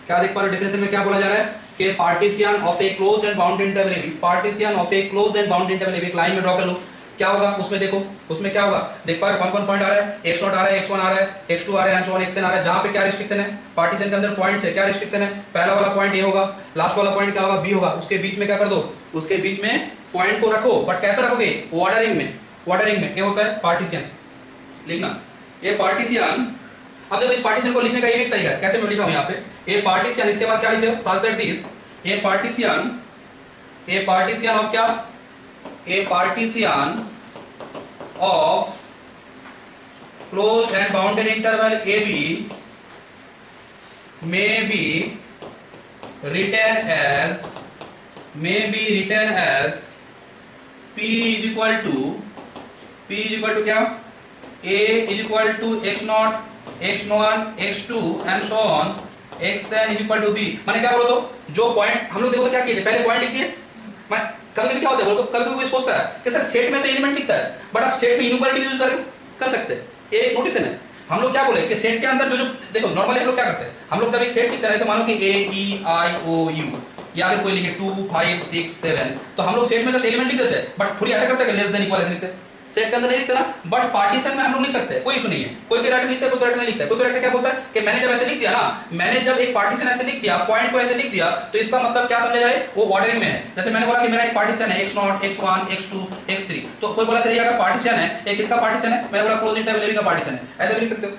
क्या देख पा रहे हो, डेफिनेशन में क्या बोला जा रहा है कि partition of a closed and bounded interval A, partition of a closed and bounded interval A, एक लाइन में ड्रॉ कर लो, क्या होगा उसमें, देखो उसमें क्या होगा, देख पा रहे हो कौन कौन पॉइंट आ रहा है, x0 आ रहा है, x1 आ रहा है, x2 आ रहा है एंड सो ऑन xn आ रहा है। जहां पे क्या रिस्ट्रिक्शन है, पार्टीशन के अंदर पॉइंट्स है, क्या रिस्ट्रिक्शन है, पहला वाला पॉइंट ए होगा, लास्ट वाला पॉइंट क्या होगा, बी होगा, उसके बीच में क्या कर दो, उसके बीच में पॉइंट को रखो, बट कैसे रखोगे, ऑर्डरिंग में, ऑर्डरिंग में क्या होता है पार्टीशन लिखना, ये पार्टीशन। अब देखो इस पार्टीशन को लिखने का ये एक तरीका है, कैसे मैं लिख रहा हूं यहाँ पे, ये पार्टीशन, इसके बाद क्या लिख रहे हो, सच दैट दिस, ये पार्टीशन, ये पार्टीशन ऑफ क्या, ये partition of closed and bounded interval AB may be written as P is equal to क्या, A is equal to x0, x1, x2 and so on xn is equal to B। माने क्या बोलो, तो जो पॉइंट हम लोग देखो क्या किए थे, पहले पॉइंट लिख दिए, कभी-कभी क्या होता है बोलो, कभी-कभी कोई सोचता है कि सर सेट में तो एलिमेंट दिखता है, बट आप सेट में इनइक्वालिटी यूज कर सकते हैं, ये एक नोटिशन है। हम लोग क्या बोले कि सेट के अंदर जो देखो नॉर्मली हम लोग क्या करते हैं, हम लोग जब एक सेट लिखते हैं, ऐसे मानो कि A E I O U या फिर कोई लिखे 2 5 6 7, तो हम लोग सेट में जो एलिमेंट लिख देते हैं, बट थोड़ी ऐसा करते हैं कि लेस देन इक्वल ऐसे लिखते हैं, सेट के अंदर नहीं लिखते ना, बट पार्टीशन में हम लोग लिख सकते हैं, कोई इशू नहीं है, कोई कैरेक्टर लिखता है, कोई कैरेक्टर नहीं लिखता है। कोई कैरेक्टर क्या बोलता है कि मैंने जब ऐसे लिख दिया ना, मैंने जब एक पार्टीशन ऐसे लिख दिया, पॉइंट को ऐसे लिख दिया, तो इसका मतलब क्या समझा जाए, वो ऑर्डरिंग में है। जैसे मैंने बोला कि मेरा एक पार्टीशन है x0, x1, x2, x3, तो कोई बोला सर ये अगर पार्टीशन है, एक किसका पार्टीशन है, मैंने बोला क्लोज इंटरवल ए का पार्टीशन है, ऐसे भी लिख सकते हो।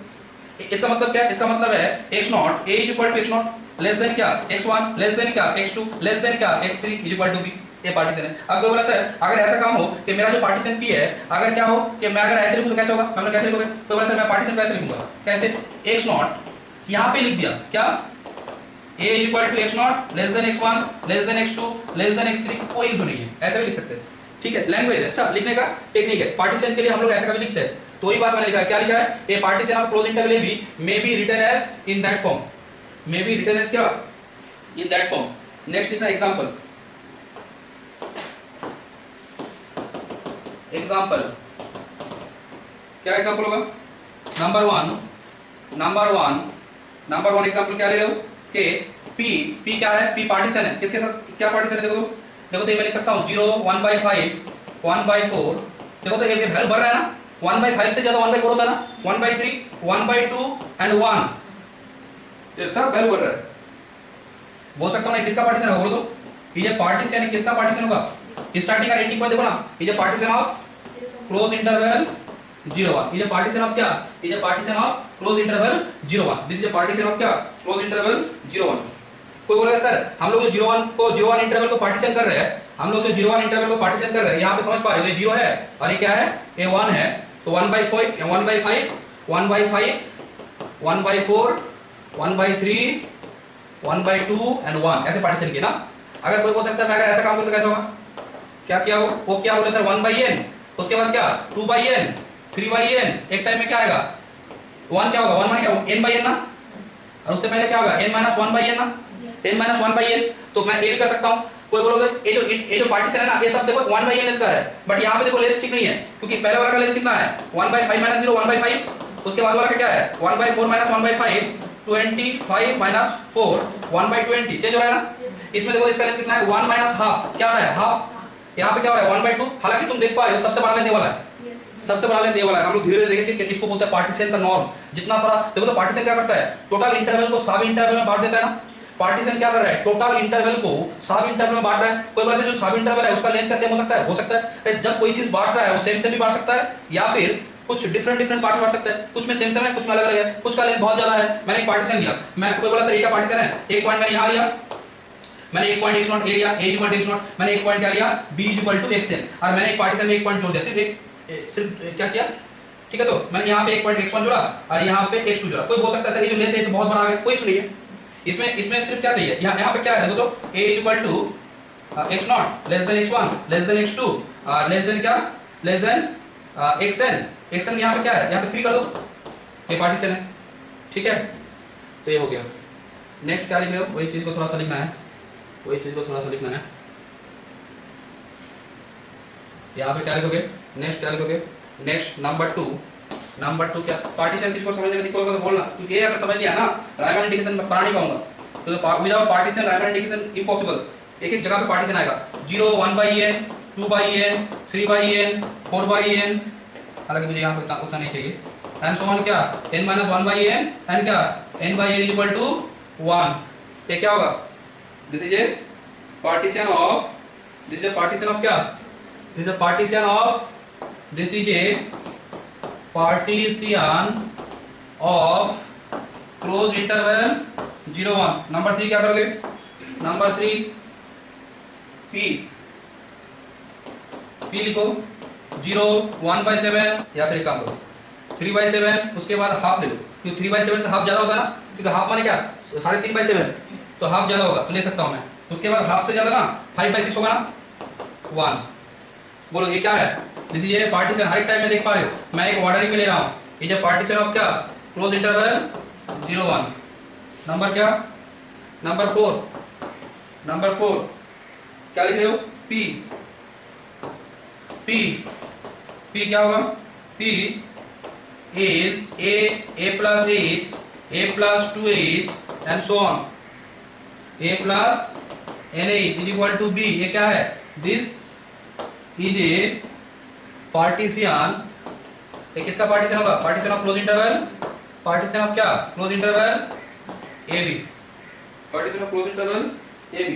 इसका मतलब क्या है, इसका मतलब है x0 a is equal to x0 less than क्या x1 लेस देन क्या x2 लेस देन क्या x3 is equal to b, ये पार्टीशन है। अब कोई बोला सर अगर ऐसा काम हो कि मेरा जो पार्टीशन p है, अगर क्या हो कि मैं अगर ऐसे लिखूं तो कैसे होगा, मैं कैसे लिखोगे, तो बोला सर मैं पार्टीशन कैसे लिखूंगा, कैसे, x0 यहां पे लिख दिया क्या, a is equal to x0 less than x1 less than x2 less then x3, कोई इशू नहीं है, ऐसे भी लिख सकते हैं। ठीक है, लैंग्वेज है, अच्छा लिखने का टेक्निक है। पार्टीशन के लिए हम लोग ऐसा कभी लिखते हैं, तो वही बात मैंने लिखा है, क्या लिखा है, a partition of close interval A B may be written as in that form, may be written as क्या, इन दैट फॉर्म। नेक्स्ट लिखना एग्जांपल, एग्जांपल क्या एग्जांपल होगा, नंबर वन एग्जांपल क्या ले रहे हो कि p क्या है, p पार्टीशन है, किसके साथ क्या पार्टीशन है, देखो तो ये मैं लिख सकता हूं 0 1/5 1/4, देखो तो ये वैल्यू बढ़ रहा है ना, 1/5 से ज्यादा 1/4 होता है ना, 1/3 1/2 एंड 1, ये सब वैल्यू बढ़ रहा है। बोल सकता हूं ना किसका पार्टीशन होगा, बोलो तो ये पार्टीशन किसका पार्टीशन होगा, स्टार्टिंग का एंडिंग पॉइंट देखो ना, ये पार्टीशन ऑफ क्लोज इंटरवल 0 1, ये पार्टीशन ऑफ क्या, ये partition of close interval 0 1, this is partition of क्या, क्लोज इंटरवल 0 1। कोई बोला सर हम लोग जो 0 1 इंटरवल को पार्टीशन कर रहे हैं, हम लोग जो 0 1 इंटरवल को पार्टीशन कर रहे हैं, यहां पे समझ पा रहे हो, ये 0 है और ये क्या है, ये 1 है, तो 1/5 1/5 1/5 1/4 1/3 1/2 एंड 1, ऐसे पार्टीशन किया ना। अगर कोई बोल सकता है मैं अगर ऐसा काम करूं तो कैसा होगा, क्या किया हो, वो क्या बोले सर 1/n, उसके बाद क्या 2/n 3/n, एक टाइम में क्या आएगा 1, क्या होगा 1 माने क्या n/n ना, और उससे पहले क्या होगा n-1/n ना, n-1/n, तो मैं ये भी कर सकता हूं। कोई बोलोगे ये जो पार्टीशन है ना, ये सब देखो 1/n लेंथ का है, बट यहां पे देखो लेंथ ठीक नहीं है, क्योंकि पहले वाला का लेंथ कितना है 1/5 - 0 1/5, उसके बाद वाला का क्या है 1/4 - 1/5 25 - 4 1/20, चेंज हो रहा है ना। इसमें देखो इसका लेंथ कितना है 1 - हाफ, क्या आ रहा है हाफ, यहाँ पे क्या हो रहा है 1/2, हालांकि तुम देख पा रहे हो सबसे बड़ा लेंथ ये वाला है, सबसे बड़ा लेंथ ये वाला है। हम लोग धीरे धीरे देखेंगे कि इसको बोलते हैं पार्टीशन का नॉर्म। जितना सारा देखो तो पार्टीशन क्या करता है, टोटल इंटरवल को सब इंटरवल में बांट देता है ना, पार्टीशन क्या कर रहा है, टोटल इंटरवल को सब इंटरवल में बांट रहा है। कोई वैसे जो सब इंटरवल है उसका लेंथ का सेम हो सकता है, हो सकता है। जब कोई चीज बांट रहा है वो सेम भी बांट सकता है, या फिर कुछ डिफरेंट पार्ट में बांट सकता है। कुछ में सेम है, कुछ में अलग अलग है, कुछ का लेंथ बहुत ज्यादा है। मैंने एक पार्टीशन लिया, मैं कोई बोला सर ए का पार्टीशन है, एक पॉइंट मैंने यहां लिया, मैंने एक पॉइंट x0 ए लिया, a इक्वल टू x0, मैंने एक पॉइंट क्या लिया b इक्वल टू xn, और मैंने एक पार्टीशन में एक पॉइंट जोड़ दिया, सिर्फ क्या किया, ठीक है। तो मैंने यहाँ पे एक पॉइंट x1 जोड़ा और यहाँ पे x2 जोड़ा। कोई बोल सकता है सर ये जो लेंथ है तो बहुत बड़ा है, कोई इशू नहीं है। इसमें सिर्फ क्या चाहिए, यहाँ पे क्या है देखो, तो a equal to x0 less than x1 less than x2 less than क्या, लेस देन xn यहाँ पे क्या है, यहाँ पे 3 कर दो, ये पार्टीशन है, ठीक है। तो ये हो गया। नेक्स्ट क्या लिख रहे हो, वही चीज को थोड़ा सा लिखना है, वही चीज को थोड़ा सा लिखना है। यहाँ पे क्या लिखोगे, नेक्स्ट क्या लिखोगे, नेक्स्ट नंबर 2 क्या, पार्टीशन किसको समझने में दिक्कत होगा तो बोलना, क्योंकि ये अगर समझ लिया ना रायमंड इंडिकेशन में पढ़ा नहीं पाऊंगा। तो without partition Raymond indication impossible. एक जगह पे पार्टीशन आएगा, 0 1/n 2/n 3/n 4/n, हालांकि मुझे यहाँ पे उतना नहीं चाहिए, एंड सो ऑन क्या n - 1/n एंड क्या n/n इक्वल टू 1। ये क्या होगा, this is a partition of, this is a partition of क्या, this is a partition of, this is a partition of close interval 0 1। Number 3 क्या करोगे, नंबर 3 p लिखो, 0 1/7 या फिर काम करो 3/7, उसके बाद हाफ ले लो, क्योंकि 3/7 से हाफ ज्यादा होता है ना, क्योंकि हाफ माने क्या 3.5/7, तो हाफ ज्यादा होगा तो ले सकता हूं मैं। उसके बाद हाफ से ज्यादा ना 5/6 होगा ना 1। बोलो ये क्या है, दिस इज ए पार्टीशन। हर एक टाइम में देख पा रहे हो मैं एक ऑर्डरिंग में ले रहा हूं, ये पार्टीशन ऑफ क्या, क्लोज इंटरवल 0 1। नंबर क्या, नंबर 4 क्या लिख रहे हो, p क्या होगा, p is a plus h, a plus 2h and so on, a plus nh is equal to b। ये क्या है, this is a partition, ये किसका पार्टीशन होगा, partition of close interval, partition of क्या, close interval ab, partition of close interval ab।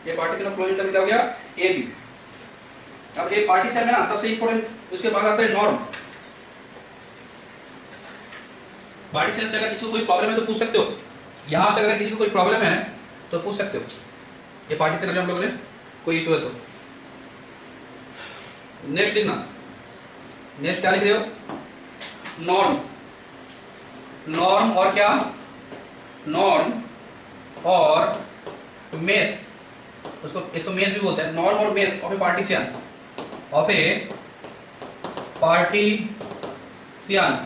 ये पार्टीशन ऑफ क्लोज इंटरवल क्या हो गया, ab। अब ये पार्टीशन में ना सबसे इंपॉर्टेंट उसके बाद आता है नॉर्म। पार्टीशन से अगर किसी को कोई प्रॉब्लम है तो पूछ सकते हो, यहां पे अगर किसी को कोई प्रॉब्लम है तो पूछ सकते हो, ये पार्टीशन अगर हम लोगों ने कोई इशू है तो। नेक्स्ट लिखना, नेक्स्ट क्या लिख रहे हो, नॉर्म और क्या, नॉर्म और मेस, इसको मेस भी बोलते हैं, नॉर्म और mesh of a partition, of a partition,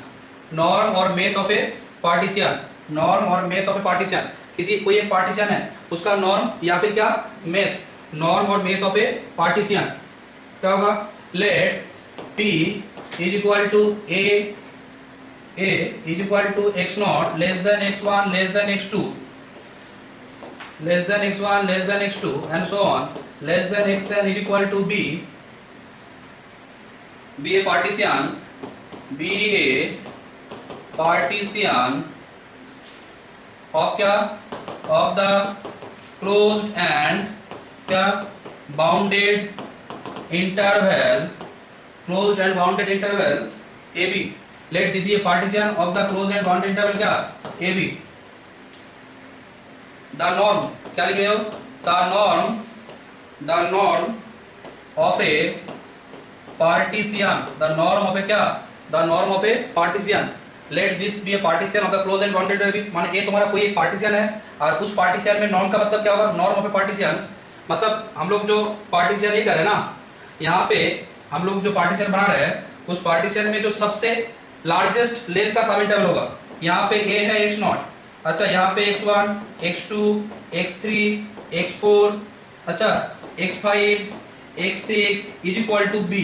norm और mesh of a partition, norm और मेस ऑफ ए पार्टीशन। किसी कोई एक पार्टीशन है उसका नॉर्म या फिर क्या मेस, नॉर्म और मेस ऑफ ए पार्टीशन क्या होगा, let p is equal to a is equal to x0 less than x1 less than x2 less than x1 less than x2 and so on, less than xn is equal to b a partition, be a partition of क्या, of the closed and क्या bounded interval, closed and bounded interval ab। let this is a partition of the closed and bounded interval क्या ab। the norm क्या लिख रहे हो, the norm of a partition, the norm of a क्या, the norm of a partition, let this be a partition of the closed and bounded interval। माने ये तुम्हारा कोई एक पार्टीशन है और उस पार्टीशन में नॉर्म का मतलब क्या होगा, नॉर्म ऑफ ए पार्टीशन, मतलब हम लोग जो पार्टीशन ये कर रहे हैं ना, यहाँ पे हम लोग जो पार्टीशन बना रहे हैं उस पार्टीशन में जो सबसे लार्जेस्ट लेंथ का सब इंटरवल होगा, यहाँ पे a है x0, अच्छा यहाँ पे x1 x2 x3 x4 अच्छा x5 x6 is equal to b।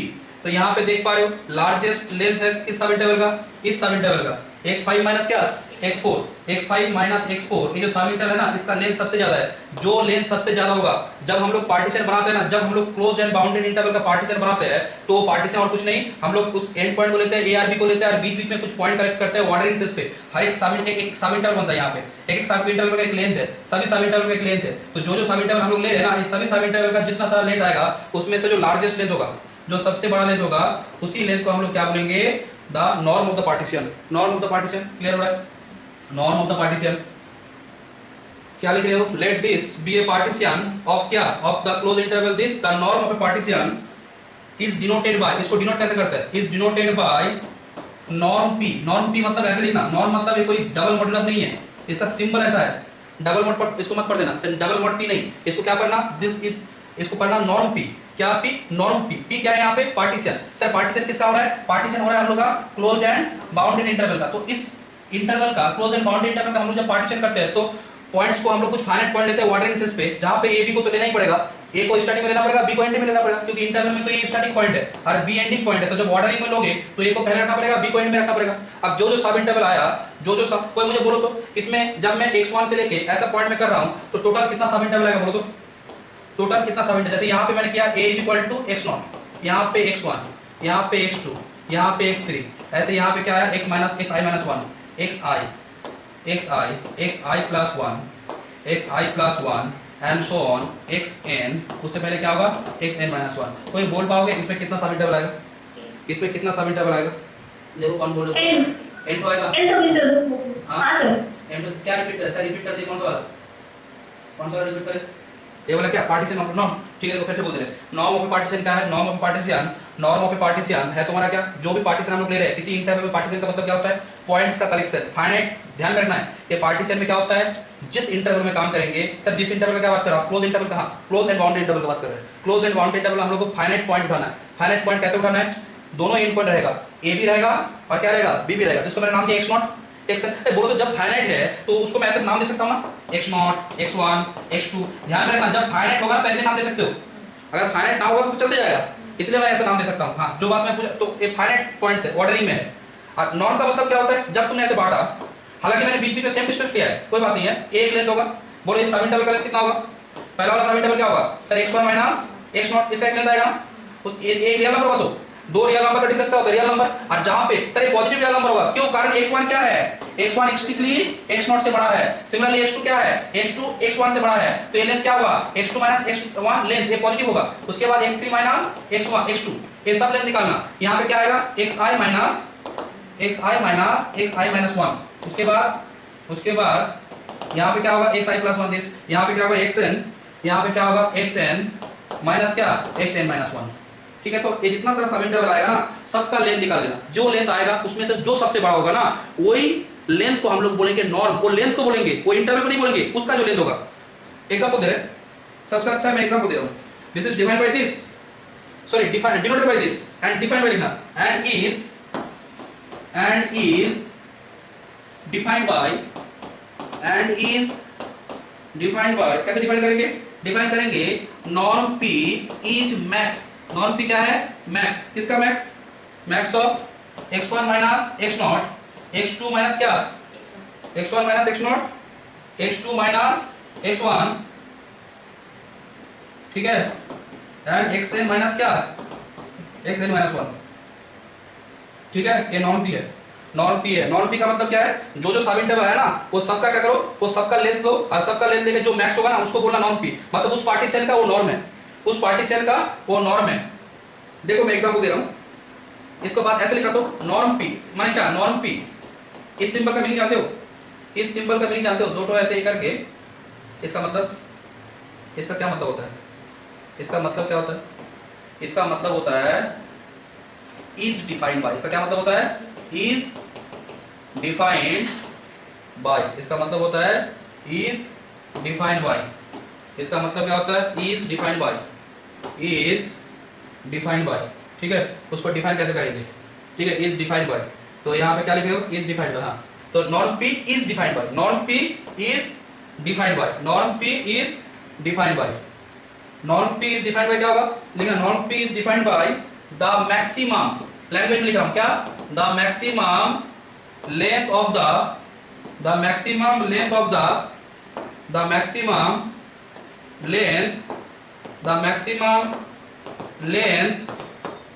तो यहाँ पे देख पा रहे हो लार्जेस्ट लेंथ है किस सब इंटरवल का, इस सब इंटरवल का। x5 माइनस क्या x4, x5 माइनस x4, ये जो सब इंटरवल है ना इसका लेंथ सबसे ज्यादा है। जो लेंथ सबसे ज्यादा होगा, जब हम लोग पार्टीशन बनाते हैं ना, जब हम लोग क्लोज एंड बाउंडेड इंटरवल का पार्टीशन बनाते हैं तो पार्टीशन और कुछ नहीं, हम लोग उस एंड पॉइंट को लेते हैं, ए आर बी को लेते हैं और बीच बीच में कुछ पॉइंट कलेक्ट करते हैं ऑर्डरिंग सिस पे। हर एक सब इंटरवल बनता है यहाँ पे, एक सब इंटरवल का एक लेंथ है, सभी सब इंटरवल का एक लेंथ है। तो जो सब इंटरवल हम लोग ले रहे हैं ना, इस सभी सब इंटरवल का जितना सारा लेंथ आएगा उसमें से जो लार्जेस्ट लेंथ होगा, जो सबसे बड़ा लेंथ होगा, उसी लेंथ को हम लोग क्या बोलेंगे, the norm of the partition. Norm of the partition clear हो रहा है? नॉर्म ऑफ द पार्टीशन क्या लिख रहे हो, let this be a partition of क्या, of the close interval this, the norm of a partition is denoted by, इसको डिनोट कैसे करते हैं, is denoted by norm P. Norm P मतलब ऐसे लिखना, नॉर्म मतलब ये कोई डबल मॉडुलस नहीं है, इसका सिंबल ऐसा है, डबल मॉड पर इसको मत पढ़ देना, डबल मॉड पी नहीं, इसको क्या करना, दिस इज, इसको पढ़ना नॉर्म पी। क्या पी, नॉर्म पी। पी क्या है यहाँ पे, पार्टीशन। सर पार्टीशन किसका हो रहा है, पार्टीशन हो रहा है हम लोग का क्लोज्ड एंड बाउंडेड इंटरवल का। तो इस इंटरवल का, क्लोज एंड बाउंडेड इंटरवल का हम लोग जब पार्टीशन करते हैं तो पॉइंट्स को हम लोग कुछ फाइनाइट पॉइंट लेते हैं ऑर्डरिंग सिस पे, जहां पे ए बी को तो लेना ही पड़ेगा, ए को स्टार्टिंग में लेना पड़ेगा, बी को एंडिंग में लेना पड़ेगा, क्योंकि इंटरवल में तो ये स्टार्टिंग पॉइंट है और बी एंडिंग पॉइंट है। तो जब ऑर्डरिंग में लोगे तो ए को पहले रखना पड़ेगा, बी को एंड में रखना पड़ेगा। अब जो सब इंटरवल आया, जो सब, कोई मुझे बोलो तो इसमें जब मैं x1 से लेके ऐसा पॉइंट में कर रहा हूं तो टोटल कितना सब इंटरवल आएगा, बोलो तो टोटल कितना सब इंटरवल। जैसे यहाँ पे मैंने किया a = x0, यहाँ पे x1, यहाँ पे x2, यहाँ पे x3, ऐसे यहाँ पे क्या है xi - 1, xi xi + 1, xi + 1 and so on xn, उससे पहले क्या होगा xn - 1। कोई बोल पाओगे इसमें कितना सब इंटरवल आएगा, इसमें कितना सब इंटरवल आएगा, देखो कौन बोल रहा है, n तो आएगा, हां n तो क्या रिपीट कर, सर रिपीट कर दे, कौन सा वाला, कौन सा वाला रिपीट करे, ये वाला क्या, पार्टीशन ऑफ नॉर्म। ठीक है, तो फिर से बोल दे रहे, नॉर्म ऑफ पार्टीशन क्या है, norm of partition, norm of partition है तुम्हारा क्या, जो भी पार्टीशन हम लोग ले रहे हैं किसी इंटरवल में, पार्टीशन का मतलब क्या होता है, पॉइंट्स का कलेक्शन, फाइनाइट। ध्यान रखना है कि पार्टीशन में क्या होता है, जिस इंटरवल में काम करेंगे, सर जिस इंटरवल की क्या बात कर रहा हूं, क्लोज इंटरवल कहां, क्लोज एंड बाउंडेड इंटरवल की बात कर रहे हैं। क्लोज एंड बाउंडेड इंटरवल हम लोग को फाइनाइट पॉइंट उठाना है। फाइनाइट पॉइंट कैसे उठाना है, दोनों एंड पॉइंट रहेगा, ए भी रहेगा और क्या रहेगा, बी भी रहेगा, जिसको मैंने नाम दिया x0 x। बोलो तो जब फाइनाइट है तो उसको मैं ऐसे नाम दे सकता हूं ना, x0 x1 x2। ध्यान रखना, जब फाइनाइट होगा तो ऐसे नाम दे सकते हो, अगर फाइनाइट ना होगा तो चलते जाएगा, इसलिए मैं ऐसा नाम दे सकता हूं। हां, जो बात मैं पूछा तो ये फाइनाइट पॉइंट्स है, ऑर्डरिंग में है। और नॉर्म का मतलब क्या होता है, जब तुमने ऐसे बांटा, हालांकि मैंने बीच बीच में सेम डिस्टेंस किया है, कोई बात नहीं है, एक लेंथ होगा। बोलो इस सब इंटरवल का लेंथ कितना होगा, पहला वाला सब इंटरवल क्या होगा सर, x1 - x0, इसका एक लेंथ आएगा ना, तो एक रियल नंबर होगा, तो दो रियल नंबर का डिफरेंस क्या होता है, रियल नंबर। और जहां पे सर ये पॉजिटिव रियल नंबर होगा, क्यों, कारण x1 क्या है, x1 स्ट्रिक्टली x0 से बड़ा है, सिमिलरली x2 क्या है, x2 x1 से बड़ा है, तो ये लेंथ क्या होगा, x2 - x1 लेंथ, ये पॉजिटिव होगा। उसके बाद x3 - x1 x2, ये सब लेंथ निकालना। यहां पे क्या आएगा, xi - 1। उसके बाद यहाँ पे क्या होगा, xi + 1 दिस, यहाँ पे क्या होगा xn, यहाँ पे क्या होगा xn माइनस क्या, xn - 1। ठीक है, तो ये जितना सारा सब इंटरवल आएगा ना, सबका लेंथ निकाल लेना, जो लेंथ आएगा उसमें से जो सबसे बड़ा होगा ना, वही लेंथ को हम लोग बोलेंगे नॉर्म, वो लेंथ को बोलेंगे, वो इंटरवल को नहीं बोलेंगे, उसका जो लेंथ होगा। एग्जांपल दे रहे हैं, सबसे अच्छा मैं एग्जांपल दे रहा हूं, this is defined by this, sorry defined, denoted by this, and defined by लिखना, एंड इज डिफाइंड बाय, कैसे डिफाइन करेंगे, डिफाइन करेंगे norm p is max. Norm p क्या है, मैक्स। किसका max, max of x1 - x0, x2 minus क्या, x1 - x0, x2 - x1, ठीक है, एंड xn माइनस क्या, xn - 1। ठीक है, ये नॉर्म p है, नॉर्म p है। नॉर्म p का मतलब क्या है, जो सब इंटरवल है ना, वो सबका क्या करो, वो सबका लेंथ लो, और सबका लेंथ लेके जो मैक्स होगा ना उसको बोलना नॉर्म p, मतलब उस पार्टीशन का वो नॉर्म है, उस पार्टीशन का वो नॉर्म है। देखो मैं एग्जांपल दे रहा हूं, इसको बात ऐसे लिखा तो, नॉर्म p माने क्या, नॉर्म p, इस सिंबल का मीनिंग जानते हो, इस सिंबल का मीनिंग जानते हो, दो तो ऐसे ही करके, इसका मतलब, इसका क्या मतलब होता है, इसका मतलब क्या होता है, इसका मतलब होता है इज डिफाइंड बाय। इसका क्या मतलब होता है, इज डिफाइंड बाय। इसका मतलब होता है इज डिफाइंड बाय। इसका मतलब क्या होता है, is defined by, is defined by. ठीक है, उसको डिफाइन कैसे करेंगे, ठीक है, इज डिफाइंड बाय, तो यहाँ पे क्या लिखे हो, इज डिफाइंड बाय। हाँ, तो norm p is defined by, norm p is defined by, norm p is defined by, norm p is defined by क्या होगा, लिखना norm p is defined by the maximum, language में लिख रहा हूं क्या, the maximum length of the maximum length of the maximum length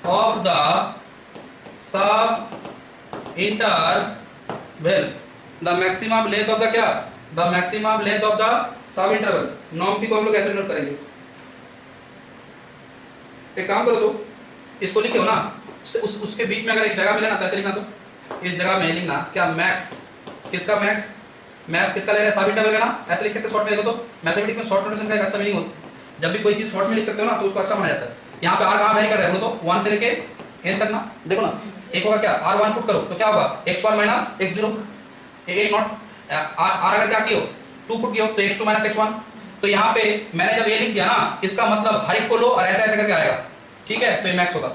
of the sub interval, the maximum length of the क्या, the maximum length of the sub interval। Norm P को हम लोग कैसे नोट करेंगे? एक काम करो तो इसको लिखे हो ना, उसके बीच में अगर एक जगह मिले ना, कैसे लिखना, तो इस जगह में लिखना क्या, मैक्स, किसका मैक्स, मैक्स किसका ले रहे हैं, सब इंटरवल का ना, ऐसे लिख सकते हैं शॉर्ट में। देखो तो मैथमेटिक्स में शॉर्ट नोटेशन का एक अच्छा मीनिंग होता है, जब भी कोई चीज शॉर्ट में लिख सकते हो ना तो उसको अच्छा माना जाता है। यहाँ पे आर कहाँ वैरी कर रहे हैं, बोलो तो 1 से लेके n तक ना, देखो ना, एक होगा क्या, r1 पुट करो तो क्या होगा, x1 minus x0, x not, r अगर क्या कियो 2 पुट कियो तो x2 माइनस x1। तो यहाँ पे मैंने जब ये लिख दिया ना, इसका मतलब हर एक को लो और ऐसा ऐसा करके आएगा, ठीक है, तो ये मैक्स होगा।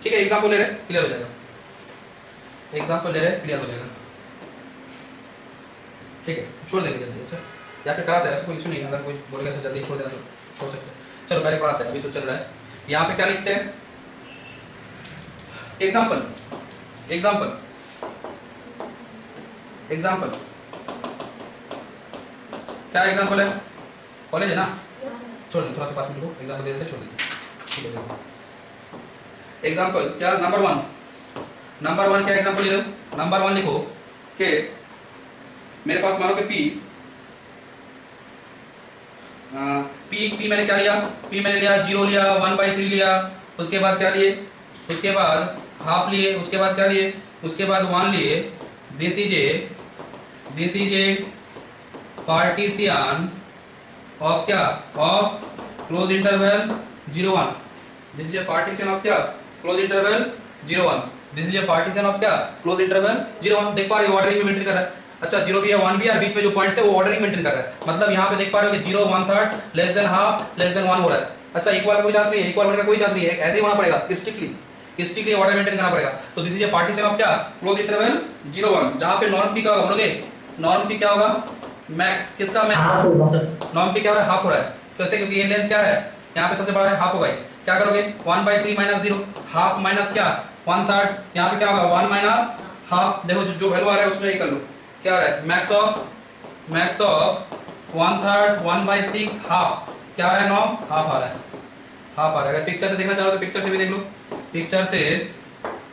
ठीक है, एग्जांपल ले रहे, क्लियर हो जाएगा, एग्जांपल ले रहे, क्लियर हो जाएगा। ठीक है, छोड़ देंगे जल्दी। अच्छा, या फिर कराते हैं, ऐसा कोई इशू नहीं, अगर कोई बोलेगा तो जल्दी छोड़ देना तो छोड़ सकते हैं। चलो पहले पढ़ाते हैं, अभी तो चल रहा है। यहाँ पे क्या लिखते हैं, एग्जांपल, एग्जांपल, एग्जांपल, क्या एग्जांपल है, कॉलेज है ना, छोड़ दो, थोड़ा सा 5 मिनट को एग्जांपल दे देते, छोड़ दीजिए। ठीक है, एग्जांपल क्या, नंबर 1, नंबर 1 क्या एग्जांपल ले रहे हो, नंबर 1 लिखो कि मेरे पास मानो कि P मैंने क्या लिया, P मैंने लिया 0 लिया, 1/3 लिया, उसके बाद क्या लिए, उसके बाद हाफ लिए, उसके बाद क्या लिए, उसके बाद 1 लिए। This is a partition of क्या, of close interval 0 1। This is a partition of क्या, close interval 0 1। This is a partition of क्या, क्लोज इंटरवल 0 1। देख पा रहे हो ऑर्डरिंग में मेंटेन कर रहा है। अच्छा, 0 भी है 1 भी है, बीच में जो पॉइंट्स है वो ऑर्डरिंग मेंटेन कर रहा है। मतलब यहाँ पे देख पा रहे हो कि 0 1/3 less than half less than 1 हो रहा है। अच्छा, इक्वल का कोई चांस नहीं है, इक्वल होने का कोई चांस नहीं है, ऐसे ही होना पड़ेगा, स्ट्रिक्टली ऑर्डर मेंटेन करना पड़ेगा। तो this is a partition of क्या, क्लोज इंटरवल 0 1, जहां पे नॉर्म पी क्या होगा, बोलोगे नॉर्म पी क्या होगा, मैक्स, किसका मैक्स, नॉर्म पी क्या हो रहा है, हाफ हो रहा है। कैसे, क्योंकि ये लेंथ क्या है, यहाँ पे सबसे बड़ा है, हाफ होगा। क्या करोगे, 1/3 माइनस 0, हाफ माइनस क्या 1/3, यहाँ पे क्या होगा 1 माइनस हाफ। देखो जो वैल्यू आ रहा है उसमें ही कर लो, क्या आ रहा है, मैक्स ऑफ 1/3 1/6 हाफ, क्या आ रहा है, नॉर्म हाफ आ रहा है, हाफ आ रहा है। अगर पिक्चर से देखना चाहो तो पिक्चर से भी देख लो, पिक्चर से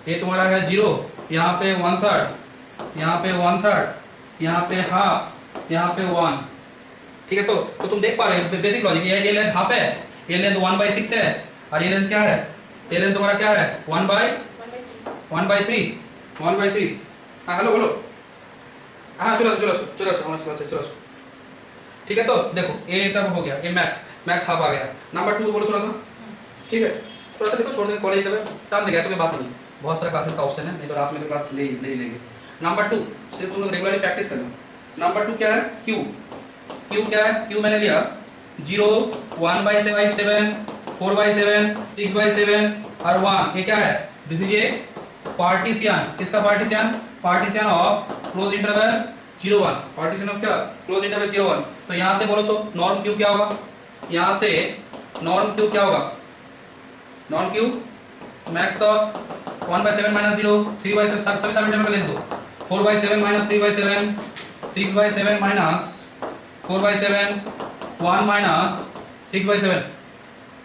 ये तुम्हारा है 0, यहाँ पे 1/3, यहाँ पे 1/3, यहाँ पे हाफ, यहाँ पे 1। ठीक है, तो तुम देख पा रहे हो बेसिक लॉजिक, ये लेंथ हाफ है, ये लेंथ 1/6 है, और ये लेंथ क्या है, ये लेंथ तुम्हारा क्या है 1/3। हाँ हेलो बोलो, हाँ चलो। ठीक है, तो देखो ये तब हो गया, ये मैक्स हाफ आ गया। नंबर 2 बोलो थोड़ा सा, ठीक है, थोड़ा सा देखो, छोड़ देंगे कॉलेज में टाइम देंगे, ऐसा कोई बात नहीं, बहुत सारा क्लासेस का ऑप्शन है, नहीं तो रात में तो क्लास ले नहीं लेंगे। नंबर 2 सिर्फ तुम लोग रेगुलरली प्रैक्टिस करना। नंबर 2 क्या है, क्यू क्या है, क्यू मैंने लिया 0 1/7 4/7 6/7 और 1, ये क्या है, दिस इज ए पार्टीशन, किसका partition, partition of close interval 0 1, partition of क्या, क्लोज इंटरवल 0 1। तो यहाँ से बोलो तो नॉर्म क्यू क्या होगा, यहाँ से नॉर्म क्यू क्या होगा, norm Q max of 1/7 minus 0 3/7, सभी सब इंटरवल ले दो, 4/7 माइनस 3/7 6/7 माइनस 4/7 1 माइनस 6/7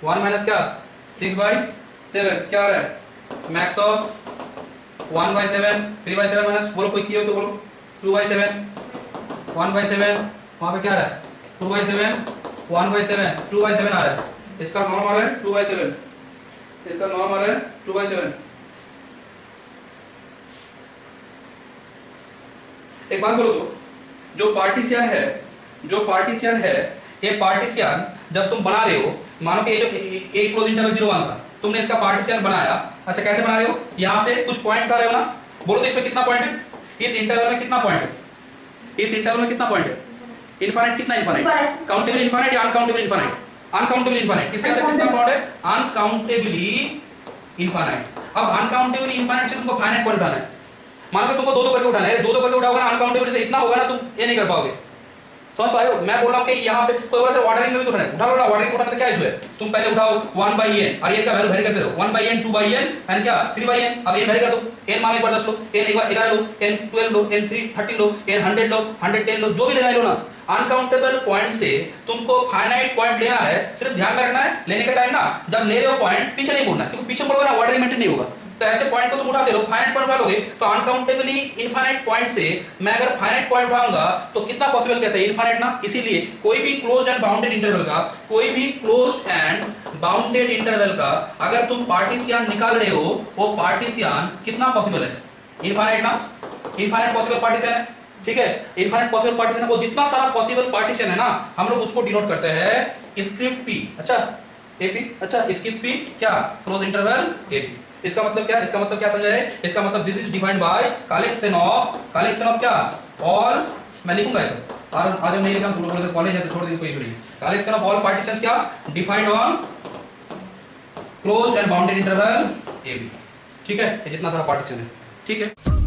1 माइनस क्या 6/7, क्या आ रहा है, मैक्स ऑफ 1/7 3/7 माइनस, बोलो कोई किया तो बोलो 2/7 1/7, वहां पे क्या आ रहा है 2/7 1/7 2/7 आ रहा है, इसका नॉर्म आ रहा है 2/7, इसका नॉर्म आ रहा है 2/7। एक बात बोलो तो जो पार्टीशन है ये पार्टीशन जब तुम बना रहे हो, मानो कि ये जो एक क्लोज इंटरवल 0 1 था, तुमने इसका पार्टीशन बनाया। अच्छा कैसे बना रहे हो, यहां से कुछ पॉइंट उठा रहे हो ना, बोलो तो इसमें कितना पॉइंट है, इस इंटरवल में कितना पॉइंट है, इस इंटरवल में कितना पॉइंट है, इनफाइनाइट, कितना इनफाइनाइट, काउंटेबल इनफाइनाइट या अनकाउंटेबल इनफाइनाइट, अनकाउंटेबल इनफाइनाइट, इसके अंदर कितना पॉइंट है, अनकाउंटेबली इनफाइनाइट। अब अनकाउंटेबली इनफाइनाइट से तुमको फाइनाइट पॉइंट उठाना है, मानो कि तुमको दो करके उठाना है, दो करके उठाओगे ना, अनकाउंटेबल से इतना होगा ना, तुम ये नहीं कर पाओगे, समझ पा रहे हो? मैं बोल रहा हूं कि यहाँ पे कोई बोला सर वाटरिंग में भी तो उठाना है, उठा लो ना, वाटरिंग उठाना तो क्या इशू है? तुम पहले उठाओ 1/n और ये का वैल्यू वेरी करते रहो, 1/n 2/n एंड क्या 3/n। अब ये वेरी कर दो, n मान एक बार 10 लो, n एक बार 11 लो, n 12 लो, n 13 लो, n 100 लो, 110 लो, जो भी लेना है लो ना। अनकाउंटेबल पॉइंट से तुमको फाइनाइट पॉइंट लेना है, सिर्फ ध्यान में रखना है लेने के टाइम ना, जब ले रहे हो पॉइंट पीछे नहीं मुड़ना, क्योंकि पीछे मुड़ोगे ना वाटरिंग मेंटेन नहीं होगा। तो ऐसे पॉइंट को तुम उठाते रहो, फाइनाइट पॉइंट उठा लोगे तो अनकाउंटेबली इनफाइनाइट पॉइंट से मैं अगर फाइनाइट पॉइंट उठाऊंगा तो कितना पॉसिबल कैसे है? इनफाइनाइट ना। इसीलिए कोई भी क्लोज्ड एंड बाउंडेड इंटरवल का, कोई भी क्लोज्ड एंड बाउंडेड इंटरवल का अगर तुम पार्टीशियन निकाल रहे हो, वो पार्टीशियन कितना पॉसिबल है? इनफाइनाइट ना, इनफाइनाइट पॉसिबल पार्टीशन है, ठीक है। इनफाइनाइट पॉसिबल पार्टीशन को जितना सारा पॉसिबल पार्टीशन है ना, हम लोग उसको डिनोट करते हैं स्क्रिप्ट पी। अच्छा एपी, अच्छा स्क्रिप्ट पी क्या? Close interval AP. इसका मतलब क्या? इसका मतलब क्या समझा है? इसका मतलब this is defined by collection of क्या? ऑल, मैं लिखूंगा ऐसा, और आज हम नहीं लिखा, हम थोड़ा कॉलेज है तो छोड़ देंगे, कोई इशू नहीं। कलेक्शन ऑफ ऑल पार्टीशंस क्या? Defined on closed and bounded interval a b, ठीक है। ये जितना सारा पार्टीशन है, ठीक है।